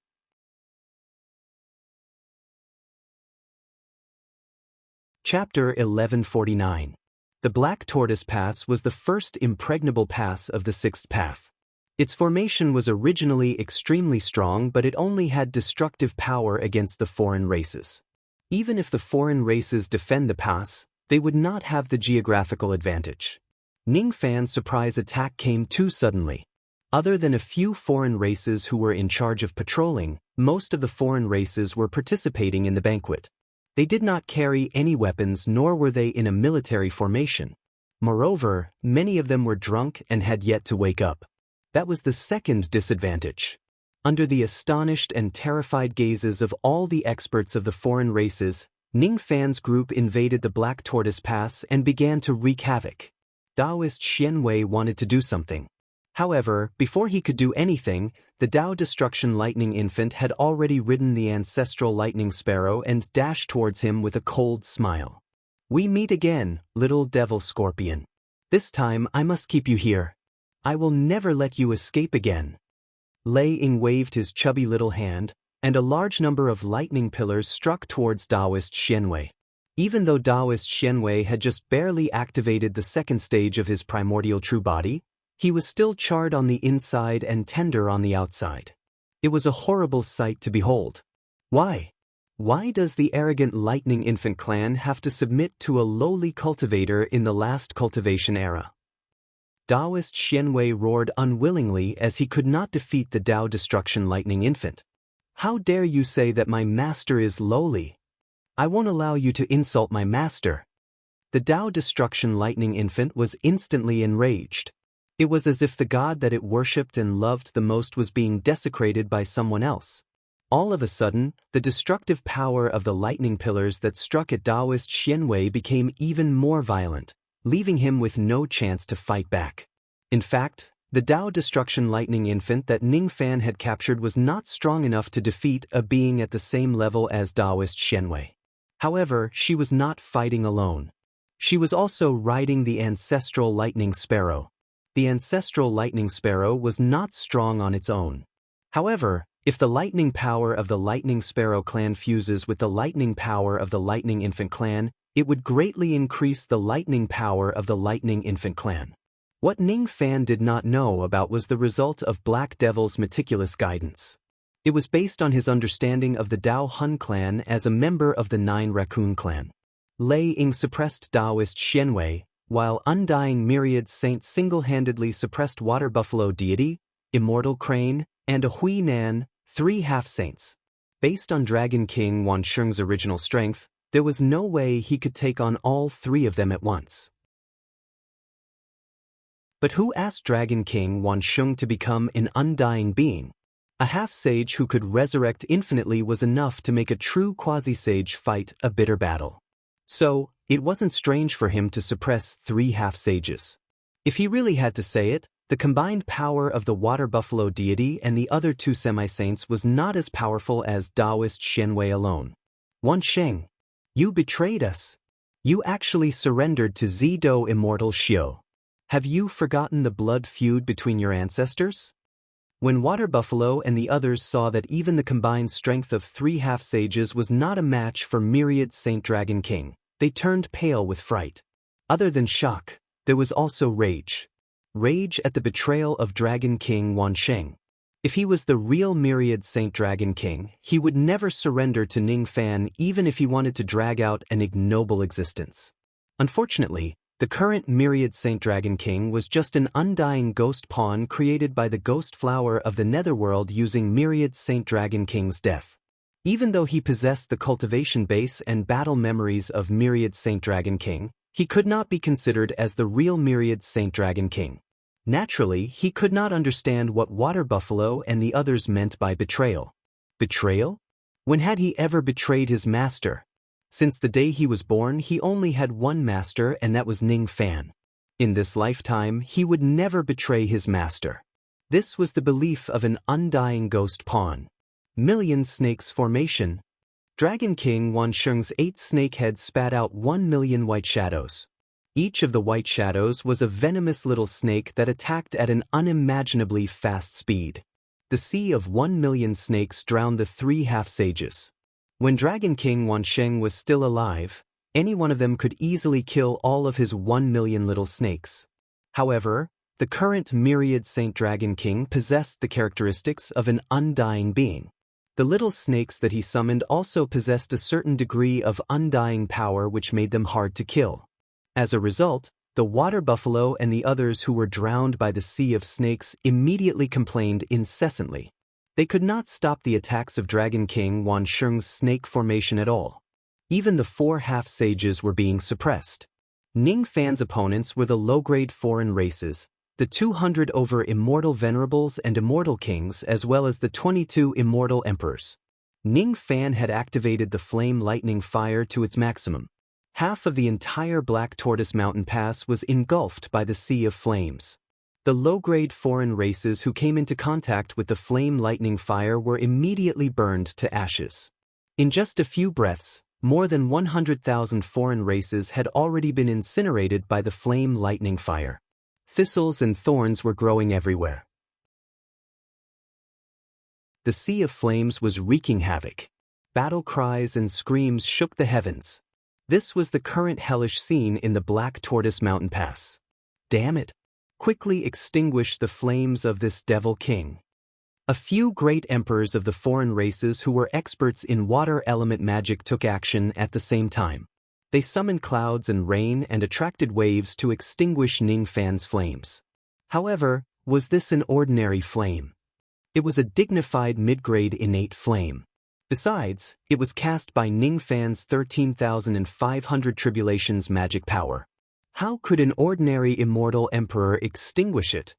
Chapter 1149. The Black Tortoise Pass was the first impregnable pass of the 6th path. Its formation was originally extremely strong, but it only had destructive power against the foreign races. Even if the foreign races defend the pass, they would not have the geographical advantage. Ning Fan's surprise attack came too suddenly. Other than a few foreign races who were in charge of patrolling, most of the foreign races were participating in the banquet. They did not carry any weapons, nor were they in a military formation. Moreover, many of them were drunk and had yet to wake up. That was the second disadvantage. Under the astonished and terrified gazes of all the experts of the foreign races, Ning Fan's group invaded the Black Tortoise Pass and began to wreak havoc. Taoist Xianwei wanted to do something. However, before he could do anything, the Dao Destruction Lightning Infant had already ridden the ancestral lightning sparrow and dashed towards him with a cold smile. We meet again, little devil scorpion. This time I must keep you here. I will never let you escape again. Lei Ying waved his chubby little hand, and a large number of lightning pillars struck towards Taoist Xianwei. Even though Taoist Xianwei had just barely activated the second stage of his primordial true body, he was still charred on the inside and tender on the outside. It was a horrible sight to behold. Why? Why does the arrogant Lightning Infant clan have to submit to a lowly cultivator in the last cultivation era? Taoist Xianwei roared unwillingly as he could not defeat the Dao Destruction Lightning Infant. How dare you say that my master is lowly? I won't allow you to insult my master. The Dao Destruction Lightning Infant was instantly enraged. It was as if the god that it worshipped and loved the most was being desecrated by someone else. All of a sudden, the destructive power of the lightning pillars that struck at Taoist Xianwei became even more violent, leaving him with no chance to fight back. In fact, the Dao Destruction Lightning Infant that Ning Fan had captured was not strong enough to defeat a being at the same level as Taoist Xianwei. However, she was not fighting alone. She was also riding the ancestral lightning sparrow. The ancestral lightning sparrow was not strong on its own. However, if the lightning power of the lightning sparrow clan fuses with the lightning power of the lightning infant clan, It would greatly increase the lightning power of the Lightning Infant clan. What Ning Fan did not know about was the result of Black Devil's meticulous guidance. It was based on his understanding of the Dao Hun clan as a member of the Nine Raccoon clan. Lei Ying suppressed Taoist Xianwei, while Undying Myriad Saint single-handedly suppressed Water Buffalo Deity, Immortal Crane, and a Hui Nan, 3 half-saints. Based on Dragon King Wansheng's original strength, there was no way he could take on all 3 of them at once. But who asked Dragon King Wansheng to become an undying being? A half-sage who could resurrect infinitely was enough to make a true quasi-sage fight a bitter battle. So, it wasn't strange for him to suppress 3 half-sages. If he really had to say it, the combined power of the Water Buffalo Deity and the other 2 semi-saints was not as powerful as Taoist Xianwei alone. Wansheng, you betrayed us. You actually surrendered to Zido Immortal Xiao. Have you forgotten the blood feud between your ancestors? When Water Buffalo and the others saw that even the combined strength of 3 half-sages was not a match for Myriad Saint Dragon King, they turned pale with fright. Other than shock, there was also rage. Rage at the betrayal of Dragon King Wansheng. If he was the real Myriad Saint Dragon King, he would never surrender to Ning Fan even if he wanted to drag out an ignoble existence. Unfortunately, the current Myriad Saint Dragon King was just an undying ghost pawn created by the ghost flower of the netherworld using Myriad Saint Dragon King's death. Even though he possessed the cultivation base and battle memories of Myriad Saint Dragon King, he could not be considered as the real Myriad Saint Dragon King. Naturally, he could not understand what Water Buffalo and the others meant by betrayal. Betrayal? When had he ever betrayed his master? Since the day he was born, he only had one master, and that was Ning Fan. In this lifetime, he would never betray his master. This was the belief of an undying ghost pawn. Million Snakes Formation. Dragon King Wansheng's 8 snake heads spat out 1 million white shadows. Each of the white shadows was a venomous little snake that attacked at an unimaginably fast speed. The sea of 1 million snakes drowned the 3 half-sages. When Dragon King Wansheng was still alive, any one of them could easily kill all of his 1 million little snakes. However, the current Myriad Saint Dragon King possessed the characteristics of an undying being. The little snakes that he summoned also possessed a certain degree of undying power which made them hard to kill. As a result, the Water Buffalo and the others who were drowned by the sea of snakes immediately complained incessantly. They could not stop the attacks of Dragon King Wansheng's snake formation at all. Even the 4 half-sages were being suppressed. Ning Fan's opponents were the low-grade foreign races, the 200 over Immortal Venerables and Immortal Kings, as well as the 22 Immortal Emperors. Ning Fan had activated the Flame Lightning Fire to its maximum. Half of the entire Black Tortoise Mountain Pass was engulfed by the sea of flames. The low-grade foreign races who came into contact with the Flame Lightning Fire were immediately burned to ashes. In just a few breaths, more than 100,000 foreign races had already been incinerated by the Flame Lightning Fire. Thistles and thorns were growing everywhere. The sea of flames was wreaking havoc. Battle cries and screams shook the heavens. This was the current hellish scene in the Black Tortoise Mountain Pass. Damn it! Quickly extinguish the flames of this Devil King. A few great emperors of the foreign races who were experts in water element magic took action at the same time. They summoned clouds and rain and attracted waves to extinguish Ning Fan's flames. However, was this an ordinary flame? It was a dignified mid-grade innate flame. Besides, it was cast by Ning Fan's 13,500 tribulations magic power. How could an ordinary immortal emperor extinguish it?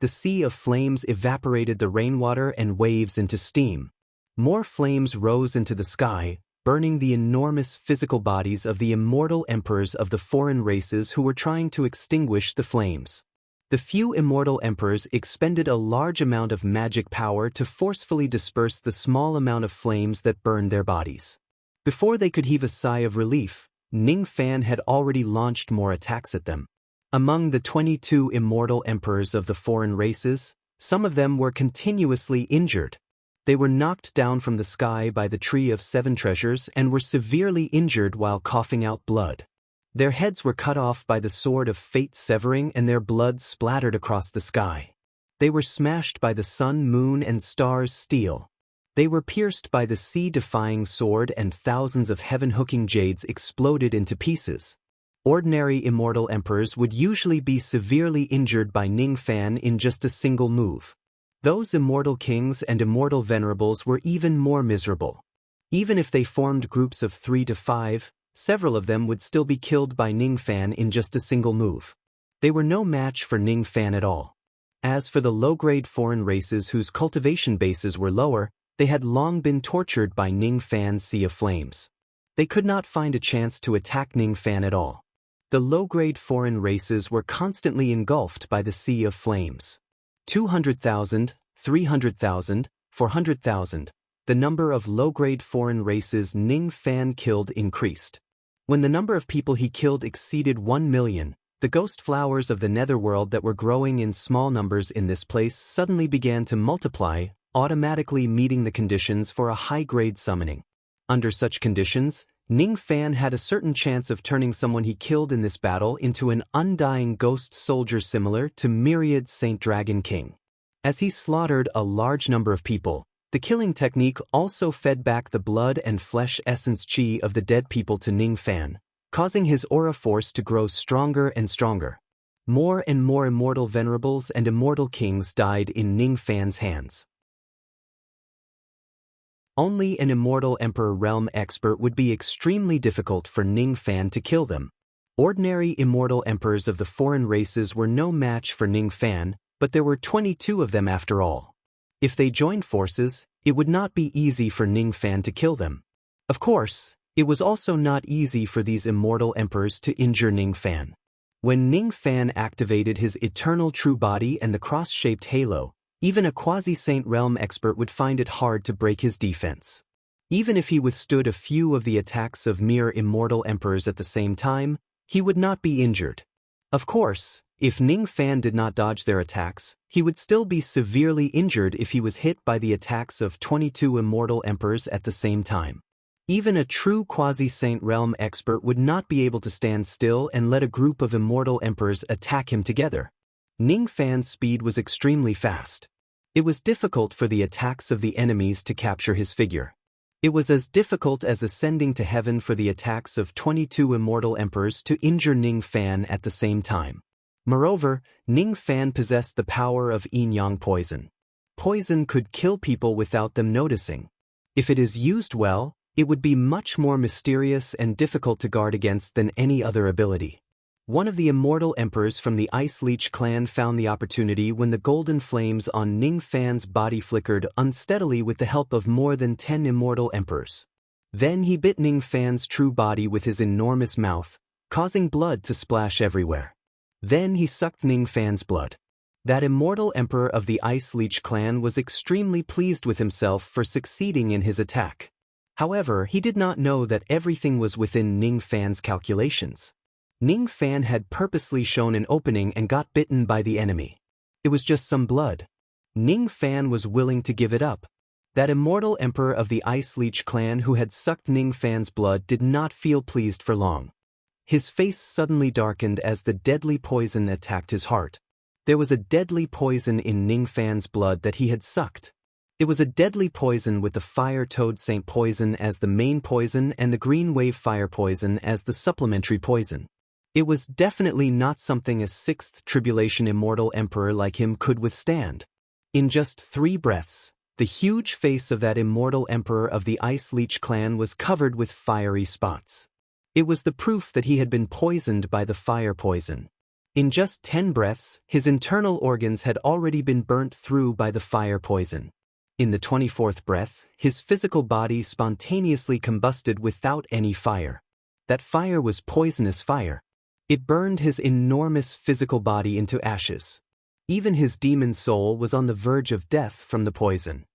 The sea of flames evaporated the rainwater and waves into steam. More flames rose into the sky, burning the enormous physical bodies of the immortal emperors of the foreign races who were trying to extinguish the flames. The few immortal emperors expended a large amount of magic power to forcefully disperse the small amount of flames that burned their bodies. Before they could heave a sigh of relief, Ning Fan had already launched more attacks at them. Among the 22 immortal emperors of the foreign races, some of them were continuously injured. They were knocked down from the sky by the Tree of Seven Treasures and were severely injured while coughing out blood. Their heads were cut off by the sword of fate severing and their blood splattered across the sky. They were smashed by the sun, moon, and stars' steel. They were pierced by the sea-defying sword and thousands of heaven-hooking jades exploded into pieces. Ordinary immortal emperors would usually be severely injured by Ningfan in just a single move. Those immortal kings and immortal venerables were even more miserable. Even if they formed groups of 3 to 5, several of them would still be killed by Ningfan in just a single move. They were no match for Ningfan at all. As for the low-grade foreign races whose cultivation bases were lower, they had long been tortured by Ningfan's sea of flames. They could not find a chance to attack Ningfan at all. The low-grade foreign races were constantly engulfed by the sea of flames. 200,000, 300,000, 400,000. The number of low-grade foreign races Ningfan killed increased. When the number of people he killed exceeded 1 million, the ghost flowers of the netherworld that were growing in small numbers in this place suddenly began to multiply, automatically meeting the conditions for a high-grade summoning. Under such conditions, Ningfan had a certain chance of turning someone he killed in this battle into an undying ghost soldier similar to Myriad Saint Dragon King. As he slaughtered a large number of people, the killing technique also fed back the blood and flesh essence chi of the dead people to Ningfan, causing his aura force to grow stronger and stronger. More and more immortal venerables and immortal kings died in Ningfan's hands. Only an immortal emperor realm expert would be extremely difficult for Ningfan to kill them. Ordinary immortal emperors of the foreign races were no match for Ningfan, but there were 22 of them after all. If they joined forces, it would not be easy for Ningfan to kill them. Of course, it was also not easy for these immortal emperors to injure Ningfan. When Ningfan activated his eternal true body and the cross-shaped halo, even a quasi-saint realm expert would find it hard to break his defense. Even if he withstood a few of the attacks of mere immortal emperors at the same time, he would not be injured. Of course, if Ningfan did not dodge their attacks, he would still be severely injured if he was hit by the attacks of 22 immortal emperors at the same time. Even a true quasi-saint realm expert would not be able to stand still and let a group of immortal emperors attack him together. Ningfan's speed was extremely fast. It was difficult for the attacks of the enemies to capture his figure. It was as difficult as ascending to heaven for the attacks of 22 immortal emperors to injure Ningfan at the same time. Moreover, Ningfan possessed the power of yin-yang poison. Poison could kill people without them noticing. If it is used well, it would be much more mysterious and difficult to guard against than any other ability. One of the immortal emperors from the Ice Leech clan found the opportunity when the golden flames on Ningfan's body flickered unsteadily with the help of more than 10 immortal emperors. Then he bit Ningfan's true body with his enormous mouth, causing blood to splash everywhere. Then he sucked Ningfan's blood. That immortal emperor of the Ice Leech clan was extremely pleased with himself for succeeding in his attack. However, he did not know that everything was within Ningfan's calculations. Ningfan had purposely shown an opening and got bitten by the enemy. It was just some blood. Ningfan was willing to give it up. That immortal emperor of the Ice Leech clan who had sucked Ningfan's blood did not feel pleased for long. His face suddenly darkened as the deadly poison attacked his heart. There was a deadly poison in Ningfan's blood that he had sucked. It was a deadly poison with the Fire Toad Saint poison as the main poison and the Green Wave Fire poison as the supplementary poison. It was definitely not something a 6th Tribulation Immortal Emperor like him could withstand. In just 3 breaths, the huge face of that immortal emperor of the Ice Leech clan was covered with fiery spots. It was the proof that he had been poisoned by the fire poison. In just 10 breaths, his internal organs had already been burnt through by the fire poison. In the 24th breath, his physical body spontaneously combusted without any fire. That fire was poisonous fire. It burned his enormous physical body into ashes. Even his demon soul was on the verge of death from the poison.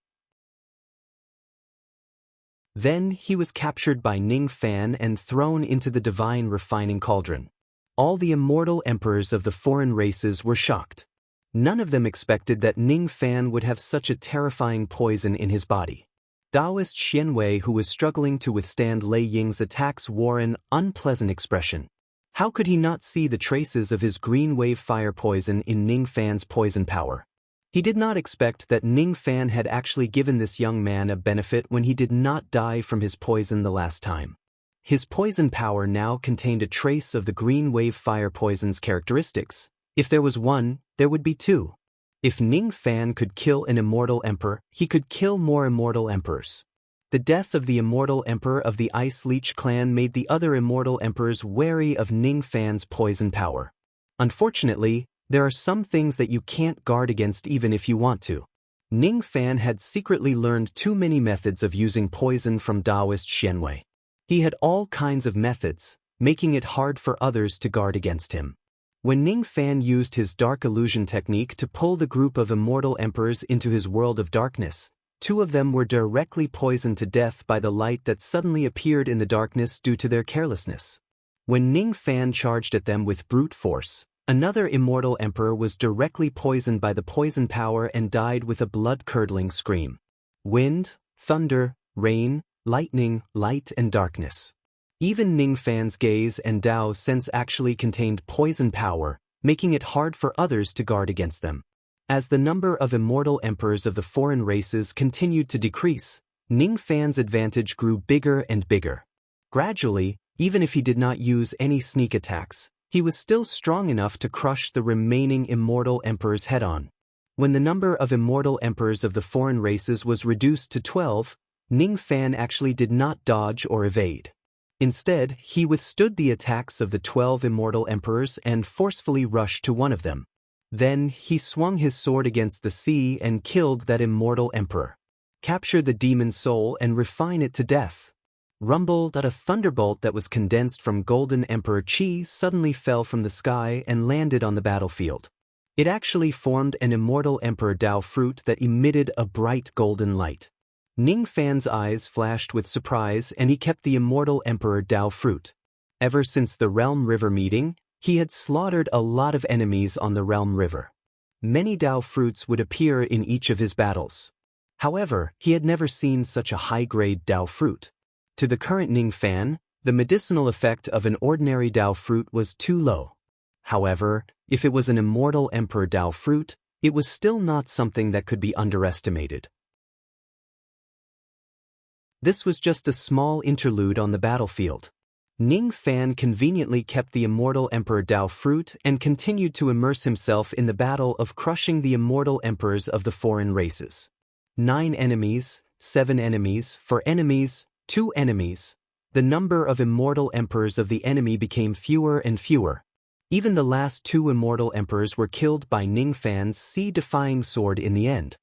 Then he was captured by Ningfan and thrown into the divine refining cauldron. All the immortal emperors of the foreign races were shocked. None of them expected that Ning Fan would have such a terrifying poison in his body. Taoist Xianwei, who was struggling to withstand Lei Ying's attacks, wore an unpleasant expression. How could he not see the traces of his green wave fire poison in Ning Fan's poison power? He did not expect that Ning Fan had actually given this young man a benefit when he did not die from his poison the last time. His poison power now contained a trace of the green wave fire poison's characteristics. If there was one, there would be two. If Ning Fan could kill an immortal emperor, he could kill more immortal emperors. The death of the immortal emperor of the Ice Leech clan made the other immortal emperors wary of Ning Fan's poison power. Unfortunately, there are some things that you can't guard against even if you want to. Ning Fan had secretly learned too many methods of using poison from Taoist Xianwei. He had all kinds of methods, making it hard for others to guard against him. When Ning Fan used his dark illusion technique to pull the group of immortal emperors into his world of darkness, two of them were directly poisoned to death by the light that suddenly appeared in the darkness due to their carelessness. When Ning Fan charged at them with brute force, another immortal emperor was directly poisoned by the poison power and died with a blood-curdling scream. Wind, thunder, rain, lightning, light and darkness. Even Ning Fan's gaze and Dao sense actually contained poison power, making it hard for others to guard against them. As the number of immortal emperors of the foreign races continued to decrease, Ning Fan's advantage grew bigger and bigger. Gradually, even if he did not use any sneak attacks, he was still strong enough to crush the remaining immortal emperors head-on. When the number of immortal emperors of the foreign races was reduced to 12, Ning Fan actually did not dodge or evade. Instead, he withstood the attacks of the 12 immortal emperors and forcefully rushed to one of them. Then, he swung his sword against the sea and killed that immortal emperor. Capture the demon soul and refine it to death. Rumbled at a thunderbolt that was condensed from Golden Emperor Qi suddenly fell from the sky and landed on the battlefield. It actually formed an immortal Emperor Dao fruit that emitted a bright golden light. Ning Fan's eyes flashed with surprise and he kept the immortal Emperor Dao fruit. Ever since the Realm River meeting, he had slaughtered a lot of enemies on the Realm River. Many Dao fruits would appear in each of his battles. However, he had never seen such a high-grade Dao fruit. To the current Ning Fan, the medicinal effect of an ordinary Dao fruit was too low. However, if it was an immortal Emperor Dao fruit, it was still not something that could be underestimated. This was just a small interlude on the battlefield. Ning Fan conveniently kept the immortal Emperor Dao fruit and continued to immerse himself in the battle of crushing the immortal emperors of the foreign races. 9 enemies, 7 enemies, 4 enemies, 2 enemies. The number of immortal emperors of the enemy became fewer and fewer. Even the last 2 immortal emperors were killed by Ning Fan's sea-defying sword in the end.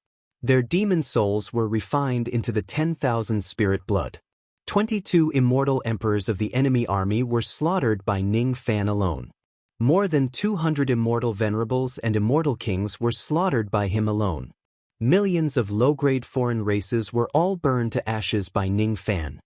Their demon souls were refined into the 10,000 spirit blood. 22 immortal emperors of the enemy army were slaughtered by Ning Fan alone. More than 200 immortal venerables and immortal kings were slaughtered by him alone. Millions of low-grade foreign races were all burned to ashes by Ning Fan.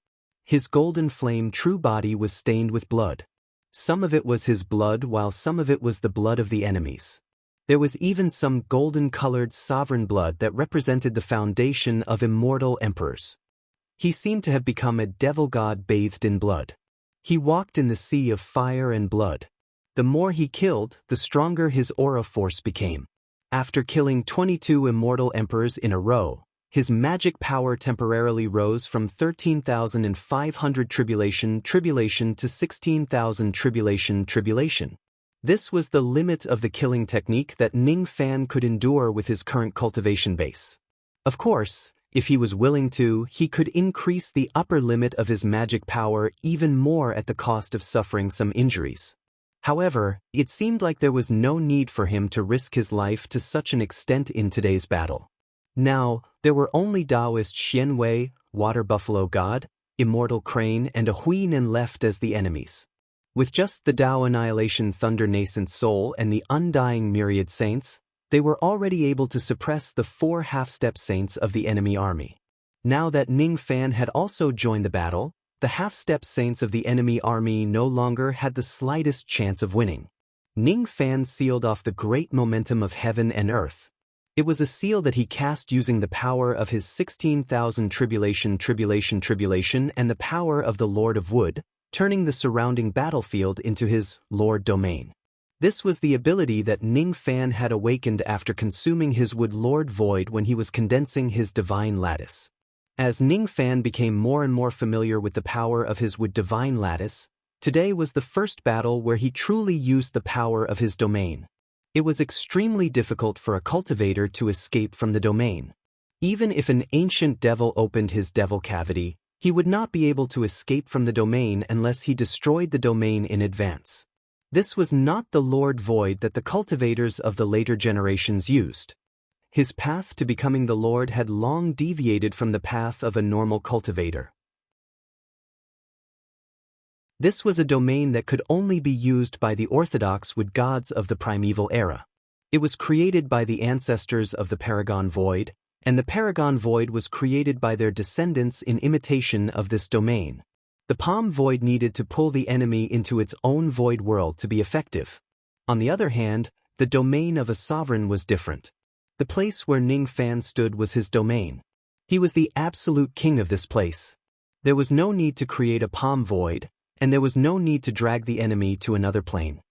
His golden flame true body was stained with blood. Some of it was his blood while some of it was the blood of the enemies. There was even some golden-colored sovereign blood that represented the foundation of immortal emperors. He seemed to have become a devil god bathed in blood. He walked in the sea of fire and blood. The more he killed, the stronger his aura force became. After killing 22 immortal emperors in a row, his magic power temporarily rose from 13,500 tribulation to 16,000 tribulation. This was the limit of the killing technique that Ning Fan could endure with his current cultivation base. Of course, if he was willing to, he could increase the upper limit of his magic power even more at the cost of suffering some injuries. However, it seemed like there was no need for him to risk his life to such an extent in today's battle. Now, there were only Taoist Xianwei, Water Buffalo God, Immortal Crane and a Huinan left as the enemies. With just the Dao Annihilation Thunder Nascent Soul and the Undying Myriad Saints, they were already able to suppress the 4 half-step saints of the enemy army. Now that Ning Fan had also joined the battle, the half-step saints of the enemy army no longer had the slightest chance of winning. Ning Fan sealed off the great momentum of heaven and earth. It was a seal that he cast using the power of his 16,000 tribulation and the power of the Lord of Wood, turning the surrounding battlefield into his Lord domain. This was the ability that Ning Fan had awakened after consuming his Wood Lord Void when he was condensing his divine lattice. As Ning Fan became more and more familiar with the power of his Wood divine lattice, today was the first battle where he truly used the power of his domain. It was extremely difficult for a cultivator to escape from the domain. Even if an ancient devil opened his devil cavity, he would not be able to escape from the domain unless he destroyed the domain in advance. This was not the Lord Void that the cultivators of the later generations used. His path to becoming the Lord had long deviated from the path of a normal cultivator. This was a domain that could only be used by the orthodox Wood gods of the primeval era. It was created by the ancestors of the Paragon Void, and the Paragon Void was created by their descendants in imitation of this domain. The Palm Void needed to pull the enemy into its own void world to be effective. On the other hand, the domain of a sovereign was different. The place where Ning Fan stood was his domain. He was the absolute king of this place. There was no need to create a Palm Void, and there was no need to drag the enemy to another plane.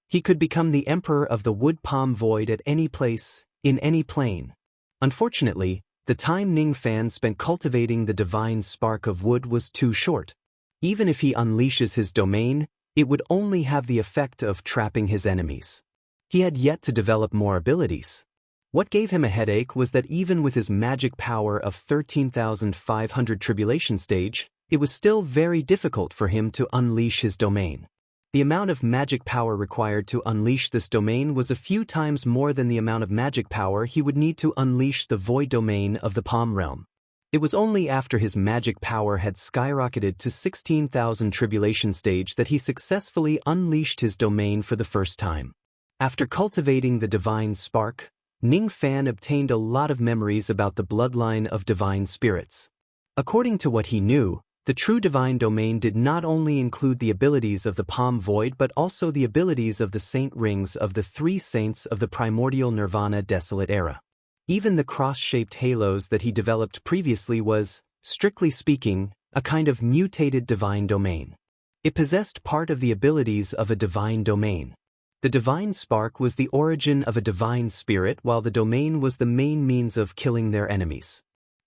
He could become the emperor of the Wood Palm Void at any place, in any plane. Unfortunately, the time Ning Fan spent cultivating the divine spark of wood was too short. Even if he unleashes his domain, it would only have the effect of trapping his enemies. He had yet to develop more abilities. What gave him a headache was that even with his magic power of 13,500 tribulation stage, it was still very difficult for him to unleash his domain. The amount of magic power required to unleash this domain was a few times more than the amount of magic power he would need to unleash the void domain of the Palm Realm. It was only after his magic power had skyrocketed to 16,000 tribulation stage that he successfully unleashed his domain for the first time. After cultivating the divine spark, Ning Fan obtained a lot of memories about the bloodline of divine spirits. According to what he knew, the true divine domain did not only include the abilities of the Palm Void but also the abilities of the saint rings of the three saints of the primordial nirvana desolate era. Even the cross-shaped halos that he developed previously was, strictly speaking, a kind of mutated divine domain. It possessed part of the abilities of a divine domain. The divine spark was the origin of a divine spirit while the domain was the main means of killing their enemies.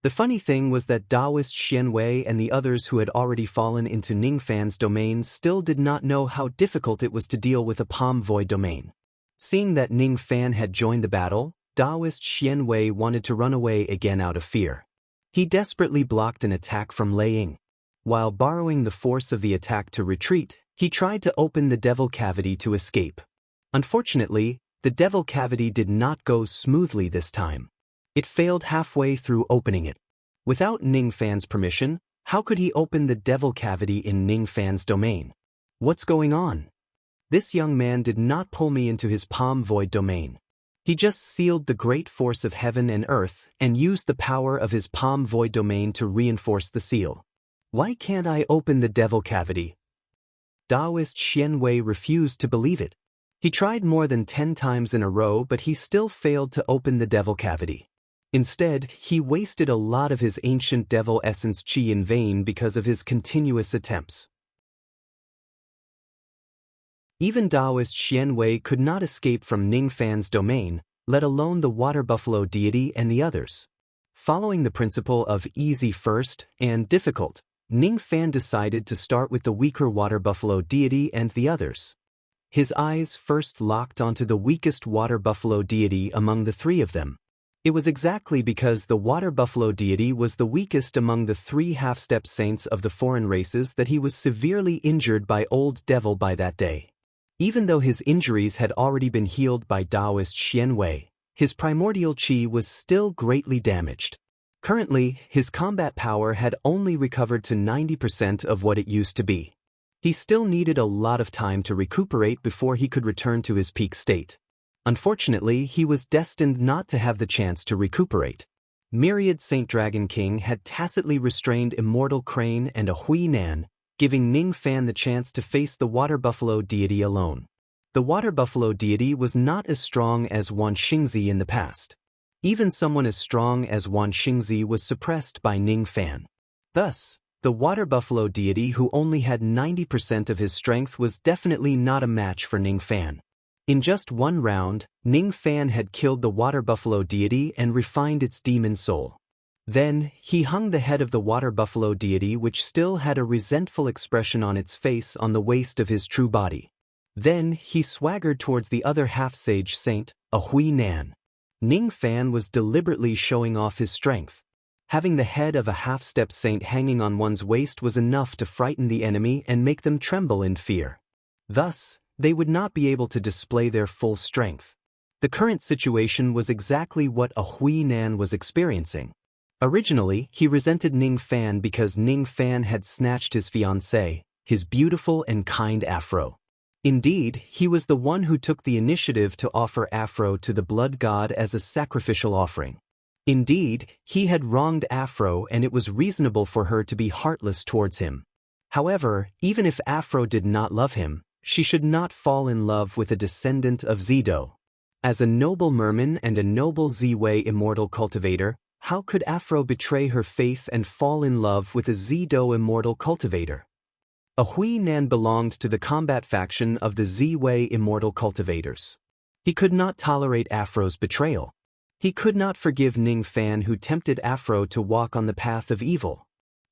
The funny thing was that Taoist Xianwei and the others who had already fallen into Ning Fan's domain still did not know how difficult it was to deal with a Palm Void domain. Seeing that Ning Fan had joined the battle, Taoist Xianwei wanted to run away again out of fear. He desperately blocked an attack from Lei Ying. While borrowing the force of the attack to retreat, he tried to open the devil cavity to escape. Unfortunately, the devil cavity did not go smoothly this time. It failed halfway through opening it. Without Ning Fan's permission, how could he open the devil cavity in Ning Fan's domain? What's going on? This young man did not pull me into his Palm Void domain. He just sealed the great force of heaven and earth and used the power of his Palm Void domain to reinforce the seal. Why can't I open the devil cavity? Taoist Xianwei refused to believe it. He tried more than 10 times in a row, but he still failed to open the devil cavity. Instead, he wasted a lot of his ancient devil essence qi in vain because of his continuous attempts. Even Taoist Xianwei could not escape from Ning Fan's domain, let alone the water buffalo deity and the others. Following the principle of easy first and difficult, Ning Fan decided to start with the weaker water buffalo deity and the others. His eyes first locked onto the weakest water buffalo deity among the three of them. It was exactly because the water buffalo deity was the weakest among the 3 half-step saints of the foreign races that he was severely injured by Old Devil by that day. Even though his injuries had already been healed by Taoist Xianwei, his primordial qi was still greatly damaged. Currently, his combat power had only recovered to 90% of what it used to be. He still needed a lot of time to recuperate before he could return to his peak state. Unfortunately, he was destined not to have the chance to recuperate. Myriad Saint Dragon King had tacitly restrained Immortal Crane and a Hui Nan, giving Ning Fan the chance to face the water buffalo deity alone. The water buffalo deity was not as strong as Wan Xingzi in the past. Even someone as strong as Wan Xingzi was suppressed by Ning Fan. Thus, the water buffalo deity who only had 90% of his strength was definitely not a match for Ning Fan. In just one round, Ning Fan had killed the water buffalo deity and refined its demon soul. Then, he hung the head of the water buffalo deity, which still had a resentful expression on its face, on the waist of his true body. Then, he swaggered towards the other half-sage saint, a Hui Nan. Ning Fan was deliberately showing off his strength. Having the head of a half-step saint hanging on one's waist was enough to frighten the enemy and make them tremble in fear. Thus, they would not be able to display their full strength. The current situation was exactly what a Hui Nan was experiencing. Originally, he resented Ning Fan because Ning Fan had snatched his fiancée, his beautiful and kind Afro. Indeed, he was the one who took the initiative to offer Afro to the blood god as a sacrificial offering. Indeed, he had wronged Afro, and it was reasonable for her to be heartless towards him. However, even if Afro did not love him, she should not fall in love with a descendant of Zido. As a noble merman and a noble Ziwei immortal cultivator, how could Afro betray her faith and fall in love with a Zido immortal cultivator? A Hui Nan belonged to the combat faction of the Ziwei immortal cultivators. He could not tolerate Afro's betrayal. He could not forgive Ning Fan, who tempted Afro to walk on the path of evil.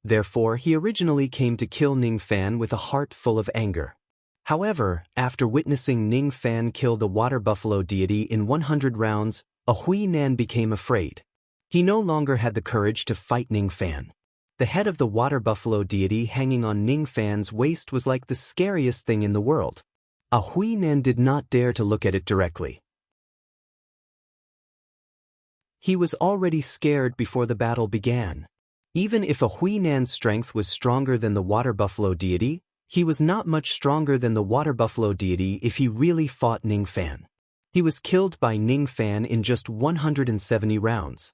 Therefore, he originally came to kill Ning Fan with a heart full of anger. However, after witnessing Ning Fan kill the water buffalo deity in 100 rounds, a Hui Nan became afraid. He no longer had the courage to fight Ning Fan. The head of the water buffalo deity hanging on Ning Fan's waist was like the scariest thing in the world. A Hui Nan did not dare to look at it directly. He was already scared before the battle began. Even if a Hui Nan's strength was stronger than the water buffalo deity, he was not much stronger than the water buffalo deity if he really fought Ning Fan. He was killed by Ning Fan in just 170 rounds.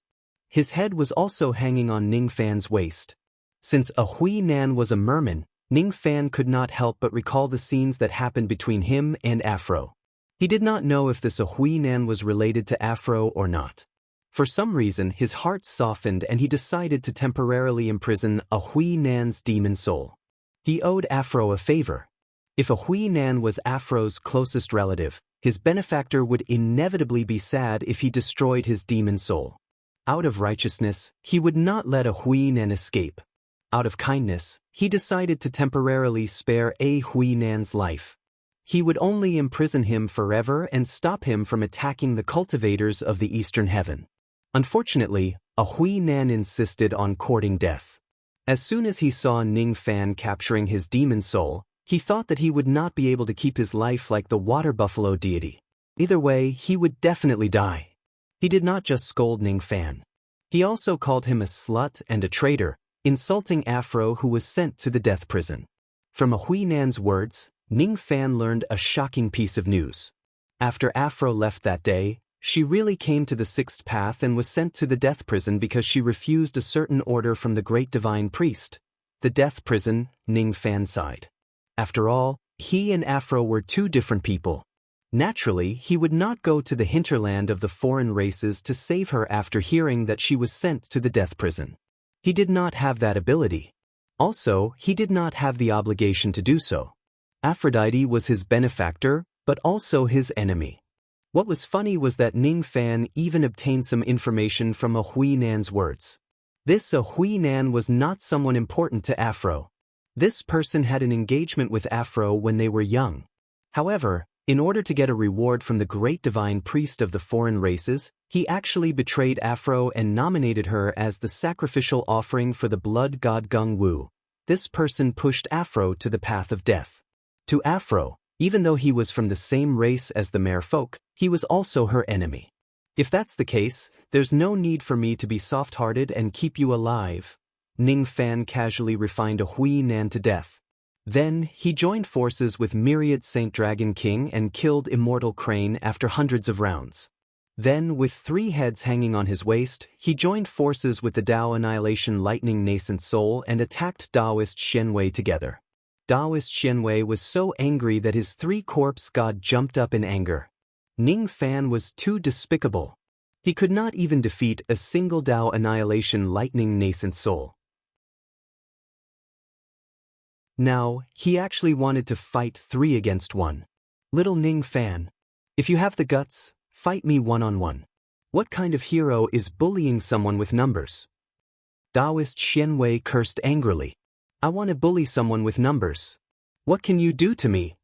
His head was also hanging on Ning Fan's waist. Since a Hui Nan was a merman, Ning Fan could not help but recall the scenes that happened between him and Afro. He did not know if this a Hui Nan was related to Afro or not. For some reason, his heart softened and he decided to temporarily imprison a Hui Nan's demon soul. He owed Afro a favor. If a Hui Nan was Afro's closest relative, his benefactor would inevitably be sad if he destroyed his demon soul. Out of righteousness, he would not let a Hui Nan escape. Out of kindness, he decided to temporarily spare a Hui Nan's life. He would only imprison him forever and stop him from attacking the cultivators of the Eastern Heaven. Unfortunately, a Hui Nan insisted on courting death. As soon as he saw Ning Fan capturing his demon soul, he thought that he would not be able to keep his life like the water buffalo deity. Either way, he would definitely die. He did not just scold Ning Fan. He also called him a slut and a traitor, insulting Afro, who was sent to the death prison. From a Hui Nan's words, Ning Fan learned a shocking piece of news. After Afro left that day, she really came to the sixth path and was sent to the death prison because she refused a certain order from the great divine priest. The death prison, Ning Fan sighed. After all, he and Afro were two different people. Naturally, he would not go to the hinterland of the foreign races to save her after hearing that she was sent to the death prison. He did not have that ability. Also, he did not have the obligation to do so. Aphrodite was his benefactor, but also his enemy. What was funny was that Ning Fan even obtained some information from a Hui Nan's words. This a Hui Nan was not someone important to Afro. This person had an engagement with Afro when they were young. However, in order to get a reward from the great divine priest of the foreign races, he actually betrayed Afro and nominated her as the sacrificial offering for the blood god Gung Wu. This person pushed Afro to the path of death. To Afro, even though he was from the same race as the merfolk, he was also her enemy. If that's the case, there's no need for me to be soft-hearted and keep you alive. Ning Fan casually refined a Hui Nan to death. Then, he joined forces with Myriad Saint Dragon King and killed Immortal Crane after hundreds of rounds. Then, with 3 heads hanging on his waist, he joined forces with the Dao Annihilation Lightning Nascent Soul and attacked Taoist Shenwei together. Taoist Xianwei was so angry that his three-corpse god jumped up in anger. Ning Fan was too despicable. He could not even defeat a single Dao Annihilation Lightning Nascent Soul. Now, he actually wanted to fight 3 against 1. Little Ning Fan, if you have the guts, fight me one-on-one. What kind of hero is bullying someone with numbers? Taoist Xianwei cursed angrily. I want to bully someone with numbers. What can you do to me?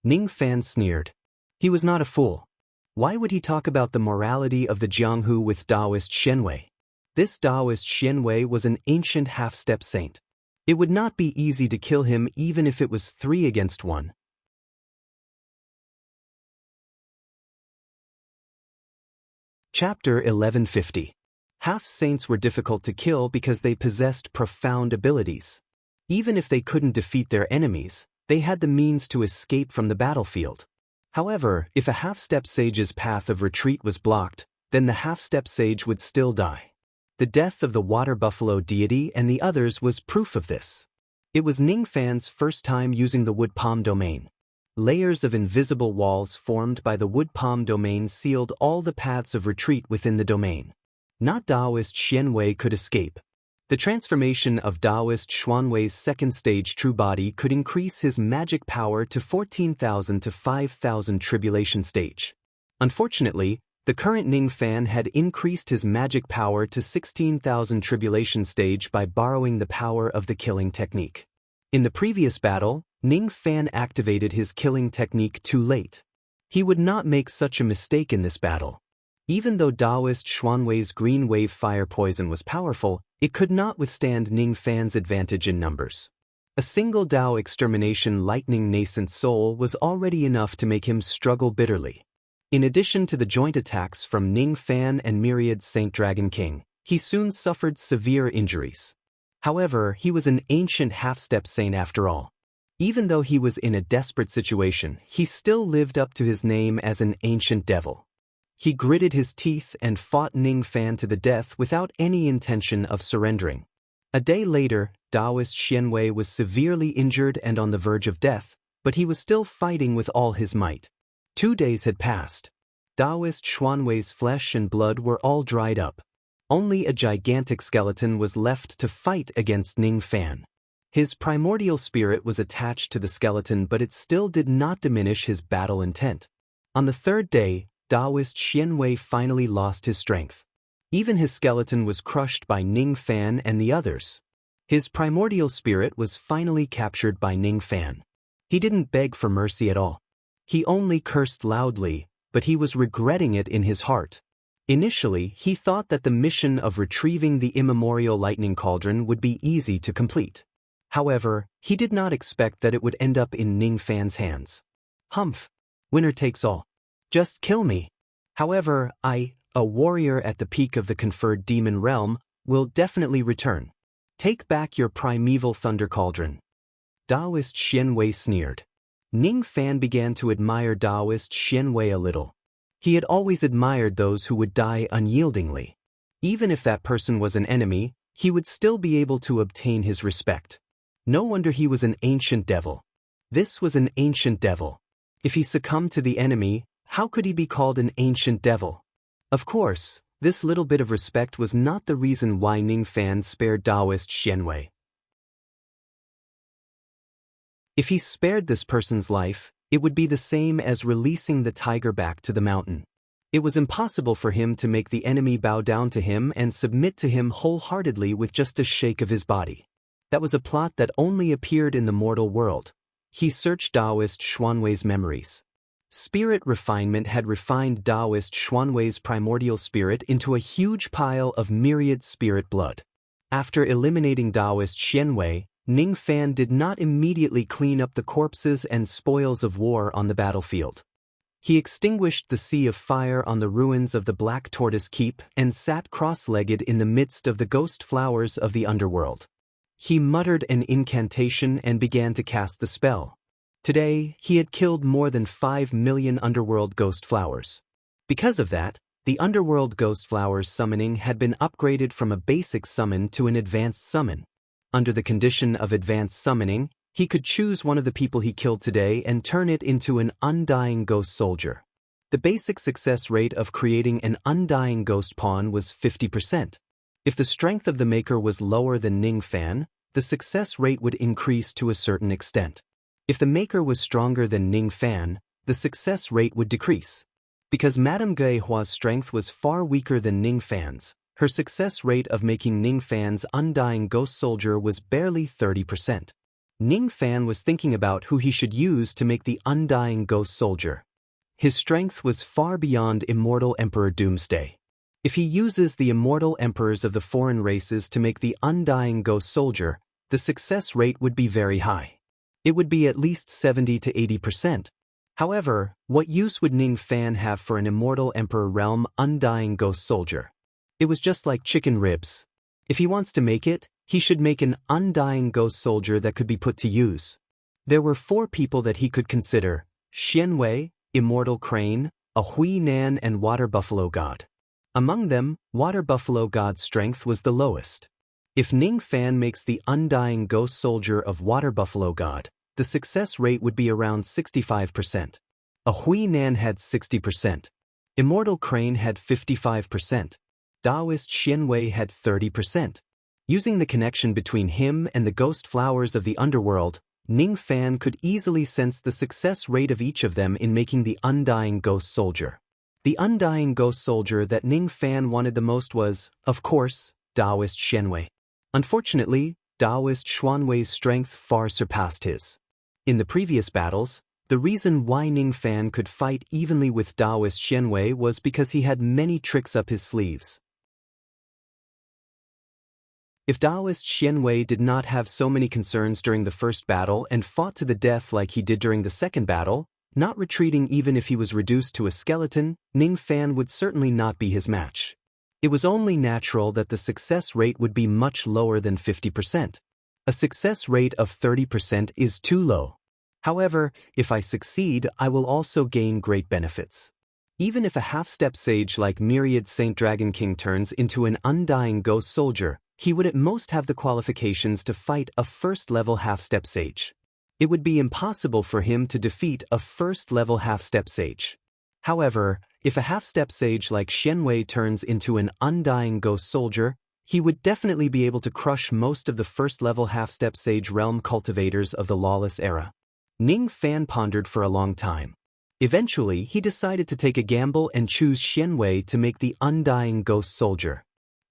Ning Fan sneered. He was not a fool. Why would he talk about the morality of the Jianghu with Taoist Xianwei? This Taoist Xianwei was an ancient half-step saint. It would not be easy to kill him even if it was 3 against 1. Chapter 1150. Half-saints were difficult to kill because they possessed profound abilities. Even if they couldn't defeat their enemies, they had the means to escape from the battlefield. However, if a half-step sage's path of retreat was blocked, then the half-step sage would still die. The death of the water buffalo deity and the others was proof of this. It was Ning Fan's first time using the wood palm domain. Layers of invisible walls formed by the wood palm domain sealed all the paths of retreat within the domain. Not Taoist Xianwei could escape. The transformation of Taoist Xuanwei's second stage true body could increase his magic power to 14,000 to 5,000 tribulation stage. Unfortunately, the current Ning Fan had increased his magic power to 16,000 tribulation stage by borrowing the power of the killing technique. In the previous battle, Ning Fan activated his killing technique too late. He would not make such a mistake in this battle. Even though Taoist Xuanwei's green wave fire poison was powerful, it could not withstand Ning Fan's advantage in numbers. A single Dao extermination lightning nascent soul was already enough to make him struggle bitterly. In addition to the joint attacks from Ning Fan and Myriad Saint Dragon King, he soon suffered severe injuries. However, he was an ancient half-step saint after all. Even though he was in a desperate situation, he still lived up to his name as an ancient devil. He gritted his teeth and fought Ning Fan to the death without any intention of surrendering. A day later, Taoist Xianwei was severely injured and on the verge of death, but he was still fighting with all his might. 2 days had passed. Taoist Xuanwei's flesh and blood were all dried up. Only a gigantic skeleton was left to fight against Ning Fan. His primordial spirit was attached to the skeleton, but it still did not diminish his battle intent. On the 3rd day, Taoist Xianwei finally lost his strength. Even his skeleton was crushed by Ning Fan and the others. His primordial spirit was finally captured by Ning Fan. He didn't beg for mercy at all. He only cursed loudly, but he was regretting it in his heart. Initially, he thought that the mission of retrieving the immemorial lightning cauldron would be easy to complete. However, he did not expect that it would end up in Ning Fan's hands. Humph! Winner takes all. Just kill me. However, I, a warrior at the peak of the conferred demon realm, will definitely return. Take back your primeval thunder cauldron. Taoist Xianwei sneered. Ning Fan began to admire Taoist Xianwei a little. He had always admired those who would die unyieldingly. Even if that person was an enemy, he would still be able to obtain his respect. No wonder he was an ancient devil. This was an ancient devil. If he succumbed to the enemy, how could he be called an ancient devil? Of course, this little bit of respect was not the reason why Ning Fan spared Taoist Xianwei. If he spared this person's life, it would be the same as releasing the tiger back to the mountain. It was impossible for him to make the enemy bow down to him and submit to him wholeheartedly with just a shake of his body. That was a plot that only appeared in the mortal world. He searched Taoist Xuanwei's memories. Spirit refinement had refined Taoist Xuanwei's primordial spirit into a huge pile of myriad spirit blood. After eliminating Taoist Xianwei, Ning Fan did not immediately clean up the corpses and spoils of war on the battlefield. He extinguished the sea of fire on the ruins of the Black Tortoise Keep and sat cross-legged in the midst of the ghost flowers of the underworld. He muttered an incantation and began to cast the spell. Today, he had killed more than 5 million underworld ghost flowers. Because of that, the underworld ghost flowers summoning had been upgraded from a basic summon to an advanced summon. Under the condition of advanced summoning, He could choose one of the people he killed today and turn it into an undying ghost soldier. The basic success rate of creating an undying ghost pawn was 50%. If the strength of the maker was lower than Ning Fan, the success rate would increase to a certain extent. If the maker was stronger than Ning Fan, the success rate would decrease. Because Madame Gui Hua's strength was far weaker than Ning Fan's, her success rate of making Ning Fan's undying ghost soldier was barely 30%. Ning Fan was thinking about who he should use to make the undying ghost soldier. His strength was far beyond Immortal Emperor Doomsday. If he uses the immortal emperors of the foreign races to make the undying ghost soldier, the success rate would be very high. It would be at least 70 to 80%. However, what use would Ning Fan have for an immortal emperor realm undying ghost soldier? It was just like chicken ribs. If he wants to make it, he should make an undying ghost soldier that could be put to use. There were 4 people that he could consider: Xian Wei, Immortal Crane, a Hui Nan, and Water Buffalo God. Among them, Water Buffalo God's strength was the lowest. If Ning Fan makes the undying ghost soldier of Water Buffalo God, the success rate would be around 65%. A Hui Nan had 60%. Immortal Crane had 55%. Taoist Xianwei had 30%. Using the connection between him and the ghost flowers of the underworld, Ning Fan could easily sense the success rate of each of them in making the undying ghost soldier. The undying ghost soldier that Ning Fan wanted the most was, of course, Taoist Xianwei. Unfortunately, Taoist Xuanwei's strength far surpassed his. In the previous battles, the reason why Ning Fan could fight evenly with Taoist Xianwei was because he had many tricks up his sleeves. If Taoist Xianwei did not have so many concerns during the first battle and fought to the death like he did during the second battle, not retreating even if he was reduced to a skeleton, Ning Fan would certainly not be his match. It was only natural that the success rate would be much lower than 50%. A success rate of 30% is too low. However, if I succeed, I will also gain great benefits. Even if a half-step sage like Myriad Saint Dragon King turns into an undying ghost soldier, he would at most have the qualifications to fight a first-level half-step sage. It would be impossible for him to defeat a first-level half-step sage. However, if a half-step sage like Xianwei turns into an undying ghost soldier, he would definitely be able to crush most of the first-level half-step sage realm cultivators of the lawless era. Ning Fan pondered for a long time. Eventually, he decided to take a gamble and choose Xianwei to make the undying ghost soldier.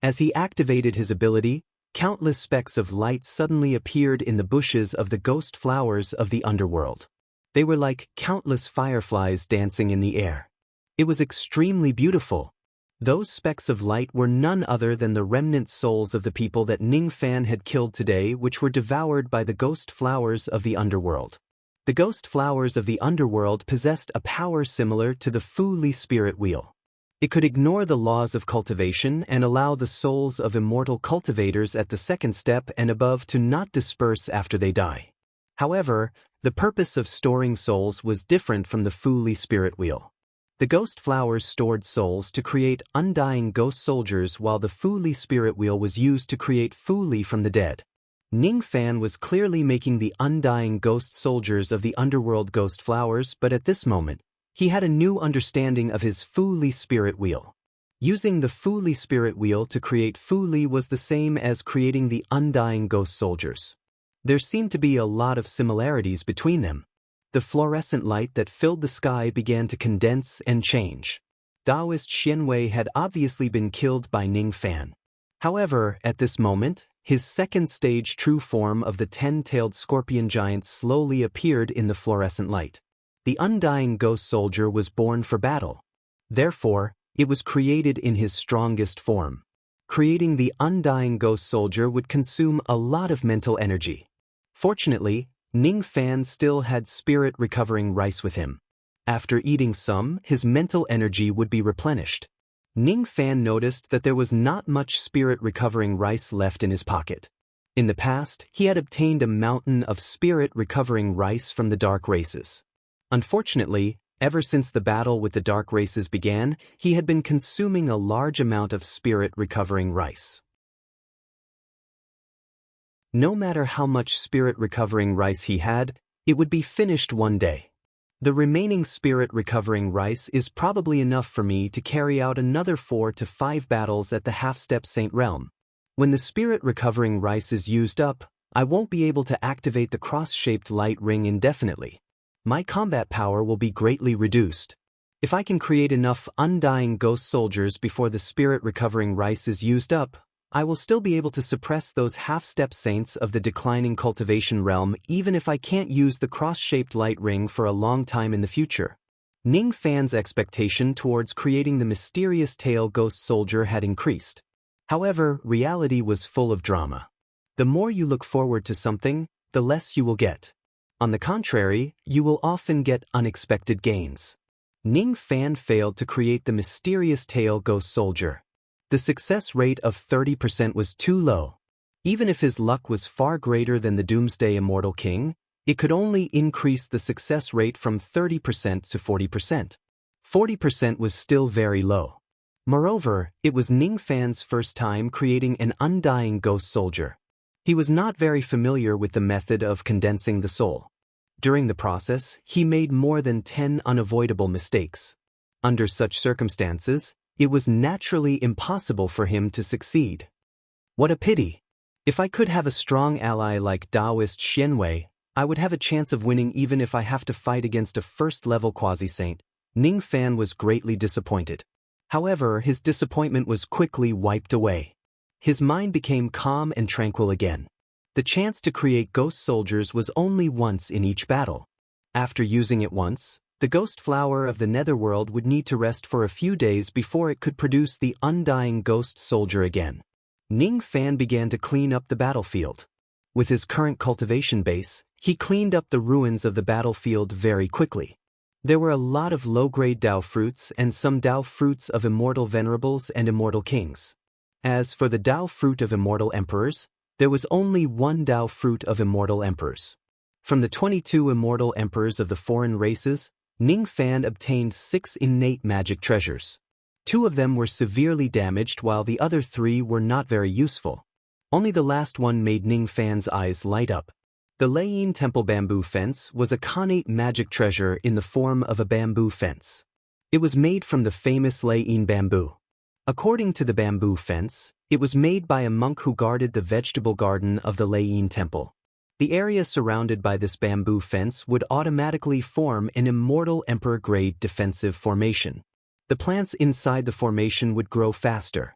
As he activated his ability, countless specks of light suddenly appeared in the bushes of the ghost flowers of the underworld. They were like countless fireflies dancing in the air. It was extremely beautiful. Those specks of light were none other than the remnant souls of the people that Ning Fan had killed today, which were devoured by the ghost flowers of the underworld. The ghost flowers of the underworld possessed a power similar to the Fu Li spirit wheel. It could ignore the laws of cultivation and allow the souls of immortal cultivators at the second step and above to not disperse after they die. However, the purpose of storing souls was different from the Fu Li spirit wheel. The ghost flowers stored souls to create undying ghost soldiers, while the Fu Li spirit wheel was used to create Fu Li from the dead. Ning Fan was clearly making the undying ghost soldiers of the underworld ghost flowers, but at this moment, he had a new understanding of his Fu Li spirit wheel. Using the Fu Li spirit wheel to create Fu Li was the same as creating the undying ghost soldiers. There seemed to be a lot of similarities between them. The fluorescent light that filled the sky began to condense and change. Taoist Xianwei had obviously been killed by Ning Fan. However, at this moment, his second stage true form of the 10-tailed scorpion giant slowly appeared in the fluorescent light. The undying ghost soldier was born for battle. Therefore, it was created in his strongest form. Creating the undying ghost soldier would consume a lot of mental energy. Fortunately, Ning Fan still had spirit recovering rice with him. After eating some, his mental energy would be replenished. Ning Fan noticed that there was not much spirit recovering rice left in his pocket. In the past, he had obtained a mountain of spirit recovering rice from the dark races. Unfortunately, ever since the battle with the dark races began, he had been consuming a large amount of spirit recovering rice. No matter how much spirit recovering rice he had, it would be finished one day. The remaining spirit recovering rice is probably enough for me to carry out another 4 to 5 battles at the half-step Saint realm. When the spirit recovering rice is used up, I won't be able to activate the cross-shaped light ring indefinitely. My combat power will be greatly reduced. If I can create enough undying ghost soldiers before the spirit recovering rice is used up, I will still be able to suppress those half-step saints of the declining cultivation realm even if I can't use the cross-shaped light ring for a long time in the future. Ning Fan's expectation towards creating the mysterious tail ghost soldier had increased. However, reality was full of drama. The more you look forward to something, the less you will get. On the contrary, you will often get unexpected gains. Ning Fan failed to create the mysterious tail ghost soldier. The success rate of 30% was too low. Even if his luck was far greater than the Doomsday Immortal King, it could only increase the success rate from 30% to 40%. 40% was still very low. Moreover, it was Ning Fan's first time creating an undying ghost soldier. He was not very familiar with the method of condensing the soul. During the process, he made more than 10 unavoidable mistakes. Under such circumstances, it was naturally impossible for him to succeed. What a pity! If I could have a strong ally like Taoist Xianwei, I would have a chance of winning even if I have to fight against a first-level quasi-saint. Ning Fan was greatly disappointed. However, his disappointment was quickly wiped away. His mind became calm and tranquil again. The chance to create ghost soldiers was only once in each battle. After using it once, the ghost flower of the netherworld would need to rest for a few days before it could produce the undying ghost soldier again. Ning Fan began to clean up the battlefield. With his current cultivation base, he cleaned up the ruins of the battlefield very quickly. There were a lot of low-grade Dao fruits and some Dao fruits of immortal venerables and immortal kings. As for the Dao fruit of immortal emperors, there was only one Dao fruit of immortal emperors. From the 22 immortal emperors of the foreign races, Ning Fan obtained 6 innate magic treasures. 2 of them were severely damaged while the other 3 were not very useful. Only the last one made Ning Fan's eyes light up. The Leiyin Temple bamboo fence was a connate magic treasure in the form of a bamboo fence. It was made from the famous Leiyin bamboo. According to the bamboo fence, it was made by a monk who guarded the vegetable garden of the Leiyin Temple. The area surrounded by this bamboo fence would automatically form an immortal emperor-grade defensive formation. The plants inside the formation would grow faster.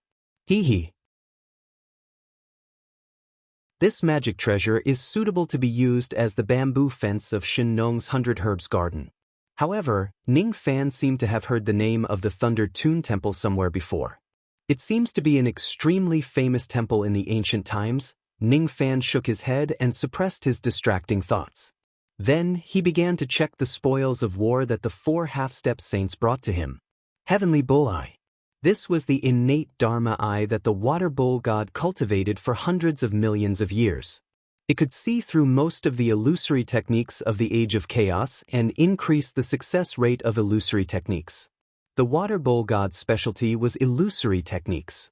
This magic treasure is suitable to be used as the bamboo fence of Shin Nong's 100 Herbs Garden. However, Ning Fan seemed to have heard the name of the Thunder Tune Temple somewhere before. It seems to be an extremely famous temple in the ancient times. Ning Fan shook his head and suppressed his distracting thoughts. Then, he began to check the spoils of war that the 4 half-step saints brought to him. Heavenly Bull Eye. This was the innate Dharma eye that the water bull god cultivated for hundreds of millions of years. It could see through most of the illusory techniques of the Age of Chaos and increase the success rate of illusory techniques. The water bull god's specialty was illusory techniques.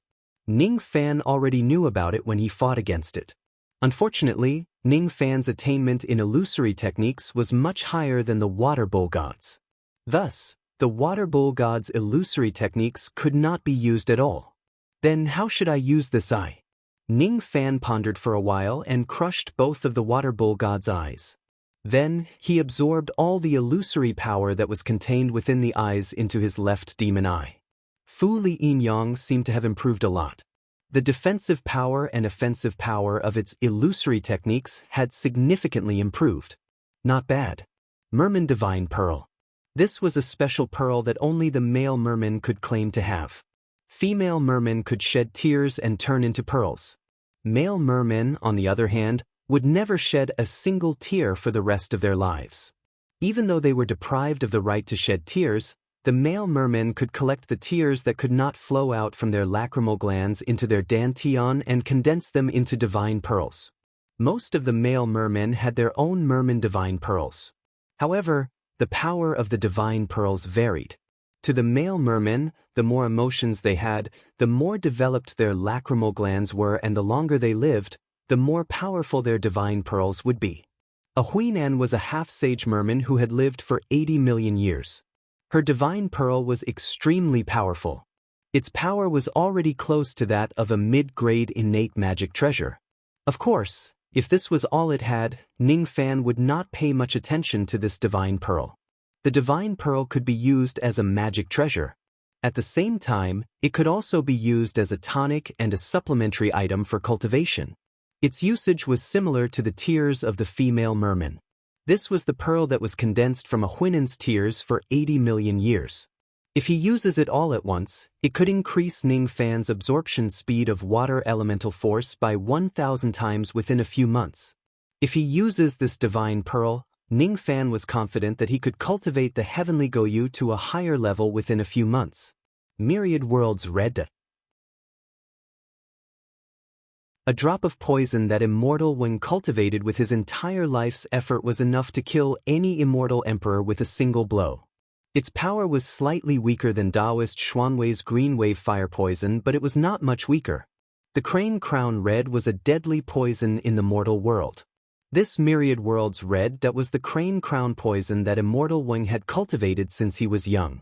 Ning Fan already knew about it when he fought against it. Unfortunately, Ning Fan's attainment in illusory techniques was much higher than the water bull god's. Thus, the water bull god's illusory techniques could not be used at all. Then how should I use this eye? Ning Fan pondered for a while and crushed both of the water bull god's eyes. Then, he absorbed all the illusory power that was contained within the eyes into his left demon eye. Fu Li Yin Yang seemed to have improved a lot. The defensive power and offensive power of its illusory techniques had significantly improved. Not bad. Merman Divine Pearl. This was a special pearl that only the male merman could claim to have. Female mermen could shed tears and turn into pearls. Male mermen, on the other hand, would never shed a single tear for the rest of their lives. Even though they were deprived of the right to shed tears, the male mermen could collect the tears that could not flow out from their lacrimal glands into their dantian and condense them into divine pearls. Most of the male mermen had their own merman divine pearls. However, the power of the divine pearls varied. To the male mermen, the more emotions they had, the more developed their lacrimal glands were, and the longer they lived, the more powerful their divine pearls would be. A Huinan was a half-sage merman who had lived for 80 million years. Her divine pearl was extremely powerful. Its power was already close to that of a mid-grade innate magic treasure. Of course, if this was all it had, Ning Fan would not pay much attention to this divine pearl. The divine pearl could be used as a magic treasure. At the same time, it could also be used as a tonic and a supplementary item for cultivation. Its usage was similar to the tears of the female merman. This was the pearl that was condensed from a Huinan's tears for 80 million years. If he uses it all at once, it could increase Ning Fan's absorption speed of water elemental force by 1,000 times within a few months. If he uses this divine pearl, Ning Fan was confident that he could cultivate the heavenly Goyu to a higher level within a few months. Myriad Worlds Red. A drop of poison that immortal when cultivated with his entire life's effort was enough to kill any immortal emperor with a single blow. Its power was slightly weaker than Taoist Xuanwei's green wave fire poison, but it was not much weaker. The Crane Crown Red was a deadly poison in the mortal world. This Myriad Worlds Red that was the Crane Crown poison that Immortal Wing had cultivated since he was young.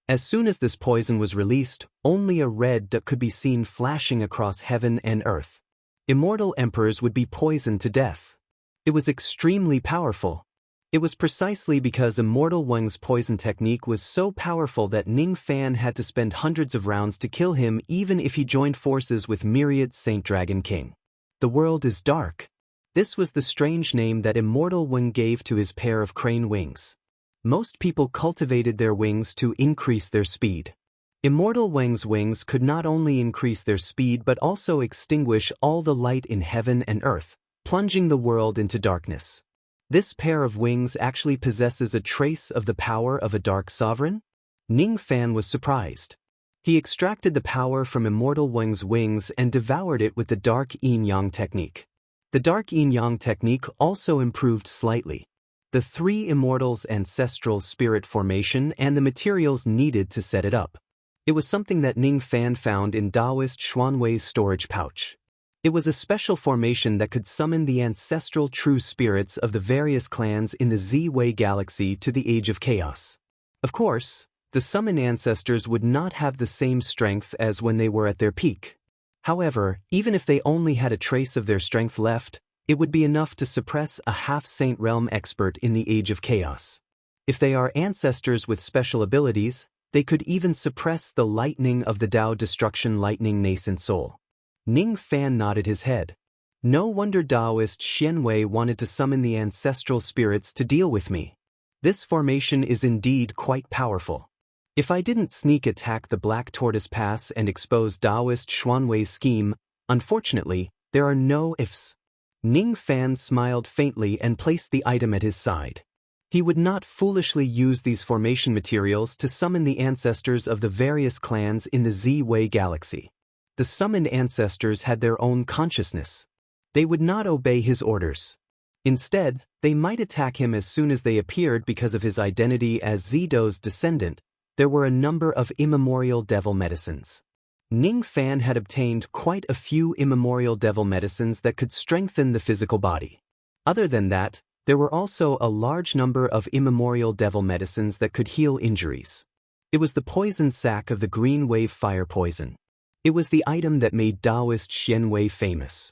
As soon as this poison was released, only a red that could be seen flashing across heaven and earth. Immortal emperors would be poisoned to death. It was extremely powerful. It was precisely because Immortal Wang's poison technique was so powerful that Ning Fan had to spend hundreds of rounds to kill him even if he joined forces with Myriad Saint Dragon King. The world is dark. This was the strange name that Immortal Wang gave to his pair of crane wings. Most people cultivated their wings to increase their speed. Immortal Wang's wings could not only increase their speed but also extinguish all the light in heaven and earth, plunging the world into darkness. This pair of wings actually possesses a trace of the power of a dark sovereign? Ning Fan was surprised. He extracted the power from Immortal Wang's wings and devoured it with the Dark Yin-Yang technique. The Dark Yin-Yang technique also improved slightly. The three immortals' ancestral spirit formation and the materials needed to set it up. It was something that Ning Fan found in Taoist Xuanwei's storage pouch. It was a special formation that could summon the ancestral true spirits of the various clans in the Z-Wei galaxy to the Age of Chaos. Of course, the summoned ancestors would not have the same strength as when they were at their peak. However, even if they only had a trace of their strength left, it would be enough to suppress a half-Saint Realm expert in the Age of Chaos. If they are ancestors with special abilities, they could even suppress the lightning of the Tao Destruction Lightning Nascent Soul. Ning Fan nodded his head. No wonder Taoist Xianwei wanted to summon the ancestral spirits to deal with me. This formation is indeed quite powerful. If I didn't sneak attack the Black Tortoise Pass and expose Taoist Xuanwei's scheme, unfortunately, there are no ifs. Ning Fan smiled faintly and placed the item at his side. He would not foolishly use these formation materials to summon the ancestors of the various clans in the Z-Wei galaxy. The summoned ancestors had their own consciousness. They would not obey his orders. Instead, they might attack him as soon as they appeared because of his identity as Zido's descendant. There were a number of immemorial devil medicines. Ning Fan had obtained quite a few immemorial devil medicines that could strengthen the physical body. Other than that, there were also a large number of immemorial devil medicines that could heal injuries. It was the poison sac of the green wave fire poison. It was the item that made Taoist Xianwei famous.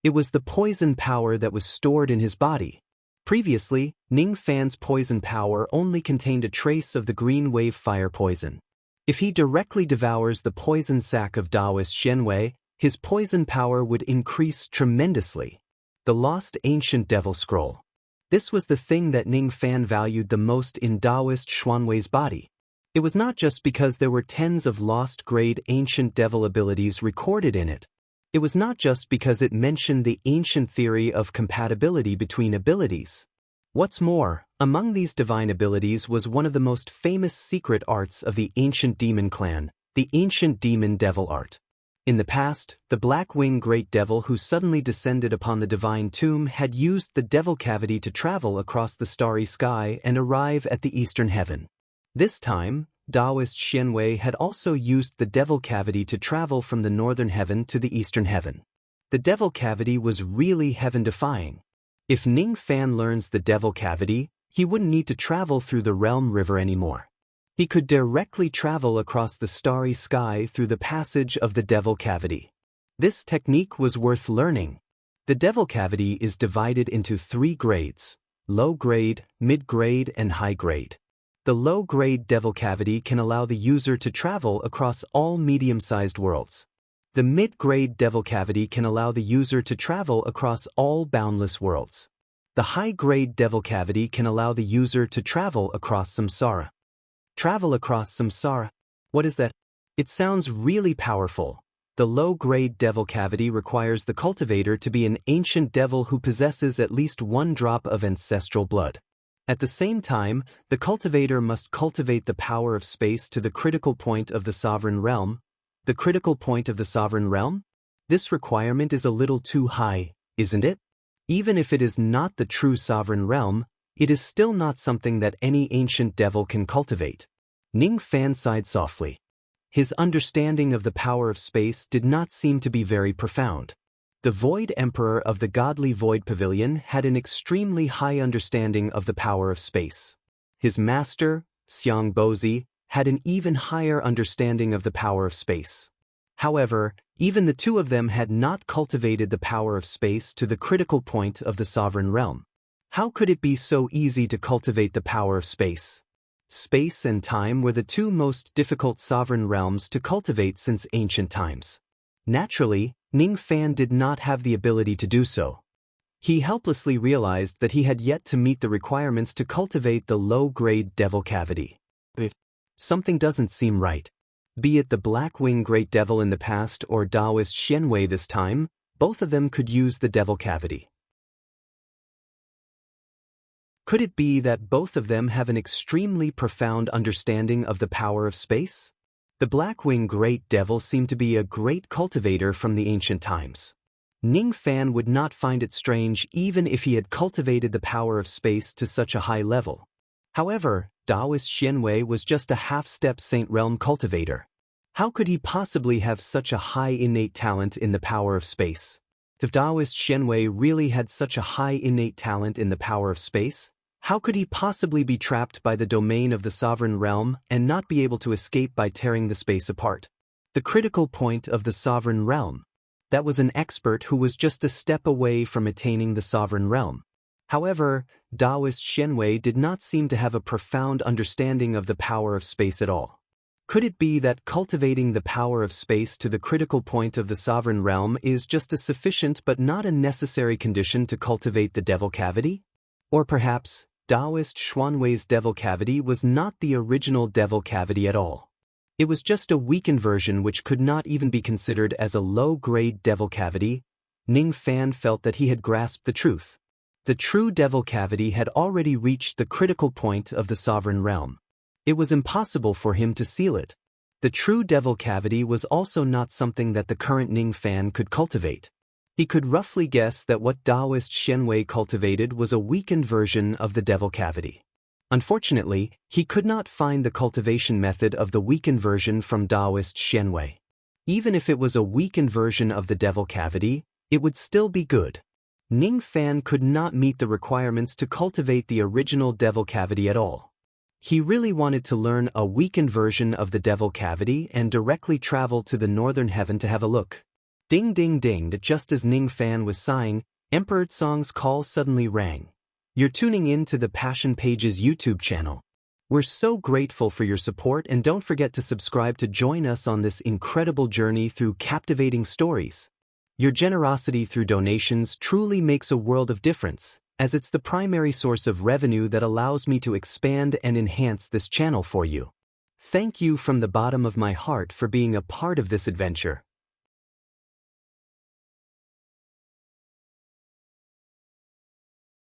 It was the poison power that was stored in his body. Previously, Ning Fan's poison power only contained a trace of the green wave fire poison. If he directly devours the poison sac of Taoist Xianwei, his poison power would increase tremendously. The lost ancient devil scroll. This was the thing that Ning Fan valued the most in Taoist Xuanwei's body. It was not just because there were tens of lost-grade ancient devil abilities recorded in it. It was not just because it mentioned the ancient theory of compatibility between abilities. What's more, among these divine abilities was one of the most famous secret arts of the ancient demon clan, the ancient demon devil art. In the past, the Black-Winged Great Devil who suddenly descended upon the divine tomb had used the devil cavity to travel across the starry sky and arrive at the eastern heaven. This time, Taoist Xianwei had also used the devil cavity to travel from the northern heaven to the eastern heaven. The devil cavity was really heaven-defying. If Ning Fan learns the devil cavity, he wouldn't need to travel through the realm river anymore. He could directly travel across the starry sky through the passage of the devil cavity. This technique was worth learning. The devil cavity is divided into 3 grades: low grade, mid grade, and high grade. The low grade devil cavity can allow the user to travel across all medium-sized worlds. The mid grade devil cavity can allow the user to travel across all boundless worlds. The high grade devil cavity can allow the user to travel across samsara. Travel across samsara? What is that? It sounds really powerful. The low-grade devil cavity requires the cultivator to be an ancient devil who possesses at least 1 drop of ancestral blood. At the same time, the cultivator must cultivate the power of space to the critical point of the sovereign realm. The critical point of the sovereign realm? This requirement is a little too high, isn't it? Even if it is not the true sovereign realm, it is still not something that any ancient devil can cultivate. Ning Fan sighed softly. His understanding of the power of space did not seem to be very profound. The Void Emperor of the Godly Void Pavilion had an extremely high understanding of the power of space. His master, Xiang Bozi, had an even higher understanding of the power of space. However, even the 2 of them had not cultivated the power of space to the critical point of the sovereign realm. How could it be so easy to cultivate the power of space? Space and time were the 2 most difficult sovereign realms to cultivate since ancient times. Naturally, Ning Fan did not have the ability to do so. He helplessly realized that he had yet to meet the requirements to cultivate the low-grade devil cavity. Something doesn't seem right. Be it the Black-Wing Great Devil in the past or Taoist Xianwei this time, both of them could use the devil cavity. Could it be that both of them have an extremely profound understanding of the power of space? The Blackwing Great Devil seemed to be a great cultivator from the ancient times. Ning Fan would not find it strange even if he had cultivated the power of space to such a high level. However, Taoist Xianwei was just a half-step Saint Realm cultivator. How could he possibly have such a high innate talent in the power of space? If Taoist Xianwei really had such a high innate talent in the power of space, how could he possibly be trapped by the domain of the sovereign realm and not be able to escape by tearing the space apart? The critical point of the sovereign realm. That was an expert who was just a step away from attaining the sovereign realm. However, Taoist Xianwei did not seem to have a profound understanding of the power of space at all. Could it be that cultivating the power of space to the critical point of the sovereign realm is just a sufficient but not a necessary condition to cultivate the devil cavity? Or perhaps, Taoist Xuanwei's devil cavity was not the original devil cavity at all. It was just a weakened version which could not even be considered as a low-grade devil cavity. Ning Fan felt that he had grasped the truth. The true devil cavity had already reached the critical point of the sovereign realm. It was impossible for him to seal it. The true devil cavity was also not something that the current Ning Fan could cultivate. He could roughly guess that what Taoist Xianwei cultivated was a weakened version of the devil cavity. Unfortunately, he could not find the cultivation method of the weakened version from Taoist Xianwei. Even if it was a weakened version of the devil cavity, it would still be good. Ning Fan could not meet the requirements to cultivate the original devil cavity at all. He really wanted to learn a weakened version of the devil cavity and directly travel to the northern heaven to have a look. Ding ding ding, just as Ning Fan was sighing, Emperor Song's call suddenly rang. You're tuning in to the Passion Pages YouTube channel. We're so grateful for your support and don't forget to subscribe to join us on this incredible journey through captivating stories. Your generosity through donations truly makes a world of difference, as it's the primary source of revenue that allows me to expand and enhance this channel for you. Thank you from the bottom of my heart for being a part of this adventure.